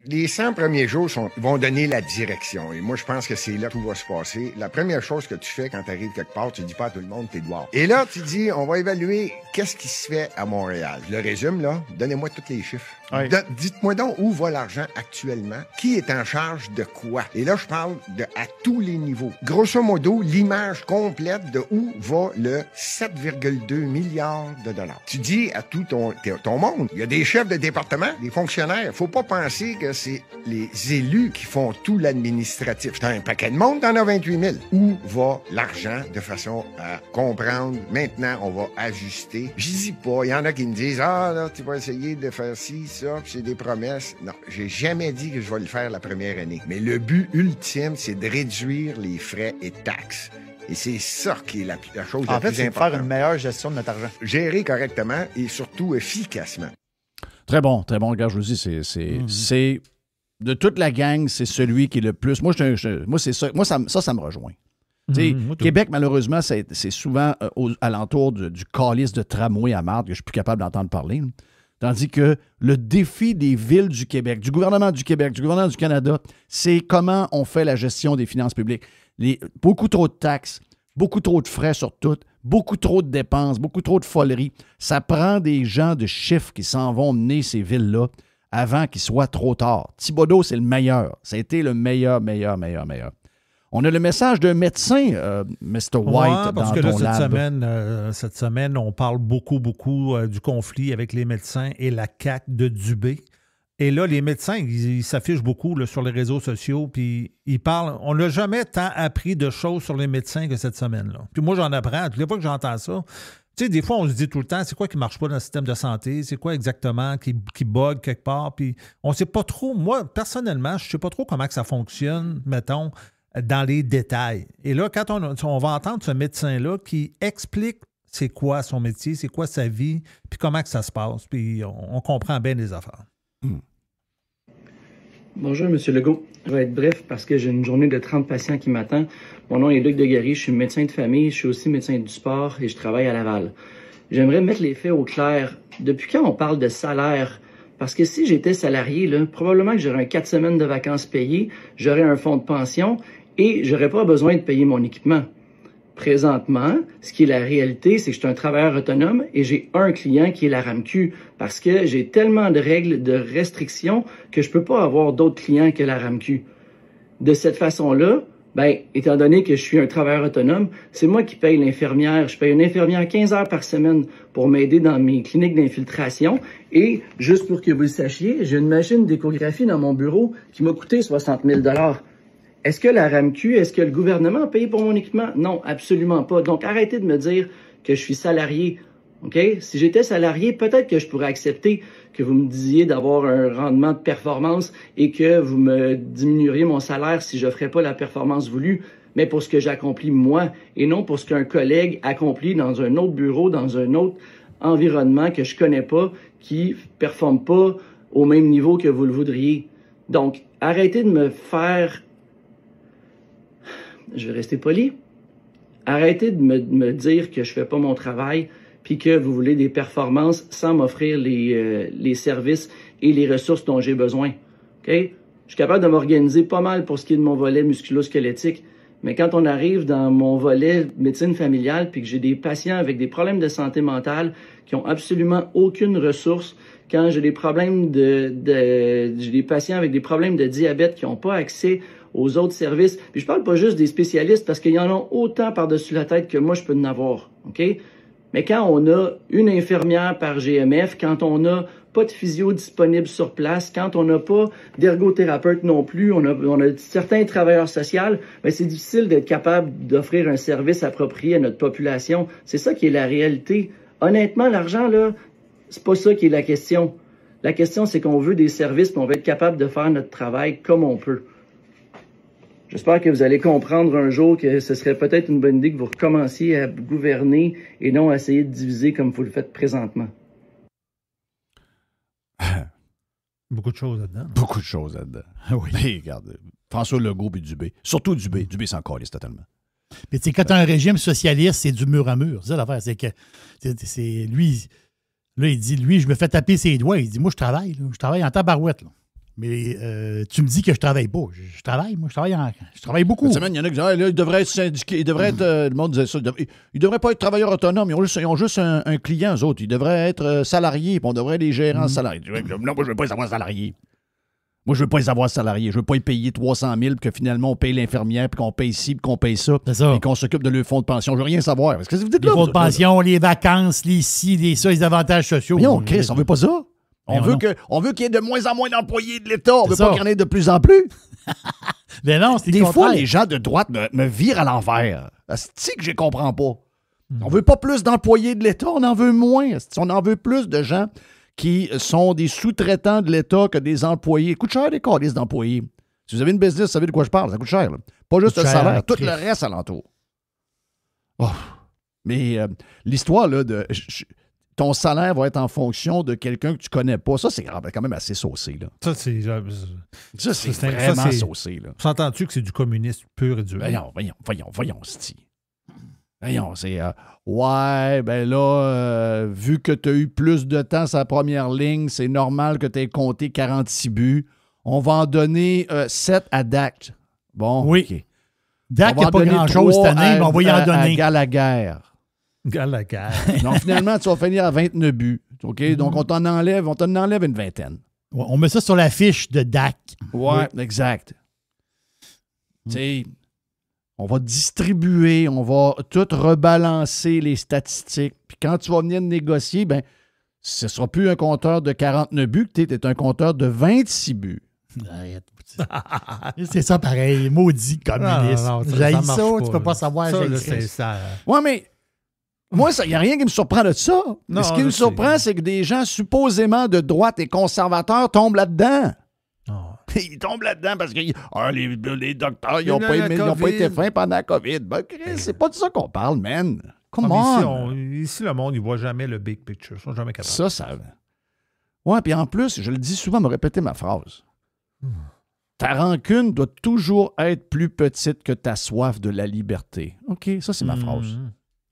[SPEAKER 16] Les 100 premiers jours vont donner la direction. Et moi, je pense que c'est là que tout va se passer. La première chose que tu fais quand tu arrives quelque part, tu dis pas à tout le monde, t'es dehors. Et là, tu dis, on va évaluer qu'est-ce qui se fait à Montréal. Je le résume, là. Donnez-moi tous les chiffres. Ouais. Dites-moi donc où va l'argent actuellement. Qui est en charge de quoi? Et là, je parle à tous les niveaux. Grosso modo, l'image complète de où va le 7,2 milliards de dollars. Tu dis à tout ton monde, il y a des chefs de département, des fonctionnaires. Faut pas penser que c'est les élus qui font tout l'administratif. C'est un paquet de monde, t'en as 28 000. Où va l'argent de façon à comprendre? Maintenant, on va ajuster. Je dis pas, il y en a qui me disent, là, tu vas essayer de faire ci, ça, puis c'est des promesses. Non, j'ai jamais dit que je vais le faire la première année. Mais le but ultime, c'est de réduire les frais et taxes. Et c'est ça qui est la chose la plus importante. En fait, c'est de faire
[SPEAKER 13] une meilleure gestion de notre argent.
[SPEAKER 16] Gérer correctement et surtout efficacement.
[SPEAKER 3] Très bon, regarde, je vous dis, c'est de toute la gang, c'est celui qui est le plus... Moi, c'est ça. Moi, ça me rejoint. Québec, malheureusement, c'est souvent alentour du calice de tramway à marde que je suis plus capable d'entendre parler. Là. Tandis que le défi des villes du Québec, du gouvernement du Québec, du gouvernement du Canada, c'est comment on fait la gestion des finances publiques. Beaucoup trop de taxes, beaucoup trop de frais sur tout, beaucoup trop de dépenses, beaucoup trop de foleries. Ça prend des gens de chiffres qui s'en vont mener ces villes-là avant qu'il soit trop tard. Thibodeau, c'est le meilleur. Ça a été le meilleur. On a le message d'un médecin, Mr. White,
[SPEAKER 5] parce
[SPEAKER 3] dans
[SPEAKER 5] que
[SPEAKER 3] ton
[SPEAKER 5] là, cette semaine, on parle beaucoup du conflit avec les médecins et la CAQ de Dubé. Et là, les médecins, ils s'affichent beaucoup là, sur les réseaux sociaux, puis ils parlent. On n'a jamais tant appris de choses sur les médecins que cette semaine-là. Puis moi, j'en apprends. Toutes les fois que j'entends ça, tu sais, des fois, on se dit tout le temps, c'est quoi qui ne marche pas dans le système de santé? C'est quoi exactement qui bug quelque part? Puis on ne sait pas trop. Moi, personnellement, je ne sais pas trop comment que ça fonctionne, mettons, dans les détails. Et là, quand on va entendre ce médecin-là qui explique c'est quoi son métier, c'est quoi sa vie, puis comment que ça se passe, puis on comprend bien les affaires.
[SPEAKER 17] Bonjour, M. Legault. Je vais être bref parce que j'ai une journée de 30 patients qui m'attendent. Mon nom est Luc Deguerry, je suis médecin de famille, je suis aussi médecin du sport et je travaille à Laval. J'aimerais mettre les faits au clair. Depuis quand on parle de salaire? Parce que si j'étais salarié, là, probablement que j'aurais 4 semaines de vacances payées, j'aurais un fonds de pension et j'aurais pas besoin de payer mon équipement. Présentement, ce qui est la réalité, c'est que je suis un travailleur autonome et j'ai un client qui est la RAMQ parce que j'ai tellement de règles, de restrictions que je peux pas avoir d'autres clients que la RAMQ. De cette façon-là, étant donné que je suis un travailleur autonome, c'est moi qui paye l'infirmière. Je paye une infirmière 15 heures par semaine pour m'aider dans mes cliniques d'infiltration. Et, juste pour que vous le sachiez, j'ai une machine d'échographie dans mon bureau qui m'a coûté 60 000 $. Est-ce que la RAMQ, est-ce que le gouvernement a payé pour mon équipement? Non, absolument pas. Donc, arrêtez de me dire que je suis salarié. OK? Si j'étais salarié, peut-être que je pourrais accepter que vous me disiez d'avoir un rendement de performance et que vous me diminueriez mon salaire si je ne ferais pas la performance voulue, mais pour ce que j'accomplis moi et non pour ce qu'un collègue accomplit dans un autre bureau, dans un autre environnement que je connais pas, qui performe pas au même niveau que vous le voudriez. Donc, arrêtez de me faire... Je vais rester poli. Arrêtez de me dire que je fais pas mon travail puis que vous voulez des performances sans m'offrir les services et les ressources dont j'ai besoin. OK? Je suis capable de m'organiser pas mal pour ce qui est de mon volet musculo-squelettique, mais quand on arrive dans mon volet médecine familiale puis que j'ai des patients avec des problèmes de santé mentale qui ont absolument aucune ressource, quand j'ai des problèmes j'ai des patients avec des problèmes de diabète qui n'ont pas accès aux autres services. Puis je parle pas juste des spécialistes parce qu'il y en a autant par-dessus la tête que moi je peux en avoir, OK? Mais quand on a une infirmière par GMF, quand on n'a pas de physio disponible sur place, quand on n'a pas d'ergothérapeute non plus, on a certains travailleurs sociaux, c'est difficile d'être capable d'offrir un service approprié à notre population. C'est ça qui est la réalité. Honnêtement, l'argent, là, c'est pas ça qui est la question. La question, c'est qu'on veut des services et on veut être capable de faire notre travail comme on peut. J'espère que vous allez comprendre un jour que ce serait peut-être une bonne idée que vous recommenciez à gouverner et non à essayer de diviser comme vous le faites présentement.
[SPEAKER 5] Beaucoup de choses là-dedans.
[SPEAKER 3] Beaucoup de choses là-dedans. Oui. Mais regarde, François Legault et Dubé. Surtout Dubé. Dubé s'en calisse totalement.
[SPEAKER 4] Mais tu sais, quand tu as un régime socialiste, c'est du mur à mur. C'est ça l'affaire. C'est que c'est lui. Là, il dit, lui, je me fais taper ses doigts. Il dit, moi, je travaille. Là. Je travaille en tabarouette. Là. Mais tu me dis que je travaille pas. Je travaille, moi. Je travaille beaucoup.
[SPEAKER 3] Cette semaine, il y en a qui disent, là, il devrait être syndiqué. Il devrait être, le monde disait ça. Il devrait pas être travailleur autonome. Ils ont juste un client, eux autres. Ils devraient être salariés. Puis on devrait les gérer en salarié. Non, moi, je veux pas les avoir salariés. Moi, je veux pas les avoir salariés. Je veux pas les payer 300 000 puis que finalement, on paye l'infirmière puis qu'on paye ci puis qu'on paye ça. Et qu'on s'occupe de leur fonds de pension. Je veux rien savoir. Parce que vous dites
[SPEAKER 4] les fonds de pension, les vacances, les ci, les ça, les avantages sociaux.
[SPEAKER 3] Mais non, Chris, on veut pas ça. On veut qu'il y ait de moins en moins d'employés de l'État. On veut pas qu'il y en ait de plus en plus.
[SPEAKER 4] Mais non, c'est
[SPEAKER 3] des fois, les gens de droite me virent à l'envers. C'est que je comprends pas. On veut pas plus d'employés de l'État, on en veut moins. On en veut plus de gens qui sont des sous-traitants de l'État que des employés. Ça coûte cher des calices d'employés. Si vous avez une business, vous savez de quoi je parle. Ça coûte cher. Là. Pas juste le salaire, tout le reste alentour. Oh. Mais l'histoire là, de... ton salaire va être en fonction de quelqu'un que tu connais pas. Ça, c'est quand même assez saucé. Là.
[SPEAKER 5] Ça, c'est
[SPEAKER 3] vraiment saucé. Là.
[SPEAKER 5] S'entends-tu que c'est du communisme pur et dur?
[SPEAKER 3] Voyons, c'ti. Voyons, c'est... ouais, ben là, vu que tu as eu plus de temps sur la première ligne, c'est normal que tu aies compté 46 buts. On va en donner 7 à Dak. Bon,
[SPEAKER 4] oui.
[SPEAKER 3] OK.
[SPEAKER 4] Dak n'a pas grand-chose cette année, mais on va y en donner.
[SPEAKER 3] À Gallagher. Donc, finalement, tu vas finir à 29 buts. OK? Donc, on t'en enlève une vingtaine.
[SPEAKER 4] On met ça sur la fiche de Dak.
[SPEAKER 3] Ouais, exact. Tu sais, on va distribuer, on va tout rebalancer les statistiques. Puis quand tu vas venir négocier, ben, ce ne sera plus un compteur de 49 buts, tu es un compteur de 26 buts.
[SPEAKER 4] Arrête. C'est ça pareil, maudit communiste. J'haïs ça, tu peux pas savoir.
[SPEAKER 3] C'est ça. Ouais, mais moi, il n'y a rien qui me surprend de ça.
[SPEAKER 5] Non,
[SPEAKER 3] ce qui me surprend, c'est que des gens supposément de droite et conservateurs tombent là-dedans. Oh. Ils tombent là-dedans parce que les docteurs, ils n'ont pas été fins pendant la COVID. Ben, c'est pas de ça qu'on parle, man. Come on.
[SPEAKER 5] Ici, le monde, ils ne voit jamais le big picture. Ils sont jamais capables.
[SPEAKER 3] Ça. Ouais, puis en plus, je le dis souvent, me répéter ma phrase. Ta rancune doit toujours être plus petite que ta soif de la liberté. OK, ça, c'est ma phrase.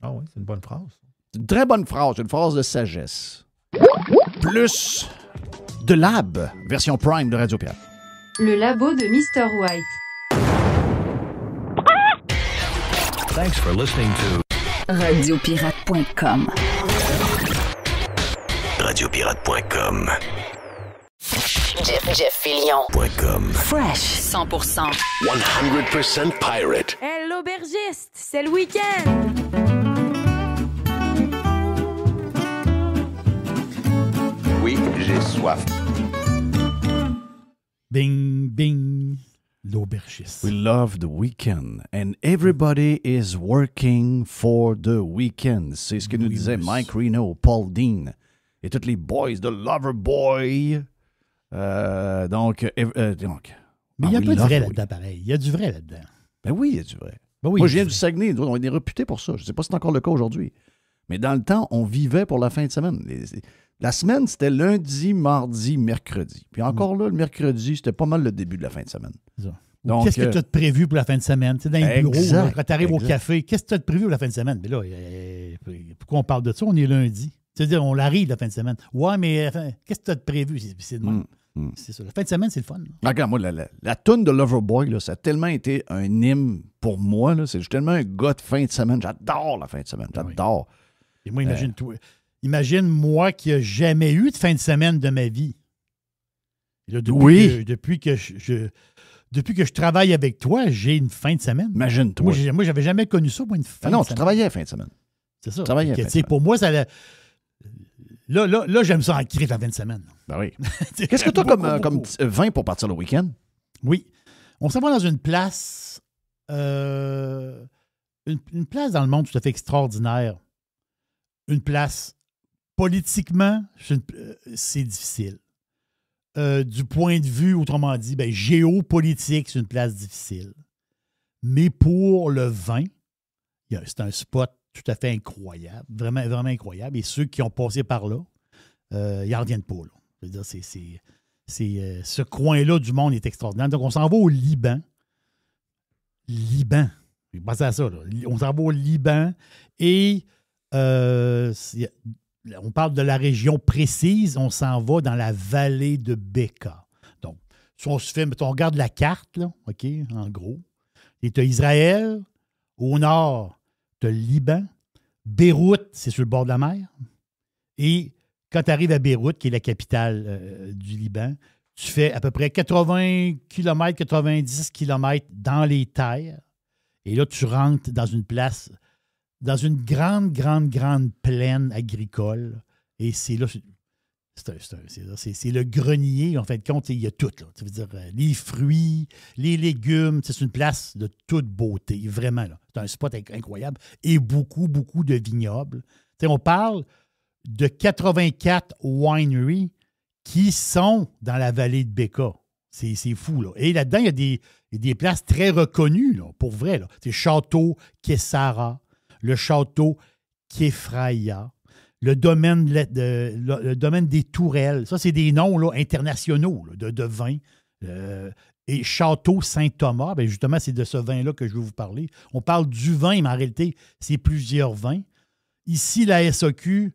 [SPEAKER 5] Ah oui, c'est une bonne phrase.
[SPEAKER 3] C'est une très bonne phrase, une phrase de sagesse. Plus de Lab, version Prime de Radio Pirate.
[SPEAKER 2] Le labo de Mr. White.
[SPEAKER 1] Thanks for listening to
[SPEAKER 18] Radiopirate.com.
[SPEAKER 1] Radiopirate.com.
[SPEAKER 18] Jeff Fillion.
[SPEAKER 1] Fresh.
[SPEAKER 18] 100%.
[SPEAKER 1] 100% pirate.
[SPEAKER 19] Hey, l'aubergiste, c'est le week-end.
[SPEAKER 16] Oui, j'ai soif.
[SPEAKER 4] Bing, bing. L'aubergiste.
[SPEAKER 3] We love the weekend and everybody is working for the weekend. C'est ce que nous disait Mike Reno, Paul Dean et tous les boys de Loverboy. Donc.
[SPEAKER 4] Mais il y a pas de vrai là-dedans, pareil. Il y a du vrai là-dedans.
[SPEAKER 3] Ben oui, il y a du vrai.
[SPEAKER 4] Ben oui,
[SPEAKER 3] moi, je viens du Saguenay. On est réputé pour ça. Je ne sais pas si c'est encore le cas aujourd'hui. Mais dans le temps, on vivait pour la fin de semaine. La semaine, c'était lundi, mardi, mercredi. Puis encore là, le mercredi, c'était pas mal le début de la fin de semaine.
[SPEAKER 4] Donc, qu'est-ce que tu as de prévu pour la fin de semaine? Tu sais, dans les bureaux, là, quand tu arrives au café, qu'est-ce que tu as de prévu pour la fin de semaine? Mais là, pourquoi on parle de ça? On est lundi. C'est-à-dire, on arrive la fin de semaine. Ouais, mais qu'est-ce que tu as de prévu? C'est de même. C'est ça. La fin de semaine, c'est le fun.
[SPEAKER 3] Regarde, moi, la toune de Loverboy, là, ça a tellement été un hymne pour moi. Là, c'est tellement un gars de fin de semaine. J'adore la fin de semaine. J'adore.
[SPEAKER 4] Et moi, imagine moi qui n'ai jamais eu de fin de semaine de ma vie. Et là, depuis que je travaille avec toi, j'ai une fin de semaine.
[SPEAKER 3] Imagine-toi.
[SPEAKER 4] Moi, j'avais jamais connu ça, moi, une fin de semaine.
[SPEAKER 3] Non, tu travaillais à fin de semaine.
[SPEAKER 4] C'est ça.
[SPEAKER 3] Pour
[SPEAKER 4] moi, ça... Là, j'aime ça en crier la fin de semaine.
[SPEAKER 3] Ben oui. Qu'est-ce que tu as comme vin pour partir le week-end?
[SPEAKER 4] Oui. On s'en va dans une place... une place dans le monde tout à fait extraordinaire. Une place... Politiquement, c'est difficile. Du point de vue, autrement dit, géopolitique, c'est une place difficile. Mais pour le vin, c'est un spot tout à fait incroyable, vraiment, vraiment incroyable. Et ceux qui ont passé par là, ils n'en reviennent pas. Là. Je veux dire, ce coin-là du monde est extraordinaire. Donc, on s'en va au Liban. Pensez à ça. Là. On s'en va au Liban et on parle de la région précise, on s'en va dans la vallée de Beka. Donc, si on se fait, mettons, on regarde la carte, là, OK, en gros. Et tu as Israël, au nord, tu as le Liban. Beyrouth, c'est sur le bord de la mer. Et quand tu arrives à Beyrouth, qui est la capitale du Liban, tu fais à peu près 80 km, 90 km dans les terres. Et là, tu rentres dans une place... dans une grande plaine agricole. Et c'est là, c'est le grenier, en fin de compte, il y a tout. Là. Ça veut dire les fruits, les légumes, c'est une place de toute beauté, vraiment. Là. C'est un spot incroyable. Et beaucoup de vignobles. T'sais, on parle de 84 wineries qui sont dans la vallée de Beka. C'est fou, là. Et là-dedans, il y a des places très reconnues, là, pour vrai. Là. C'est Château Kessara, le château Kefraya, le domaine des Tourelles. Ça, c'est des noms là, internationaux là, de vins. Et Château Saint-Thomas, bien, justement, c'est de ce vin-là que je veux vous parler. On parle du vin, mais en réalité, c'est plusieurs vins. Ici, la SAQ,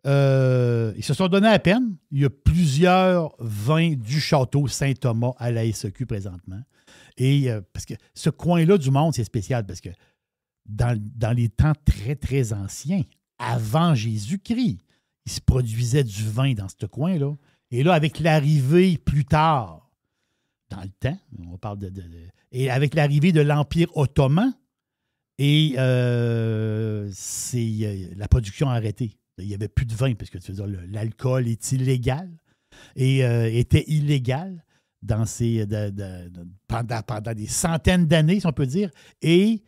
[SPEAKER 4] ils se sont donnés à peine. Il y a plusieurs vins du Château Saint-Thomas à la SAQ présentement. Et parce que ce coin-là du monde, c'est spécial parce que dans les temps très, très anciens, avant Jésus-Christ, il se produisait du vin dans ce coin-là. Et là, avec l'arrivée plus tard, dans le temps, on parle et avec l'arrivée de l'Empire ottoman, et la production a arrêté. Il n'y avait plus de vin, parce que tu veux dire, l'alcool est illégal et était illégal pendant des centaines d'années, si on peut dire. Et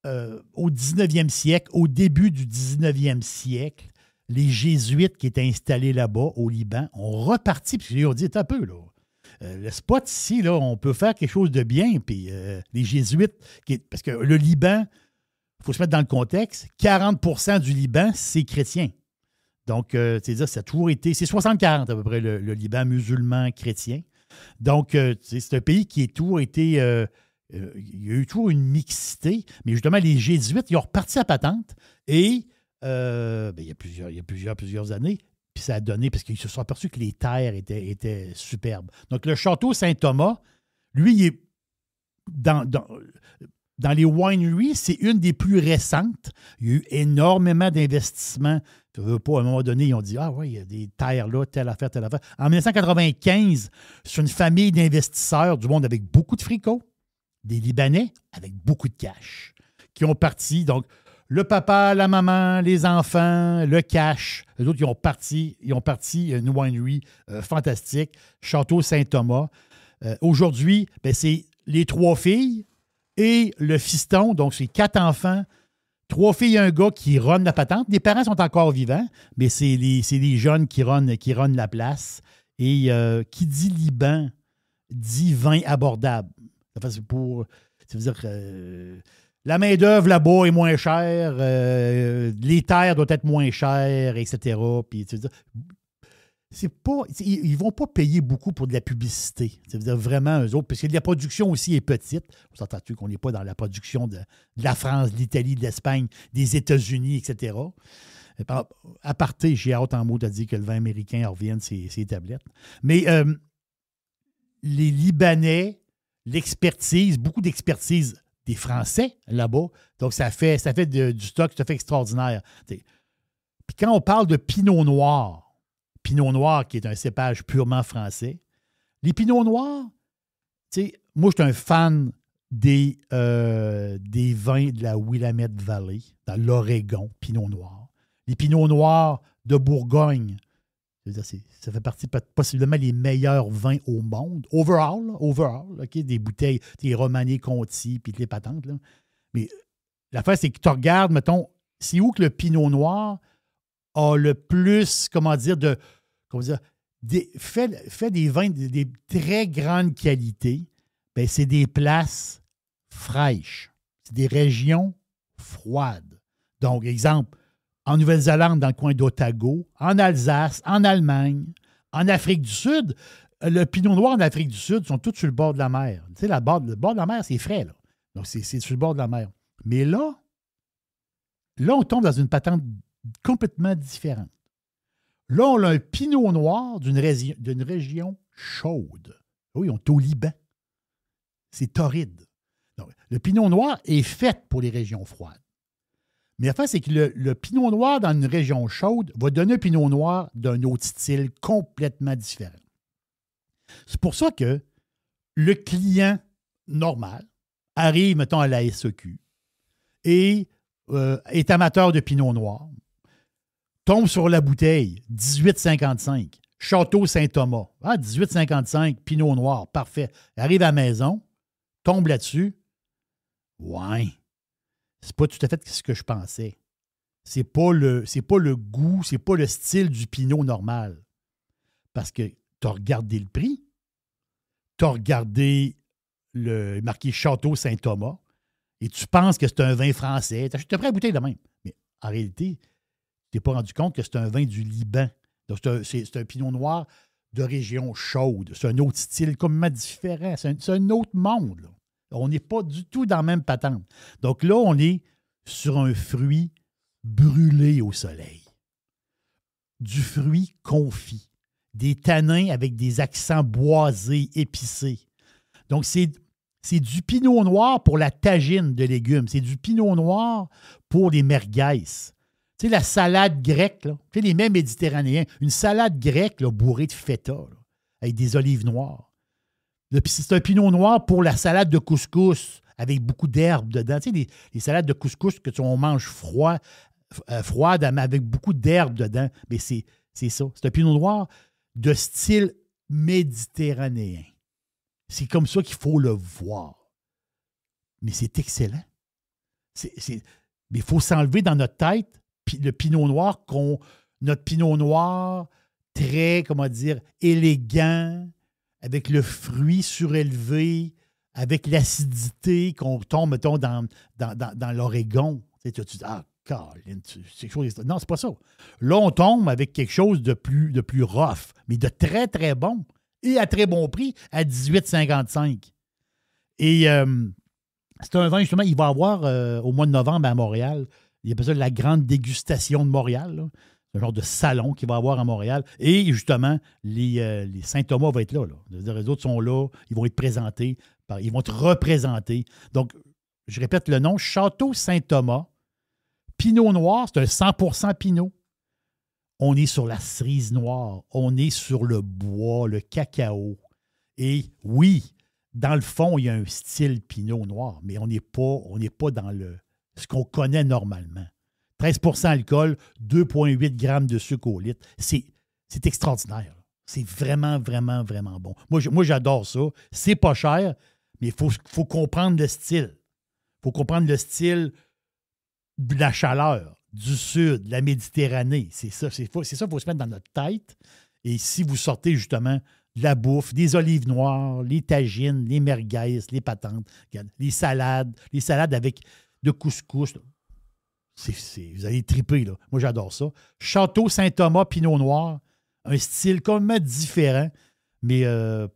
[SPEAKER 4] au 19e siècle, au début du 19e siècle, les Jésuites qui étaient installés là-bas, au Liban, ont reparti, puis ils ont dit, un peu, là. Le spot ici, là, on peut faire quelque chose de bien. Puis les Jésuites, parce que le Liban, il faut se mettre dans le contexte, 40% du Liban, c'est chrétien. Donc, c'est-à-dire, ça a toujours été, c'est 60-40 à peu près, le Liban musulman chrétien. Donc, c'est un pays qui a toujours été, il y a eu toujours une mixité, mais justement, les Jésuites, ils ont reparti à patente et il y a plusieurs années, puis ça a donné, parce qu'ils se sont aperçus que les terres étaient superbes. Donc, le château Saint-Thomas, lui, il est dans les wineries, c'est une des plus récentes. Il y a eu énormément d'investissements. Tu veux pas, à un moment donné, ils ont dit, ah oui, il y a des terres là, telle affaire, telle affaire. En 1995, c'est une famille d'investisseurs du monde avec beaucoup de fricots, des Libanais avec beaucoup de cash, qui ont parti. Donc, le papa, la maman, les enfants, le cash. Les autres, ils ont parti une winery fantastique, Château Saint-Thomas. Aujourd'hui, c'est les 3 filles et le fiston, donc c'est 4 enfants, 3 filles et un gars qui runnent la patente. Les parents sont encore vivants, mais c'est les jeunes qui runnent la place. Et qui dit Liban, dit vin abordable. Ça veut dire que la main-d'œuvre là-bas est moins chère, les terres doivent être moins chères, etc. Puis, tu veux dire, ils ne vont pas payer beaucoup pour de la publicité. Ça veut dire vraiment eux autres, parce que la production aussi est petite. On s'entend-tu qu'on n'est pas dans la production de la France, de l'Italie, de l'Espagne, des États-Unis, etc. À parté, j'ai hâte en mots de dire que le vin américain revienne ses tablettes. Mais les Libanais, l'expertise, beaucoup d'expertise des Français là-bas. Donc, ça fait du stock tout à fait extraordinaire. Puis quand on parle de Pinot Noir qui est un cépage purement français, les Pinots Noirs, moi, je suis un fan des vins de la Willamette Valley, dans l'Oregon, Pinot Noir. Les Pinots Noirs de Bourgogne, ça fait partie possiblement les meilleurs vins au monde. Overall, okay, des bouteilles, des Romanée Conti, puis les patentes. Là. Mais l'affaire, c'est que tu regardes, mettons, c'est où que le Pinot Noir a le plus, fait des vins de très grande qualité. Ben, c'est des places fraîches. C'est des régions froides. Donc, exemple, en Nouvelle-Zélande, dans le coin d'Otago, en Alsace, en Allemagne, en Afrique du Sud. Le Pinot Noir en Afrique du Sud sont tous sur le bord de la mer. Tu sais, le bord de la mer, c'est frais, là. Donc, c'est sur le bord de la mer. Mais là, on tombe dans une patente complètement différente. Là, on a un Pinot Noir d'une région chaude. Oui, on est au Liban. C'est torride. Donc, le Pinot Noir est fait pour les régions froides. Mais la fin, c'est que le Pinot Noir dans une région chaude va donner un Pinot Noir d'un autre style complètement différent. C'est pour ça que le client normal arrive, mettons, à la SEQ et est amateur de Pinot Noir, tombe sur la bouteille, 18,55, Château Saint-Thomas. Ah, 18,55, Pinot Noir, parfait. Arrive à la maison, tombe là-dessus. Ouais. C'est pas tout à fait ce que je pensais. C'est pas le goût, c'est pas le style du Pinot normal. Parce que tu as regardé le prix, tu as regardé le marqué Château Saint-Thomas et tu penses que c'est un vin français. Tu as pris la bouteille de même. Mais en réalité, tu t'es pas rendu compte que c'est un vin du Liban. Donc, c'est un Pinot Noir de région chaude. C'est un autre style complètement différent. C'est un autre monde, là. On n'est pas du tout dans la même patente. Donc là, on est sur un fruit brûlé au soleil. Du fruit confit. Des tanins avec des accents boisés, épicés. Donc, c'est du Pinot Noir pour la tagine de légumes. C'est du Pinot Noir pour les merguez. Tu sais, la salade grecque, là, tu sais, les mets méditerranéens, une salade grecque là, bourrée de feta, là, avec des olives noires. C'est un pinot noir pour la salade de couscous, avec beaucoup d'herbes dedans. Tu sais, les salades de couscous que on mange froide, mais avec beaucoup d'herbes dedans. Mais c'est ça. C'est un pinot noir de style méditerranéen. C'est comme ça qu'il faut le voir. Mais c'est excellent. Mais il faut s'enlever dans notre tête le pinot noir, notre pinot noir très, comment dire, élégant, avec le fruit surélevé, avec l'acidité qu'on tombe, mettons, dans l'Oregon. Tu dis, Caroline, c'est quelque chose. Non, c'est pas ça. Là, on tombe avec quelque chose de plus rough, mais de très, très bon. Et à très bon prix, à 18,55. Et c'est un vin, justement, il va y avoir au mois de novembre à Montréal. Il y a ça la grande dégustation de Montréal. Là. C'est un genre de salon qu'il va y avoir à Montréal. Et justement, les Saint-Thomas vont être là. Les autres sont là. Ils vont être présentés. Ils vont être représentés. Donc, je répète le nom, Château Saint-Thomas. Pinot Noir, c'est un 100% Pinot. On est sur la cerise noire. On est sur le bois, le cacao. Et oui, dans le fond, il y a un style Pinot Noir, mais on n'est pas dans ce qu'on connaît normalement. 13% alcool, 2,8 grammes de sucre au litre. C'est extraordinaire. C'est vraiment, vraiment, vraiment bon. Moi, j'adore ça. C'est pas cher, mais il faut comprendre le style. Il faut comprendre le style de la chaleur, du sud, de la Méditerranée. C'est ça, il faut se mettre dans notre tête. Et si vous sortez justement de la bouffe, des olives noires, les tagines, les merguez, les patentes, les salades avec de couscous. Vous allez triper, là. Moi, j'adore ça. Château Saint-Thomas, Pinot Noir, un style complètement différent, mais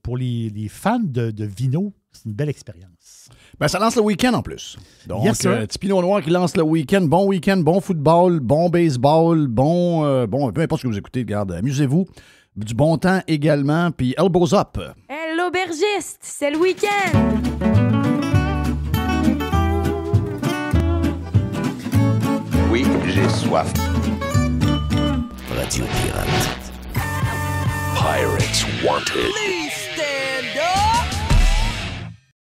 [SPEAKER 4] pour les fans de vino, c'est une belle expérience.
[SPEAKER 3] Ben, ça lance le week-end en plus. Donc,
[SPEAKER 4] yes,
[SPEAKER 3] petit Pinot Noir qui lance le week-end. Bon football, bon baseball, bon, peu importe ce que vous écoutez, regarde, amusez-vous. Du bon temps également, puis elbows up.
[SPEAKER 19] Hey, l'aubergiste, c'est le week-end!
[SPEAKER 1] Oui, j'ai soif. Radio Pirate. Pirates Wanted.